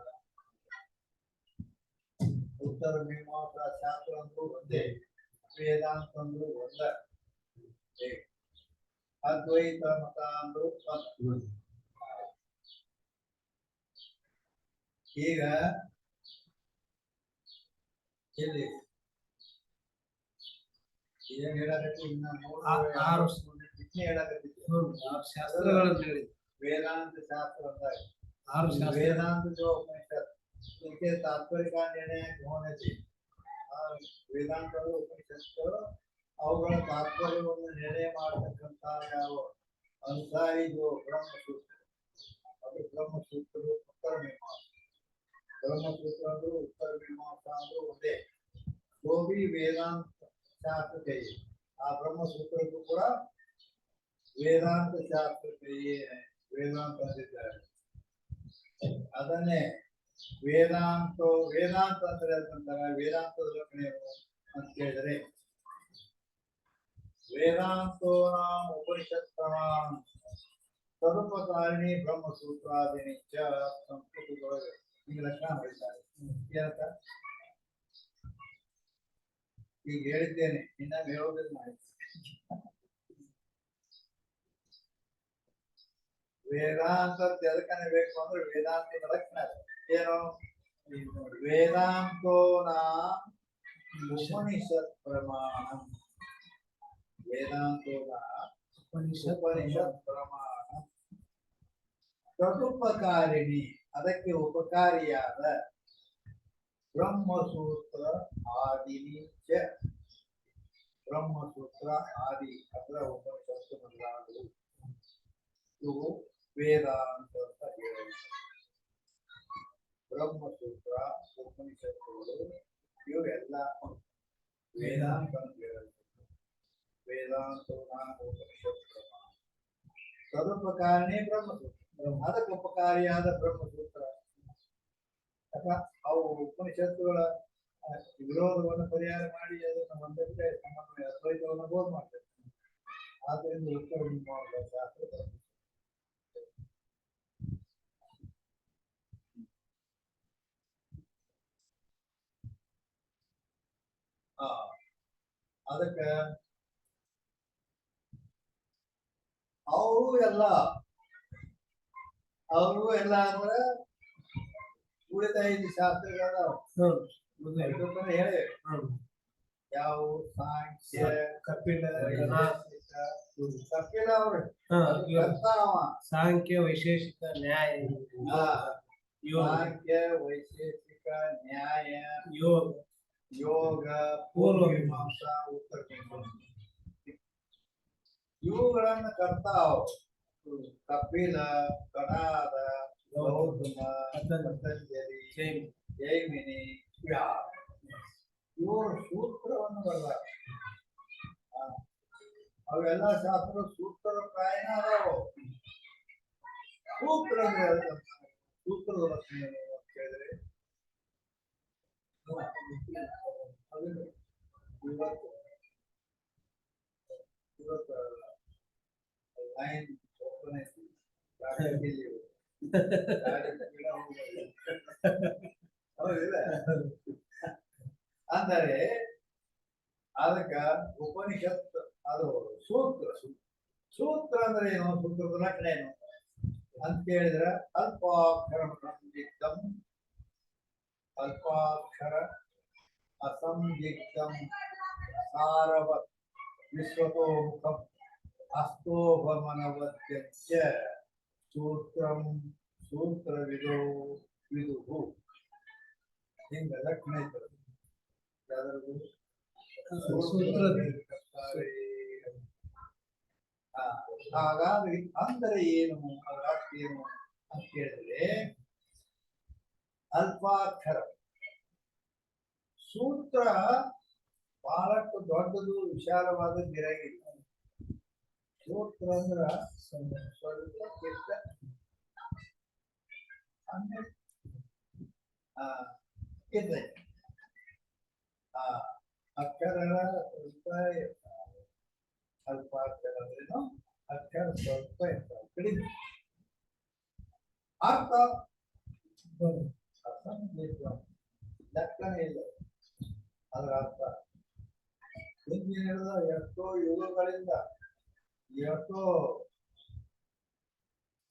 ಉತ್ತರ ಮೀಮಾಂಸಾ ಶಾಸ್ತ್ರ ಅಂದ್ರೂ ಒಂದೇ, ವೇದಾಂತ ಅಂದ್ರೂ ಒಂದೇ. ಅದ್ವೈತ ಮತ ಅಂದ್ರು ಈಗ ಇಲ್ಲಿ ಏನ್ ಹೇಳಕತ್ತಿ ಇನ್ನ ಆರು ಹೇಳಕತ್ತಿದ್ದೆ ಶಾಸ್ತ್ರಗಳನ್ನು ಹೇಳಿ ವೇದಾಂತ ಶಾಸ್ತ್ರ ಅಂದಾಗ ಆರು ಶಾಸ್ತ್ರ वेदांत जो उपनिषद इनके तात्पर्य का निर्णय होने चाहिए वेदांत उपनिषद अवगण तात्पर्यವನ್ನು ನಿರ್ಣಯ ಮಾಡತಕ್ಕಂತ ಯಾವ ಅನುಸಾರಿ जो ಬ್ರಹ್ಮಸೂತ್ರ ಅದು ಬ್ರಹ್ಮಸೂತ್ರ ಉತ್ತರ ಮೀಮಾಂಸಾ ಬ್ರಹ್ಮಸೂತ್ರ ಅಂದ್ರೆ ಉತ್ತರ ಮೀಮಾಂಸಾ ಅಂದ್ರೆ ಒಂದೇ जो भी वेदांत शास्त्र चाहिए आ ब्रह्मसूत्र को पूरा वेदांत शास्त्र चाहिए वेदांत अंदिದ್ದಾರೆ ಅದನ್ನೇ ವೇದಾಂತ ಅಂದ್ರೆ ಅಂತಾರೆ ವೇದಾಂತದ ಲಕ್ಷಣ ಏನು ಅಂತ ಹೇಳಿದ್ರೆ ವೇದಾಂತೋ ನಾಮ ಉಪನಿಷತ್ತಮಾಂ ತದುಪಕಾರಿಣಿ ಬ್ರಹ್ಮಸೂತ್ರಾದಿನಿ ಚ ಸಂಸ್ಕೃತದೊಳಗೆ ಈ ಲಕ್ಷಣ ಹೇಳ್ತಾರೆ ಏನಂತ ಈಗ ಹೇಳಿದ್ದೇನೆ ಇನ್ನ ಹೇಳೋದಿಲ್ಲ ಮಾಡಿ ವೇದಾಂತ ಎದಕ್ಕನೆ ಬೇಕು ಅಂದ್ರೆ ವೇದಾಂತದ ಲಕ್ಷಣ ಏನು ವೇದಾಂತೋನ ಉಪನಿಷತ್ ಪ್ರಮಾಣ ವೇದಾಂತೋನ ಉಪನಿಷತ್ ಪ್ರಮಾಣ ತದುಪಕಾರಿಣಿ ಅದಕ್ಕೆ ಉಪಕಾರಿಯಾದ ಬ್ರಹ್ಮಸೂತ್ರ ಆದಿನಿ ಚ ಬ್ರಹ್ಮಸೂತ್ರ ಆದಿ ಅದರ ಉಪನಿಷತ್ತು ಮೊದಲಾದವು ಇವು ವೇದಾಂತ ಅಂತ ಹೇಳುವುದು ಬ್ರಹ್ಮಸೂತ್ರ ಉಪನಿಷತ್ತುಗಳು ಇವೆಲ್ಲ ವೇದಾಂತ ಅಂತ ಹೇಳುವುದು ವೇದಾಂತ ಉಪನಿಷತ್ತು ತದುಪಕಾರನೇ ಬ್ರಹ್ಮಸೂತ್ರ ಅದಕ್ಕೆ ಉಪಕಾರಿಯಾದ ಬ್ರಹ್ಮಸೂತ್ರ ಅವು ಉಪನಿಷತ್ತುಗಳ ವಿರೋಧವನ್ನು ಪರಿಹಾರ ಮಾಡಿ ಅದನ್ನು ಒಂದಕ್ಕೆ ಸಮನ್ವಯ ಅದ್ವೈತವನ್ನು ಬೋಧ ಮಾಡ್ತಾರೆ ಆದ್ದರಿಂದ ಉತ್ತರ ಮೀಮಾಂಸಾ ಶಾಸ್ತ್ರ ಅದಕ್ಕೆ ಅವರು ಎಲ್ಲ ಅಂದ್ರೆ ಉಳಿದ ಐದು ಶಾಸ್ತ್ರಗಳ ಹೇಳಿ ಯಾವ ಸಾಂಖ್ಯ ಕಪಿಲ ಕಪಿಲ ಅವರು ಸಾಂಖ್ಯ ವೈಶೇಷಿಕ ನ್ಯಾಯ ಸಾಂಖ್ಯ ವೈಶೇಷಿಕ ನ್ಯಾಯ ಯೋಗ ಯೋಗ ಪೂರ್ವ ಮೀಮಾಂಸಾ ಉತ್ತರ ಮೀಮಾಂಸಾ ಇವುಗಳನ್ನ ಕರ್ತಾವ್ ಕಪಿಲ ಕಣಾದ ಗೌತಮ ಪತಂಜಲಿ ಜೈಮಿನಿ ಇವರು ಸೂತ್ರವನ್ನು ಬಲ್ಲ ಅವೆಲ್ಲ ಶಾಸ್ತ್ರ ಸೂತ್ರದ ಪ್ರಾಯನ ಅದಾವ ಸೂತ್ರ ಸೂತ್ರದ ಲಕ್ಷಣ ಅಂತ ಹೇಳಿದ್ರೆ ಇವತ್ತು ಲೈನ್ ಓಪನ್ ಐತಿ ಅಂದರೆ ಅದಕ್ಕ ಉಪನಿಷತ್ ಅದು ಸೂತ್ರ ಅಂದ್ರೆ ಏನು ಸೂತ್ರದ ಲಕ್ಷಣ ಏನು ಅಂತ ಕೇಳಿದ್ರೆ ಅಲ್ಪಾಕ್ಷರ ಅಸಂದಿಗ್ಧಂ ಸಾರವತ್ ವಿಶ್ವತೋಮುಖಂ ಹಸ್ತೋಭಮನವತ್ಯ ಸೂತ್ರವಿದೋ ವಿದುಹು ಹಿಂಗ ಲಕ್ಷಣ ಇರ್ತದೆ ಹಾಗಾದ್ರೆ ಅಂದರೆ ಏನು ಅದರ ಅರ್ಥ ಏನು ಅಂತ ಕೇಳಿದ್ರೆ ಅಲ್ಪಾಕ್ಷರ ಸೂತ್ರ ಬಹಳಷ್ಟು ದೊಡ್ಡದು ವಿಶಾಲವಾದದ್ದು ಇರಂಗಿಲ್ಲ ಸೂತ್ರ ಅಂದ್ರ ಸ್ವಲ್ಪ ಕೆಟ್ಟ ಇರ್ತೈತಿ ಅಕ್ಷರಗಳ ಸ್ವಲ್ಪ ಇರ್ತಾವೆ ಅಲ್ಪ ಅಕ್ಷರ ಅಂದ್ರೇನು ಅಕ್ಷರ ಸ್ವಲ್ಪ ಇರ್ತಾವೆ ಕಡಿಮೆ ಅರ್ಥ ಲೆಕ್ಕನೇ ಇಲ್ಲ ಅದರ ಅರ್ಥ ಹಿಂದಿನ ಎಷ್ಟೋ ಯುಗಗಳಿಂದ ಇವತ್ತು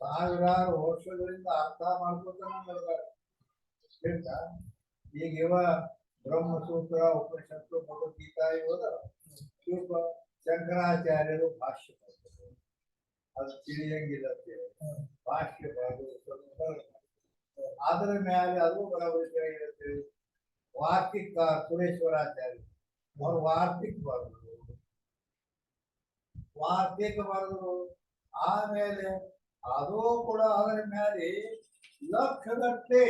ಸಾವಿರಾರು ವರ್ಷಗಳಿಂದ ಅರ್ಥ ಮಾಡ್ಕೊತಾನೆ ನಡೆದಾರೆ. ಹೇಳ್ತಾ ಈಗ ಇವ ಬ್ರಹ್ಮಸೂತ್ರ ಉಪನಿಷತ್ತು ಭಗವದ್ಗೀತಾ ಇವಾಗ ಇವ ಶಂಕರಾಚಾರ್ಯರು ಭಾಷ್ಯ ಮಾಡ್ತಾರೆ. ಅದು ತಿಳಿಯಂಗಿಲ್ಲ ಅಂತೇಳಿ ಭಾಷ್ಯ ಬರೆದು ಅದರ ಮೇಲೆ ಅದು ಬರವಣಿಗೆ ವಾರ್ತಿಕ ಸುರೇಶ್ವರಾಚಾರ್ಯ ಅವ್ರು ವಾರ್ತಿಕ ಬರೆದ್ರು. ಆಮೇಲೆ ಅದು ಕೂಡ ಅದರ ಮೇಲೆ ಲಕ್ಷಗಟ್ಟಲೆ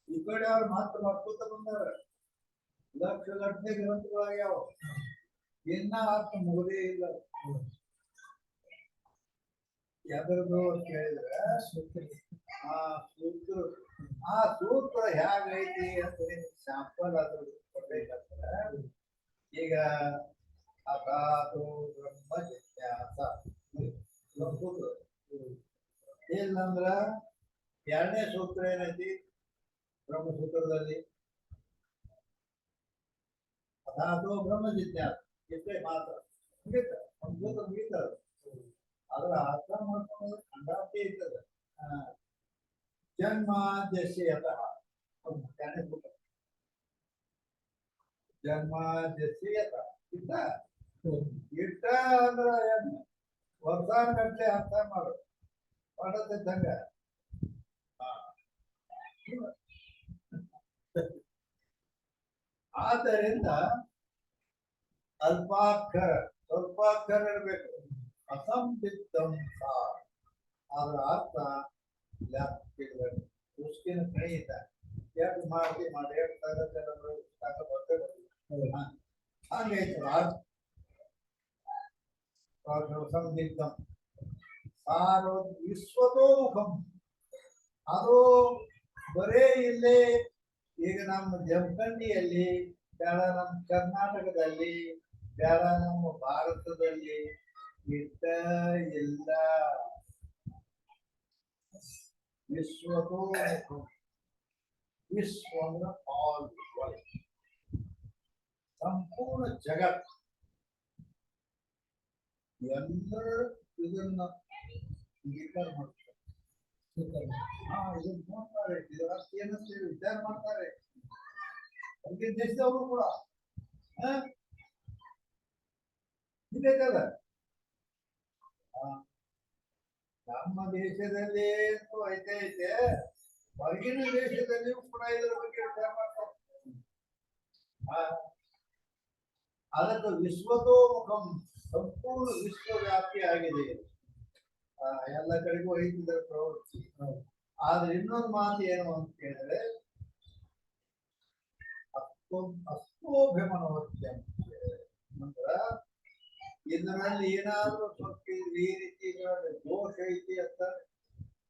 ಈ ಕಡೆ ಅವ್ರು ಮಾತ್ರ ಮಾಡ್ಕೊತ ಬಂದವ್ರ ಲಕ್ಷಗಟ್ಟಲೆ ಗ್ರಂಥಗಳಾಗ್ಯಾವ. ಇನ್ನ ಅರ್ಥ ಮುಗದೇ ಇಲ್ಲ. ಎದರದು ಅಂತ ಹೇಳಿದ್ರೆ ಆ ಸೂತ್ರ ಹೇಗೈತಿ ಅಂತ ಶಾಂಪಲ್ ಅದ್ರ ಕೊಡ್ಬೇಕಂದ್ರೆ ಈಗ ಅಗಾಧೋ ಬ್ರಹ್ಮ ಜಿಜ್ಞಾಸ ಸೂತ್ರ ಇಲ್ಲಂದ್ರ ಎರಡನೇ ಸೂತ್ರ ಏನೈತಿ ಬ್ರಹ್ಮಸೂತ್ರದಲ್ಲಿ ಅಗಾಧೋ ಬ್ರಹ್ಮ ಜಿಜ್ಞಾಸ ಇಷ್ಟೇ ಮಾತ್ರ ಮುಗಿತ ಒಂದು ಸೂತ್ರ ಮುಗಿತದ. ಅದರ ಅರ್ಥ ಮಾಡ್ಕೊಂಡು ಖಂಡಾತಿ ಇರ್ತದೆ. ಜನ್ಮಾದ್ಯಸ್ಯತಃ ಎರಡನೇ ಸೂತ್ರ ಜನ್ಮಾದ್ಯಸ್ಯತಃ ಇಟ್ಟ ಇಟ್ಟ ಅಂದ್ರ ಏನು ವರ್ಷಾನುಗಟ್ಲೆ ಅರ್ಥ ಮಾಡು ಮಾಡದಂಗ. ಆದ್ದರಿಂದ ಅಲ್ಪಾಕ್ಷರ ಸ್ವಲ್ಪಾಕ್ಷರ ಇರ್ಬೇಕು. ಅಸಂದಿಗ್ಧಂ ಸಾರ್ ಅದರ ಅರ್ಥ ಉಷ್ಕಿನ ಪ್ರಣೀತ ಎರಡು ಮಾಡಿ ಎರಡು ಹಂಗೈತು ಸಂದಿಗ್ಧಂ ಸಾರೋ ವಿಶ್ವತೋಮುಖಂ. ಅದು ಬರೇ ಇಲ್ಲೇ ಈಗ ನಮ್ಮ ಜಮಖಂಡಿಯಲ್ಲಿ ಬೇಡ, ನಮ್ಮ ಕರ್ನಾಟಕದಲ್ಲಿ ಬೇಡ, ನಮ್ಮ ಭಾರತದಲ್ಲಿ ಇಟ್ಟ ಇಲ್ಲ. ವಿಶ್ವತೋಮುಖಂ ವಿಶ್ವ ಅಂದ್ರೆ ಆಲ್ ವರ್ಲ್ಡ್, ಸಂಪೂರ್ಣ ಜಗತ್ ಎಲ್ಲರೂ ಇದನ್ನ ಅಂಗೀಕಾರ ಮಾಡ್ತಾರೆ. ಇದನ್ನ ನೋಡ್ತಾರೆ, ಇದರ ಏನಂತ ವಿಚಾರ ಮಾಡ್ತಾರೆ. ಅದಕ್ಕೆ ದೇಶದವರು ಕೂಡ ಇದೇಕಲ್ಲ ನಮ್ಮ ದೇಶದಲ್ಲಿ ಐತೆ ಹೊರಗಿನ ದೇಶದಲ್ಲಿಯೂ ಕೂಡ ಇದರ ಬಗ್ಗೆ ವಿಚಾರ ಮಾಡ್ತಾರೆ. ಅದಕ್ಕೆ ವಿಶ್ವತೋಮುಖಂ ಸಂಪೂರ್ಣ ವಿಶ್ವವ್ಯಾಪಿ ಆಗಿದೆ. ಎಲ್ಲ ಕಡೆಗೂ ಐತಿದ್ರ ಪ್ರವೃತ್ತಿ. ಆದ್ರೆ ಇನ್ನೊಂದು ಮಾತು ಏನು ಅಂತ ಕೇಳಿದ್ರೆ ಅಸ್ತೋಭ್ಯಮನವರ್ತಿ ಅಂದ್ರ ಇದರಲ್ಲಿ ಏನಾದ್ರೂ ಸ್ವಲ್ಪ ಈ ರೀತಿ ದೋಷ ಐತಿ ಅಂತ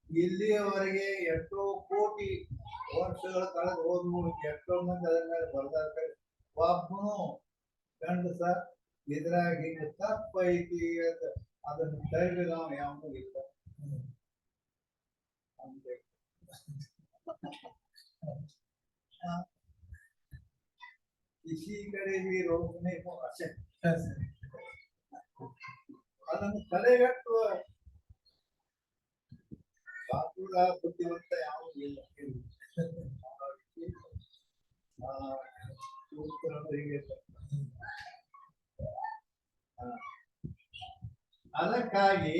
ಇಲ್ಲಿಯವರೆಗೆ ಎಷ್ಟೋ ಕೋಟಿ ವರ್ಷಗಳ ಕಳೆದು ಹೋದ್ವು. ಎಷ್ಟೋ ಮಂದಿ ಅದರ ಮೇಲೆ ಬರ್ದಾರ. ಒಬ್ಬನು ಗಂಡಸ ಇದ್ರಾಗ ಹಿಂಗ ತಪ್ಪ ಐತಿ ಅಂತ ಅದನ್ನು ತರಬೇಕ ಯಾವನು ಇಲ್ಲ. इसी करे भी रोकने को अशक्त ಅದನ್ನು ತಡೆಗಟ್ಟುವ ಬಾಪುರ ಬುದ್ಧಿವಂತ ಯಾವುದು ಇಲ್ಲ. ಅದಕ್ಕಾಗಿ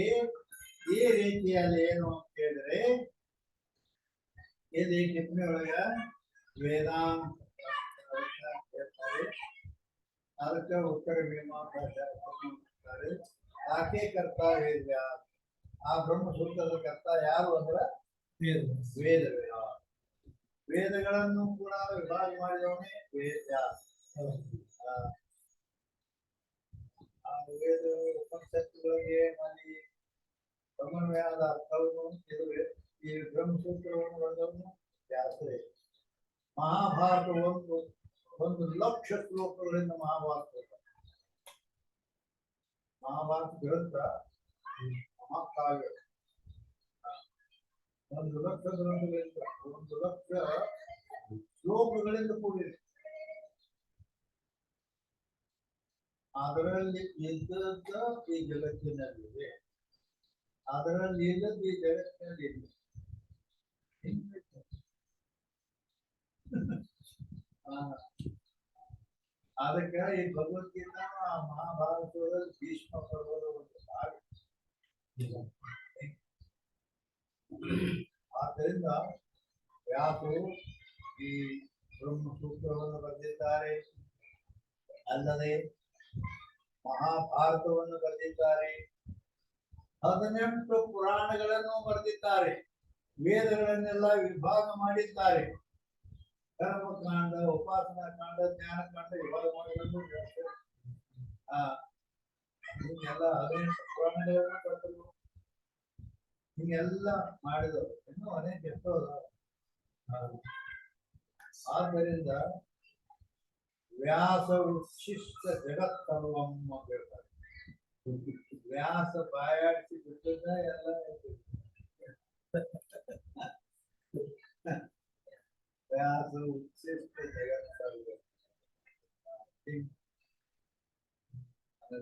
ಈ ರೀತಿಯಲ್ಲಿ ಏನು ಅಂತ ಹೇಳಿದ್ರೆ ಇಲ್ಲಿ ಟಿಪ್ಪಣಿ ಒಳಗ ವೇದಾಂತ ಅದಕ್ಕೆ ಉತ್ತರ ಮೀಮಾಂಸಾಚಾರ್ಯರು ಯಾಕೆ ಕರ್ತ ವೇದ. ಆ ಬ್ರಹ್ಮಸೂತ್ರದ ಕರ್ತ ಯಾರು ಅಂದ್ರೆ ವೇದವೇ. ವೇದಗಳನ್ನು ಕೂಡ ವಿಭಾಗ ಮಾಡಿದವನೇ ವೇದವ್ಯಾಸ. ಆ ವೇದ ಉಪನಿಷತ್ತುಗಳಿಗೆ ಮನೆ ಸಮನ್ವಯದ ಅರ್ಥವನ್ನು ಈ ಬ್ರಹ್ಮಸೂತ್ರವನ್ನು ಬರೆದವನು ವ್ಯಾಸರೇ. ಮಹಾಭಾರತ ಒಂದು ಲಕ್ಷ ಶ್ಲೋಕಗಳಿಂದ ಮಹಾಭಾರತ ಗ್ರಂಥ ಮಹಾಕಾವ್ಯ. ಒಂದು ಲಕ್ಷ ಗ್ರಂಥಗಳಿಂದ 1 ಲಕ್ಷ ಶ್ಲೋಕಗಳಿಂದ ಕೂಡಿದೆ. ಅದರಲ್ಲಿ ಇದ್ದದ್ದು ಈ ಜಗತ್ತಿನಲ್ಲಿದೆ, ಅದರಲ್ಲಿ ಇಲ್ಲದ್ದು ಈ ಜಗತ್ತಿನಲ್ಲಿ ಇಲ್ಲ. ಅದಕ್ಕೆ ಈ ಭಗವದ್ಗೀತಾ ಮಹಾಭಾರತದಲ್ಲಿ ಭೀಷ್ಮ ಪರ್ವದ ಒಂದು ಭಾಗ. ಆದ್ದರಿಂದ ವ್ಯಾಸರು ಈ ಬ್ರಹ್ಮಸೂತ್ರವನ್ನು ಬರೆದಿದ್ದಾರೆ, ಅಲ್ಲದೆ ಮಹಾಭಾರತವನ್ನು ಬರೆದಿದ್ದಾರೆ, 18 ಪುರಾಣಗಳನ್ನು ಬರೆದಿದ್ದಾರೆ, ವೇದಗಳನ್ನೆಲ್ಲ ವಿಭಾಗ ಮಾಡಿದ್ದಾರೆ. ಕರ್ಮಕಾಂಡ, ಉಪಾಸನಾ ಕಾಂಡ, ಜ್ಞಾನಕಾಂಡ ವಿಭಾಗ ಮಾಡಿಕೊಂಡು ಹಿಂಗೆಲ್ಲ 18 ಪುರಾಣಗಳನ್ನು ಬರೆದರು. ಹಿಂಗೆಲ್ಲ ಮಾಡಿದವರು ಇನ್ನೂ ಅನೇಕ ಎಷ್ಟೋದು. ಆದ್ದರಿಂದ ವ್ಯಾಸ ಉಚ್ಛಿಷ್ಟ ಜಗತ್ತರ್ವಂ ಅಂತ ಹೇಳ್ತಾರೆ. ವ್ಯಾಸ ಬಾಯಾಡಿಸಿ ಬಿಟ್ಟದ ಎಲ್ಲ ವ್ಯಾಸ ಉಚ್ಛಿಷ್ಟ ಜಗತ್ತರ್ವ.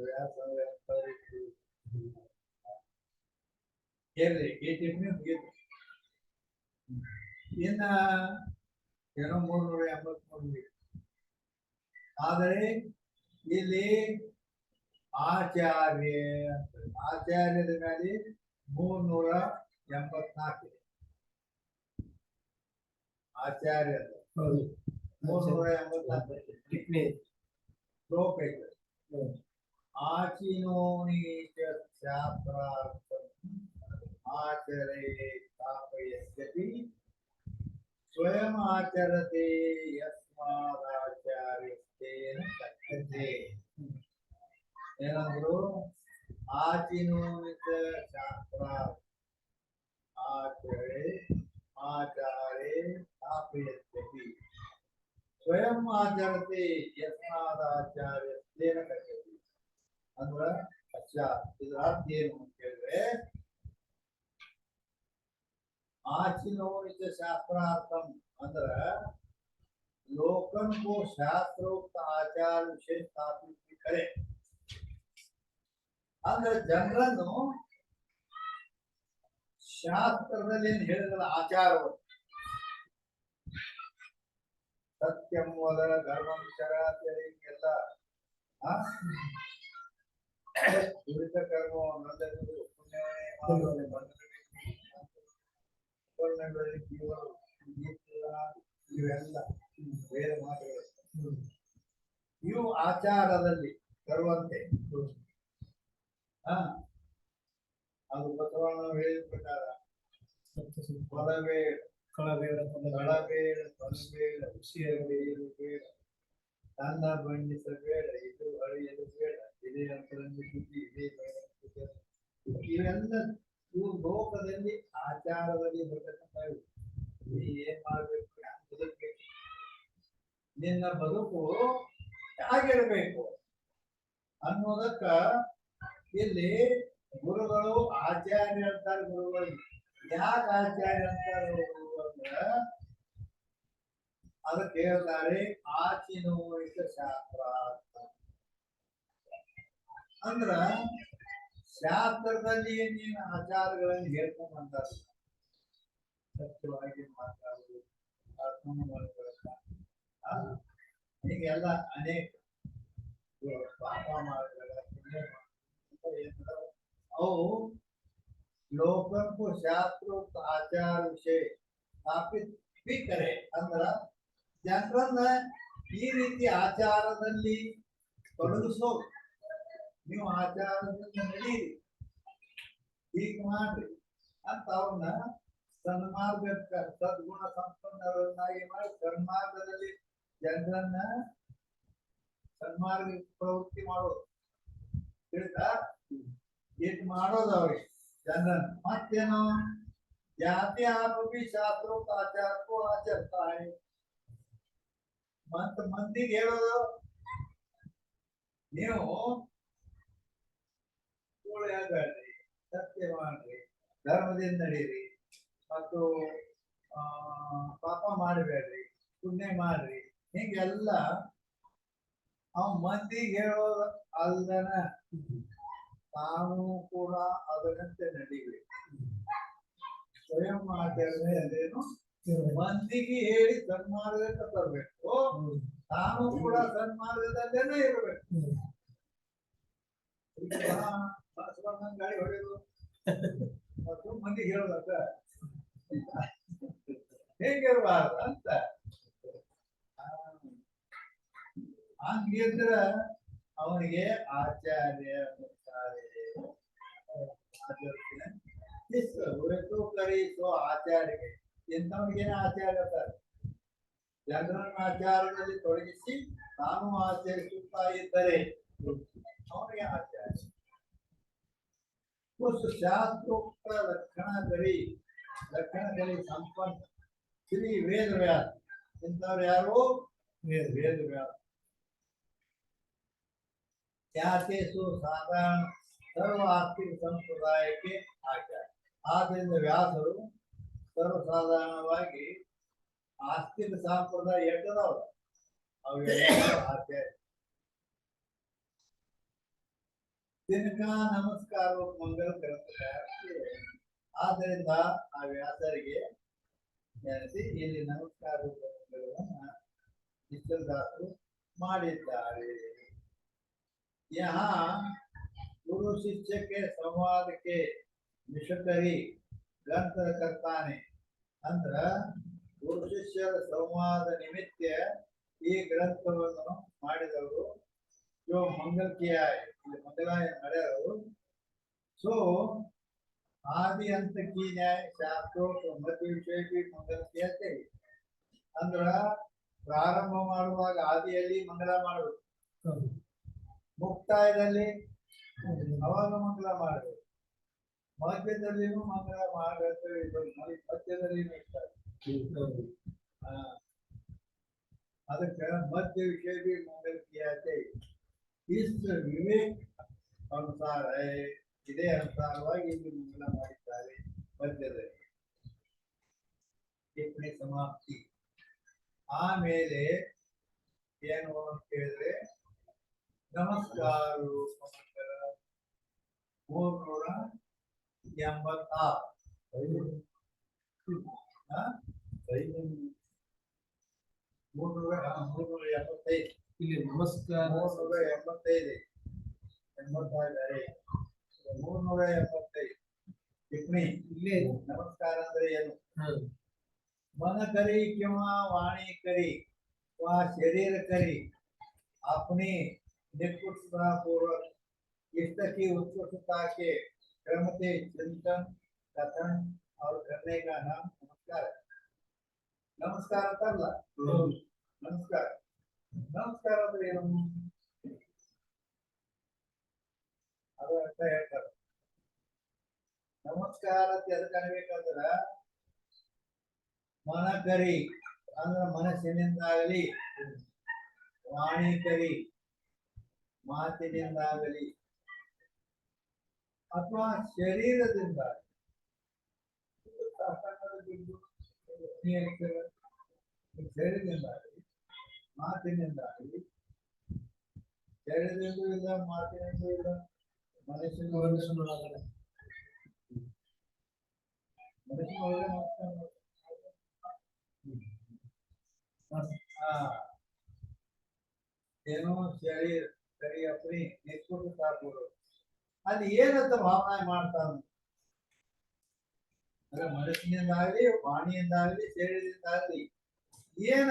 ವ್ಯಾಸ ಕೇಳಿ ಈ ಟಿಪ್ಪಣಿ ಮುಗಿತು. ಇನ್ನ ಏನೋ 383. ಆದರೆ ಇಲ್ಲಿ ಆಚಾರ್ಯ ಅಂತ ಆಚಾರ್ಯದ ಮೇಲೆ 384 ಆಚಾರ್ಯ 384 ಶ್ಲೋಕ ಇದೆ. ಆಚಿನೋನೀಚ ಶಾಸ್ತ್ರಾರ್ಥ ಆಚರೇ ಸ್ಥಾಪಯಸ್ಯಪಿ ಸ್ವಯಂ ಆಚರತೆ ಯಸ್ಮಾದಾಚಾರ್ಯಸ್ತೇನ ಕಥ್ಯತೆ. ಏನಂದ್ರು? ಆಚಿನೋನಿತ ಶಾಸ್ತ್ರ ಆಚರೇ ಸ್ಥಾಪಯಸ್ಯಪಿ ಸ್ವಯಂ ಆಚರತೆ ಯಸ್ಮಾದಾಚಾರ್ಯಸ್ತೇನ ಕಥ್ಯತೆ. ಅಂದ್ರ ಇದ್ರ ಅರ್ಥ ಏನು ಅಂತ ಹೇಳಿದ್ರೆ, आचिनोनित शास्त्रार्थम अंदर लोकन को शास्त्रोक्त आचार विशेष स्थापित करे. अंदर जनरನ್ನು ಶಾಸ್ತ್ರದಲ್ಲಿ ಹೇಳಿದ ಆಚಾರಗಳು ಸತ್ಯಂ ವದ ಧರ್ಮಂ ಚರಾಚರಿ ಎಲ್ಲ ದುರಿತ ಕರ್ಮವನ್ನೆಲ್ಲರೂ ಪುಣ್ಯವೇ ಮಾಡುವ ಇವೆಲ್ಲ ಬೇರೆ ಮಾತುಗಳು. ಇವು ಆಚಾರದಲ್ಲಿ ಬರುವಂತೆ ಅದು ಬಸವಣ್ಣ ಹೇಳಿದ ಪ್ರಕಾರ ಕೊಲಬೇಡ, ವಿಷಯಗಳು ಬೇಡ, ತನ್ನ ಬಣ್ಣಿಸಬೇಡ, ಇದು ಅಳಿಯಲು ಬೇಡ, ಇದೇ ಅಂತರಂಗ ಸುದ್ದಿ, ಇದೇ ಇವೆಲ್ಲ ಇವು ಲೋಕದಲ್ಲಿ ಆಚಾರದಲ್ಲಿ ಬರ್ತಕ್ಕಂಥವು. ನೀ ಏನ್ ಮಾಡ್ಬೇಕು, ಬದುಕಬೇಕು, ನಿನ್ನ ಬದುಕು ಹೇಗಿರ್ಬೇಕು ಅನ್ನೋದಕ್ಕ ಇಲ್ಲಿ ಗುರುಗಳು ಆಚಾರ್ಯ ಅಂತಾರೆ. ಗುರುಗಳು ಯಾಕೆ ಆಚಾರ್ಯ ಅಂತಾರೆ ಅಂದ್ರ ಅದಕ್ಕೆ ಹೇಳ್ತಾರೆ ಆಚಿನೋಯಿತ ಶಾಸ್ತ್ರ ಅಂದ್ರ ಶಾಸ್ತ್ರದಲ್ಲಿ ನೀನು ಆಚಾರಗಳನ್ನು ಹೇಳ್ಕೊಂಡ್ ಬಂದಾರ. ಸತ್ಯವಾಗಿ ಮಾತಾಡುದು, ಹೀಗೆಲ್ಲ ಅನೇಕ ಪಾಪ ಮಾಡಿದಾಗ ಅವು ಲೋಕಕ್ಕೂ ಶಾಸ್ತ್ರೋಕ್ತ ಆಚಾರ ವಿಷಯ ಸ್ಥಾಪಿತ ಕರೆ ಅಂದ್ರ ಜನರನ್ನ ಈ ರೀತಿ ಆಚಾರದಲ್ಲಿ ತೊಡಗಿಸೋ. ನೀವು ಆಚಾರದಿಂದ ನಡೀರಿ, ಹೀಗೆ ಮಾಡ್ರಿ ಅಂತ ಅವ್ರನ್ನ ಸನ್ಮಾರ್ಗಕ್ಕ ಸದ್ಗುಣ ಸಂಪನ್ನರನ್ನಾಗಿ ಮಾಡಿ ಸನ್ಮಾರ್ಗದಲ್ಲಿ ಜನರನ್ನ ಸನ್ಮಾರ್ಗ ಪ್ರವೃತ್ತಿ ಮಾಡೋದು ತಿಳಿತಾ ಇಟ್ ಮಾಡೋದು ಅವ್ರಿಗೆ ಜನರನ್ನ. ಮತ್ತೇನು ಜಾತಿ ಆರೋಪಿ ಶಾಸ್ತ್ರೋಕ್ತ ಆಚಾರಕ್ಕೂ ಆಚರಿಸ್ತಾರೆ. ಮತ್ತ ಮಂದಿಗೆ ಹೇಳೋದು ನೀವು ಸುಳ್ಳು ಹೇಳ್ಬೇಡ್ರಿ, ಸತ್ಯ ಮಾಡ್ರಿ, ಧರ್ಮದಿಂದ ನಡೀರಿ, ಮತ್ತು ಪಾಪ ಮಾಡಬೇಡ್ರಿ, ಪುಣ್ಯ ಮಾಡ್ರಿ, ಹೀಗೆಲ್ಲ ಅವ್ ಮಂದಿಗೆ ಹೇಳೋದು ಅಲ್ದನ ತಾನು ಕೂಡ ಅದರಂತೆ ನಡಿಬೇಕು. ಸ್ವಯಂ ಆಚರಣೆ ಅಂದ್ರೇನು? ಮಂದಿಗೆ ಹೇಳಿ ಸನ್ಮಾರ್ಗಕ್ಕೆ ತರಬೇಕು, ತಾನು ಕೂಡ ಸನ್ಮಾರ್ಗದಲ್ಲೇನೆ ಇರಬೇಕು. ಗಾಳಿ ಹೊಡೆಯೋದು ಮತ್ತು ಮಂದಿಗೆ ಹೇಳೋದಕ್ಕ ಹೇಗಿರ್ಬಾರ್ದು ಅಂತ. ಹಂಗಿದ್ರ ಅವನಿಗೆ ಆಚಾರ್ಯ ಕರೀಸೋ ಆಚಾರ್ಯಗೆ ಎಂತವನಿಗೇನ ಆಚಾರ್ಯ ಅಂತಾರೆ. ಜನರನ್ನ ಆಚಾರದಲ್ಲಿ ತೊಡಗಿಸಿ ತಾನು ಆಚರಿಸುತ್ತಾ ಇದ್ದರೆ ಅವನಿಗೆ ಆಚಾರ್ಯ. ಶಾಸ್ತ್ರೋಕ್ತ ಲಕ್ಷಣಗಳಿ ಸಂಪನ್ನ ಶ್ರೀ ವೇದವ್ಯಾಸ. ಇಂಥವ್ರು ಯಾರು? ವೇದವ್ಯಾಸ. ಖ್ಯಾತೇಸು ಸಾಧಾರಣ ಸರ್ವ ಆಸ್ತಿಕ ಸಂಪ್ರದಾಯಕ್ಕೆ ಆಚಾರ್ಯ. ಆದ್ದರಿಂದ ವ್ಯಾಸರು ಸರ್ವಸಾಧಾರಣವಾಗಿ ಆಸ್ತಿಕ ಸಂಪ್ರದಾಯ ಎಟ್ಟದವ್ರು ಅವೆಲ್ಲ ಆಚಾರ್ಯ. ದಿನಕ ನಮಸ್ಕಾರ ಮಂಗಲ ಕರೆಯುತ್ತಾರೆ. ಆದ್ದರಿಂದ ಆ ವ್ಯಾಸರಿಗೆ ಇಲ್ಲಿ ನಮಸ್ಕಾರ ಮಂಗಳವನ್ನ ವಿಠಲದಾಸರು ಮಾಡಿದ್ದಾರೆ. यहाँ गुरु शिष्य के संवाद के विषकरी ग्रंथ करताने अंದ್ರ ಗುರು ಶಿಷ್ಯರ ಸಂವಾದ ನಿಮಿತ್ತ ಈ ಗ್ರಂಥವನ್ನು ಮಾಡಿದವರು जो मंगल किया है, मंगलाय ನಡೆಯವರು. सो आदि अंत की न्याय शास्त्रों तो मध्य विषय भी मंगल कहते हैं. ಅಂದ್ರ ಪ್ರಾರಂಭ ಮಾಡುವಾಗ ಆದಿಯಲ್ಲಿ ಮಂಗಲ ಮಾಡಬೇಕು, ಮುಕ್ತಾಯದಲ್ಲಿ ಅವಾಗ ಮಂಗಲ ಮಾಡಬೇಕು, ಮಧ್ಯದಲ್ಲಿನೂ ಮಂಗಲ ಮಾಡಬೇಕು, ಮಧ್ಯದಲ್ಲಿನೂ ಇರ್ತಾರೆ. ಅದಕ್ಕೆ मध्य विषय भी मंगल किया है. इस विवेक अनुसार है, ಇದೇ ಅನುಸಾರವಾಗಿ ಇಲ್ಲಿ ಮಂಗಲ ಮಾಡಿದ್ದಾರೆ. ಮಧ್ಯದಲ್ಲಿ ಟಿಪ್ಪಣಿ ಸಮಾಪ್ತಿ. ಆಮೇಲೆ ಏನು ಅಂತ ಹೇಳಿದ್ರೆ ನಮಸ್ಕಾರ 385 ಇಲ್ಲಿ ನಮಸ್ಕಾರ 385 ಟಿಪ್ಪಣಿ. ಇಲ್ಲಿ ನಮಸ್ಕಾರ ಅಂದ್ರೆ ಏನು? मन करी किंवा वाणी करी वा शरीर करी अपनी निष्ठुरता पूर्वक इष्ट की उत्कृष्टता के क्रम से चिंतन कथन और करने का नाम नमस्कार है. नमस्कार ಅಂತಲ್ಲ, ನಮಸ್ಕಾರ. ನಮಸ್ಕಾರ ಅಂದ್ರೆ ಏನು? ಅದು ಅರ್ಥ ಹೇಳ್ತಾರೆ. ನಮಸ್ಕಾರ ಅಂತ ಎದಕ್ಕೆ ಅನ್ಬೇಕಂದ್ರ मन करी अंದ್ರ ಮನಸ್ಸಿನಿಂದಾಗಲಿ, ವಾಣಿ ಕರಿ ಮಾತಿನಿಂದಾಗಲಿ, ಅಥವಾ ಶರೀರದಿಂದಾಗಲಿ, ಶರೀರದಿಂದಾಗಲಿ ಮಾತಿನಿಂದಾಗಲಿ, ಶರೀರದಿಂದೂ ಇಲ್ಲ ಮಾತಿನಿಂದೂ ಇಲ್ಲ, ಮನಸ್ಸಿನೊಳಗಡೆ ಏನೋ ಶರೀರ ಕರಿ ಅಪ್ರಿ ನಿಷ್ಠುರತಾ ಪೂರ್ವಕ ಅಲ್ಲಿ ಏನಂತ ಭಾವನೆ ಮಾಡ್ತಾನ ಅಂದ್ರೆ ಮನಸ್ಸಿನಿಂದಾಗಲಿ, ವಾಣಿಯಿಂದಾಗಲಿ, ಶರೀರದಿಂದಾಗಲಿ ಏನ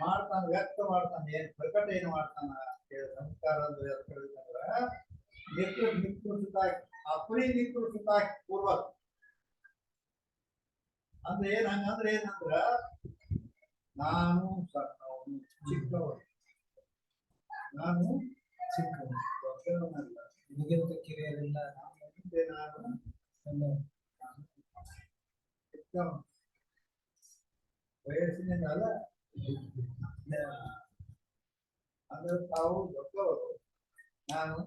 ಮಾಡ್ತಾನ, ವ್ಯಕ್ತ ಮಾಡ್ತಾನ, ಏನ್ ಪ್ರಕಟ ಏನು ಮಾಡ್ತಾನ. ಸಂಸ್ಕಾರ ಅಂದ್ರೆ ನಿಷ್ಠುರತಾ ಅಪ್ರಿ ನಿಷ್ಠುರತಾ ಪೂರ್ವಕ ಅಂದ್ರೆ ಏನ್ ಹಂಗಂದ್ರೆ ಏನಂದ್ರ ನಾನು ಸಣ್ಣವನು, ಚಿಕ್ಕವನು, ನಾನು ಚಿಕ್ಕವನು, ದೊಡ್ಡವನಲ್ಲ, ನಿಮಗಿಂತ ಕಿರಿಯರಿಲ್ಲ, ನಾನು ಚಿಕ್ಕವನು, ವಯಸ್ಸಿನಿಂದ ಅಲ್ಲ ಅಂದ್ರೆ ತಾವು ದೊಡ್ಡವರು, ನಾನು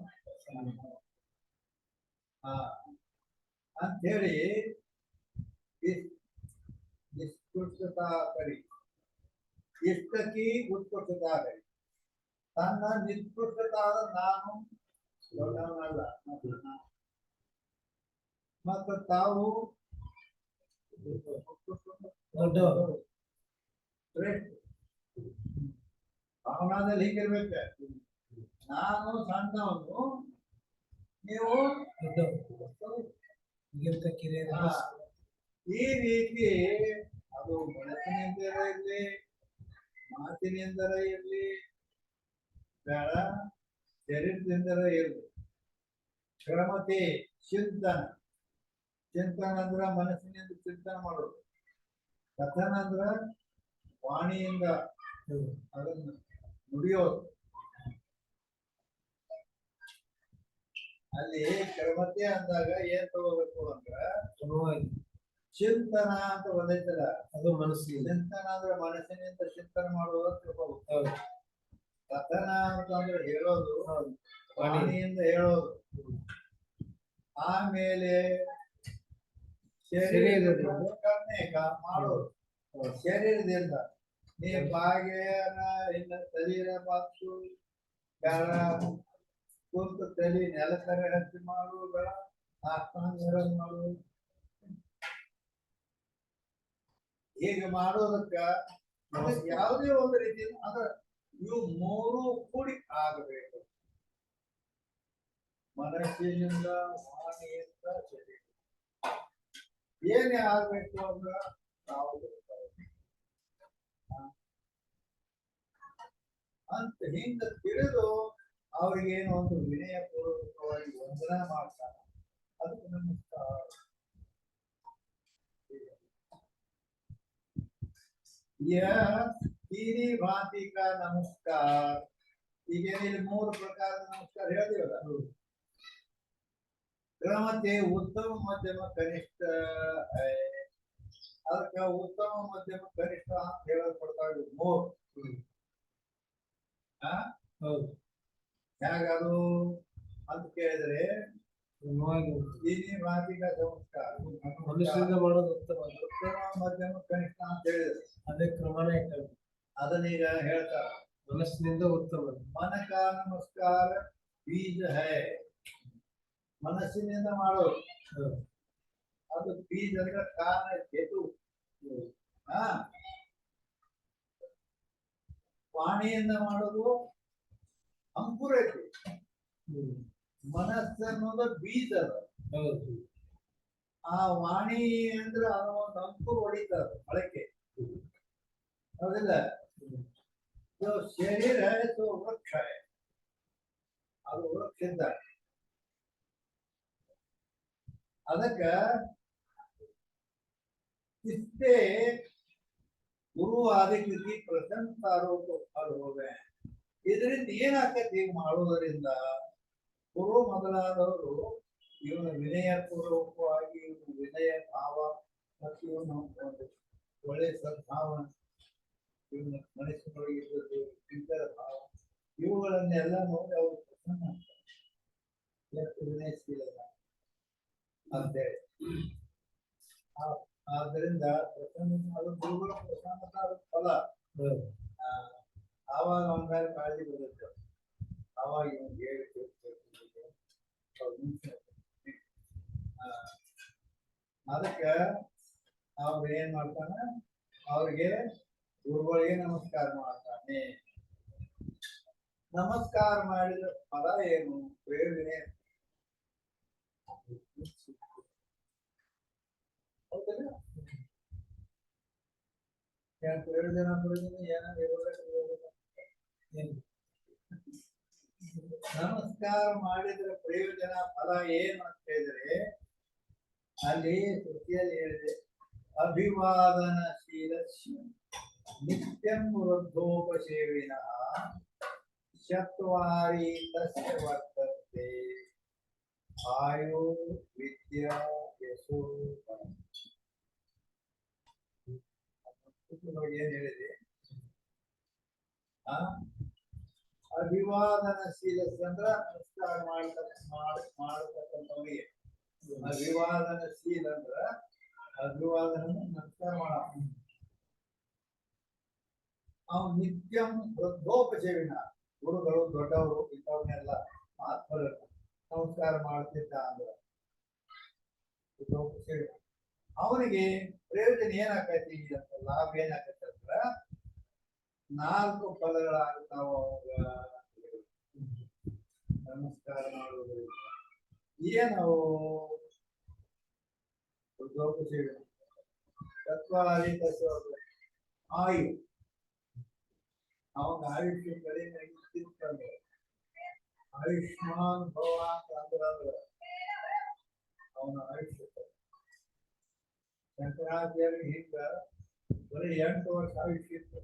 ಅಂತ ಹೇಳಿ उत्कृष्टता करी, इष्ट की उत्कृष्टता करी. ತನ್ನ ನಿಷ್ಕೃಷ್ಟತಾದ ನಾನು ದೊಡ್ಡವನಲ್ಲ ಮತ್ತು ತಾವು ದೊಡ್ಡವರು. ಶ್ರೇಷ್ಠ. ಭಾವನಾದಲ್ಲಿ ಹೀಗಿರ್ಬೇಕು, ನಾನು ಸಣ್ಣವನು, ನೀವು ದೊಡ್ಡವರು. ಈಗಿಂತ ಕಿರಿಯರೆಲ್ಲ ಈ ರೀತಿ ಅದು ಮನಸ್ಸಿನಿಂದರ ಇರಲಿ, ಮಾತಿನಿಂದರ ಇರಲಿ, ಬೇಡ ಶರೀರದಿಂದರ ಇರಲಿ. ಕ್ರಮತೆ ಚಿಂತನ. ಚಿಂತನ ಅಂದ್ರ ಮನಸ್ಸಿನಿಂದ ಚಿಂತನೆ ಮಾಡೋದು. ಕಥನ ಅಂದ್ರ ವಾಣಿಯಿಂದ ಅದನ್ನು ನುಡಿಯೋದು. ಅಲ್ಲಿ ಕ್ರಮತೆ ಅಂದಾಗ ಏನ್ ತಗೋಬೇಕು ಅಂದ್ರ ಕ್ರಮವಾಗಿ ಚಿಂತನ ಅಂತ ಒಂದೈತಲ್ಲ, ಅದು ಮನಸ್ಸಿಗೆ. ಚಿಂತನ ಅಂದ್ರೆ ಮನಸ್ಸಿನಿಂದ ಚಿಂತನೆ ಮಾಡೋದು ಅಂತ ತಿಳ್ಕೊಬೇಕು. ಹೌದು. ಕಥನ ಅಂತಂದ್ರೆ ಹೇಳೋದು, ಹೌದು. ವಾಣಿಯಿಂದ ಹೇಳೋದು. ಆಮೇಲೆ ಶರೀರದಿಂದ ಮಾಡೋದು. ಶರೀರದಿಂದ ನೀ ಬಾಗೆ ಇಲ್ಲ ಶರೀರ ಬಾಕ್ಸು ಬೇಡ, ಕುಂತ ತಲೆ ನೆಲಕರ ಹಚ್ಚಿ ಮಾಡುದು ಬೇಡ, ಆತ್ಮಾಂತರ ಮಾಡುದು. ಹೀಗೆ ಮಾಡೋದಕ್ಕ ಯಾವುದೇ ಒಂದು ರೀತಿ ಅಂದ್ರೆ ಇವು ಮೂರು ಕೂಡಿ ಆಗಬೇಕು. ಮನಸ್ಸಿನಿಂದ, ವಾಣಿಯಿಂದ, ಶರೀರ ಏನೇ ಆಗ್ಬೇಕು ಅಂದ್ರ ನಾವು ಅಂತ ಹಿಂಗ ತಿಳಿದು ಅವ್ರಿಗೇನು ಒಂದು ವಿನಯ ಪೂರ್ವಕವಾಗಿ ವಂದನ ಮಾಡ್ತಾರೆ. ಅದಕ್ಕೆ ನಮಸ್ಕಾರ. ತೀರಿ ಭಾಂತಿಕ ನಮಸ್ಕಾರ. ಈಗೇನಿಲ್ಲ ಮೂರು ಪ್ರಕಾರದ ನಮಸ್ಕಾರ ಹೇಳಿದಿವಲ್ಲ. ಕ್ರಮತೆ ಉತ್ತಮ ಮಧ್ಯಮ ಕನಿಷ್ಠ. ಅದಕ್ಕೆ ಉತ್ತಮ ಮಧ್ಯಮ ಕನಿಷ್ಠ ಅಂತ ಹೇಳಕ್ ಕೊಡ್ತಾ ಇದ್ವಿ ಮೂರು. ಹೇಗದು ಅಂತ ಕೇಳಿದ್ರೆ ತೀರಿ ಭಾಂತಿಕ ನಮಸ್ಕಾರ ಮನುಷ್ಯರಿಂದ ಮಾಡೋದು ಉತ್ತಮ. ಉತ್ತಮ ಮಧ್ಯಮ ಕನಿಷ್ಠ ಅಂತ ಹೇಳಿದ್ರು. ಅದೇ ಕ್ರಮಣ ಇಟ್ಟರು. ಅದನ್ನೀಗ ಹೇಳ್ತಾರ. ಮನಸ್ಸಿನಿಂದ ಉತ್ತಮ. मन का नमस्कार बीज है. ಮನಸ್ಸಿನಿಂದ ಮಾಡೋದು ಅದು ಬೀಜ ಅಂದ್ರೆ ಕಾರಣ ಕೇತು. ವಾಣಿಯಿಂದ ಮಾಡೋದು ಅಂಕುರ ಐತಿ. ಮನಸ್ಸು ಅನ್ನೋದು ಬೀಜ ಅದ. ಆ ವಾಣಿ ಅಂದ್ರೆ ಅದು ಒಂದು ಅಂಕುರ ಹೊಡಿತದ ಮೊಳಕೆ, ಹೌದಿಲ್ಲ? जो शरीर है तो वृक्ष है, ಅದು ವೃಕ್ಷ ಇದ್ದ. ಅದಕ್ಕ ಇಷ್ಟೇ ಗುರು ಆದಿಕೃತಿ ಪ್ರಶಂಸಾರೋಪ ಹೋವೆ. ಇದರಿಂದ ಏನಾಗ್ತೈತಿ? ಈಗ ಮಾಡೋದರಿಂದ ಗುರು ಮೊದಲಾದವರು ಇವನು ವಿನಯ ಪೂರ್ವಕವಾಗಿ ವಿನಯ ಭಾವ ಮತ್ತು ಇವನು ಒಂದು ಒಳ್ಳೆ ಸದ್ಭಾವನೆ, ಇವನ ಮನಸ್ಸಿನೊಳಗೆ ಇರ್ತದೆ ಚಿಂತರ ಭಾವ, ಇವುಗಳನ್ನೆಲ್ಲ ನೋಡಿ ಅವರು ಪ್ರಸನ್ನ ಆಗ್ತಾರೆ. ವಿನಯಶೀಲ ಅಂತೇಳಿ. ಆದ್ದರಿಂದ ಪ್ರಸನ್ನ ಅದು ಗುರುಗಳ ಪ್ರಸನ್ನತಾ ಫಲ. ಆವಾಗ ಅವನ ಮೇಲೆ ಕಾಳಜಿ ಬರುತ್ತೆ. ಆವಾಗ ಇವನು ಹೇಳಿ ಅದಕ್ಕೆ ಅವ್ರು ಏನ್ ಮಾಡ್ತಾನ, ಅವ್ರಿಗೆ ಗುರುಗಳಿಗೆ ನಮಸ್ಕಾರ ಮಾಡ್ತಾನೆ. ನಮಸ್ಕಾರ ಮಾಡಿದ ಫಲ ಏನು? ಪ್ರಯೋಜನ ಏನು? ಪ್ರಯೋಜನ ನಮಸ್ಕಾರ ಮಾಡಿದ್ರ ಪ್ರಯೋಜನ ಫಲ ಏನು ಅಂತ ಹೇಳಿದ್ರೆ, ಅಲ್ಲಿ ಕೃತಿಯಲ್ಲಿ ಹೇಳಿದೆ, ಅಭಿವಾದನಶೀಲ ನಿತ್ಯಂ ವೃದ್ಧೋಪಸೇವಿನಃ ಚತ್ವಾರಿ ತಸ್ಯ ವರ್ತಂತೆ ಆಯು ವಿದ್ಯಾ ಯಶೋ. ಏನ್ ಹೇಳಿದೆ? ಅಭಿವಾದನಶೀಲ ಅಂದ್ರ ನಮಸ್ಕಾರ ಮಾಡತಕ್ಕಂಥವನಿಗೆ. ಅಭಿವಾದನಶೀಲ ಅಂದ್ರ ಅಭಿವಾದನ ನಮಸ್ಕಾರ ಮಾಡ. ಅವನು ನಿತ್ಯಂ ವೃದ್ಧೋಪಸೇವಿನ, ಗುರುಗಳು ದೊಡ್ಡವರು ಇಂಥವನ್ನೆಲ್ಲ ಮಹಾತ್ಮರನ್ನ ನಮಸ್ಕಾರ ಮಾಡ್ತಿದ್ದ ಅಂದ್ರ ಅವನಿಗೆ ಪ್ರಯೋಜನ ಏನಾಕೈತಿ ಅಂತ ಲಾಭ ಏನಾಕೈತಿ ಅಂದ್ರ 4 ಫಲಗಳಾಗ್ತಾವ ಅವಾಗ ನಮಸ್ಕಾರ ಮಾಡುವುದರಿಂದ. ಏನವು ತತ್ವಾತೀತ ಆಯು, ಅವನ ಆಯುಷ್ಯ ಕಡಿಮೆ ಇತ್ತಿತ್ತಂದ್ರೆ ಆಯುಷ್ಮಾನ್ ಭವ ಅಂತಂದ್ರ ಅವನ ಆಯುಷ್ಯ ಶಂಕರಾಚಾರ್ಯ ಹಿಂಗ ಬರೀ 8 ವರ್ಷ ಆಯುಷ್ಯ ಇತ್ತು.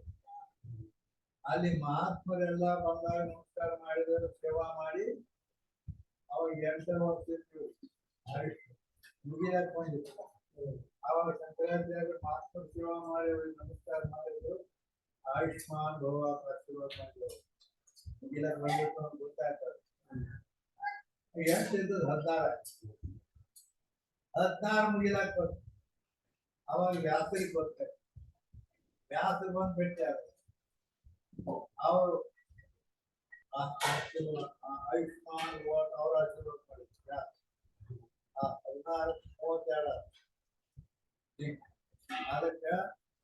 ಅಲ್ಲಿ ಮಹಾತ್ಮರೆಲ್ಲ ಬಂದಾಗ ನಮಸ್ಕಾರ ಮಾಡಿದರು, ಸೇವಾ ಮಾಡಿ ಅವಾಗ 8 ವರ್ಷ ಇತ್ತು ಆಯುಷ್ಯ ಮುಗಿಲಾಕ ಬಂದಿತ್ತು. ಅವಾಗ ಶಂಕರಾಚಾರ್ಯ ಮಹಾತ್ಮರ ಸೇವಾ ಮಾಡಿ ಅವ್ರಿಗೆ ನಮಸ್ಕಾರ ಮಾಡಿದ್ರು, ಆಯುಷ್ಮಾನ್ ಭವ ಆಶೀರ್ವಾದ ಮಾಡಿದ್ರು. ಮುಗಿಲಾಕ ಬಂದಿತ್ತು ಅಂತ ಗೊತ್ತಾಗ್ತದೆ. 8 ಇದ್ದದ್ದು 16 ಮುಗಿಲಾಕ ಬಂತು. ಅವಾಗ ವ್ಯಾಸರಿಗೆ ಬರ್ತಾರೆ, ವ್ಯಾಸರು ಬಂದು ಭೇಟಿ ಆಗ ಅವರು ಆಯುಷ್ಮಾನ್ ಅವ್ರ ಆಶೀರ್ವಾದ ಮಾಡಿದ್ರು. 16-32 ಅದಕ್ಕೆ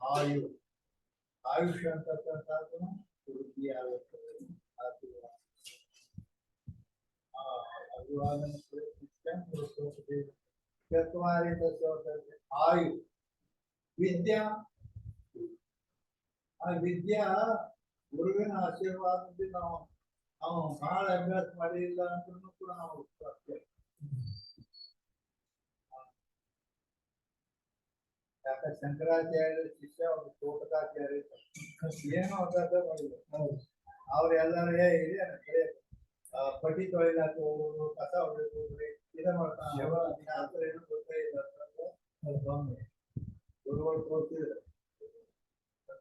ಆಯು ಆಯುಷ್ಯ ಅಂತಕ್ಕಂಥದ್ದು ವೃದ್ಧಿ ಆಗುತ್ತದೆ. ಆಯು ವಿದ್ಯಾ, ಆ ವಿದ್ಯಾ ಗುರುವಿನ ಆಶೀರ್ವಾದದಿಂದ ನಾವು ಬಹಳ ಅಭ್ಯಾಸ ಮಾಡಿಲ್ಲ ಅಂದ್ರೂ ಕೂಡ ನಾವು ಅಷ್ಟೇ. ಯಾಕೆ ಶಂಕರಾಚಾರ್ಯ ಶಿಷ್ಯ ಒಂದು ತೋಟಕಾಚಾರ್ಯ ಏನೋ ಅಭ್ಯಾಸ ಮಾಡಿದ್ರು. ಅವ್ರೆಲ್ಲರೇ ಇದೆ ಪಟ್ಟಿ ತೊಳಿಲಾಕ ಹೋಗುದು, ಕಸ ಹೊಡೆದು ಇದ ಮಾಡ್ತಾನೆ. ಶಾಸ್ತ್ರ ಏನು ಗೊತ್ತೇ ಇಲ್ಲ ಅಂತಂದ್ರೆ ಗುರುಗಳು ತೋರಿಸಿದ್ರು.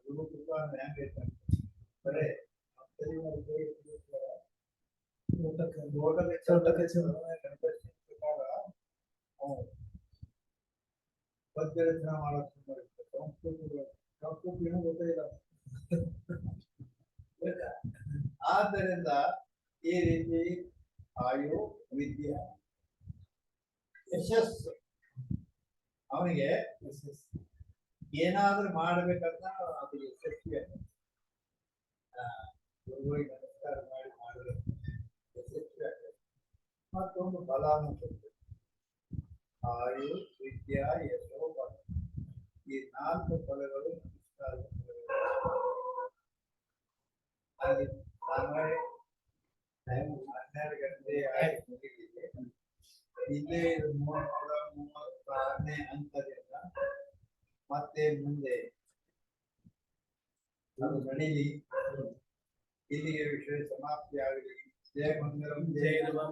ಗುರು ಕೃಪಾ ಹೆಂಗೈತೆ ಬರೇ ಪದ್ಯರಚನೆ ಮಾಡೋದು ಸಂಸ್ಕೃತಿ ಏನೂ ಗೊತ್ತೇ ಇಲ್ಲ. ಆದ್ದರಿಂದ ಈ ರೀತಿ ಆಯು ವಿದ್ಯೆ ಯಶಸ್ಸು, ಅವನಿಗೆ ಏನಾದ್ರೂ ಮಾಡ್ಬೇಕಂತ ಅದು ಯಶಸ್ವಿ ಗುರುಗಳಿಗೆ ನಮಸ್ಕಾರ ಮಾಡಿ ಮಾಡಿದ್ರೆ ಯಶಸ್ವಿ ಆಗ್ತದೆ. ಮತ್ತೊಂದು ಫಲಾನು ಕೊಡ್ತದೆ. ಆಯು ವಿದ್ಯಾ ಯಶೋ ಬಲ, ಈ 4 ಫಲಗಳು ನಮಸ್ಕಾರ. ಅಲ್ಲಿ ಸಮಯ 12 ಗಂಟೆ ಆಯ್ತು ಮುಗಿದಿದೆ. ಇಲ್ಲೇ 336ನೇ ಹಂತದಿಂದ ಮತ್ತೆ ಮುಂದೆ ಅದು ನಡೀಲಿ. ಇಲ್ಲಿಗೆ ವಿಷಯ ಸಮಾಪ್ತಿ ಆಗಲಿ. ಜಯ ಮಂಗಲಂ ಜಯ ನಮಃ.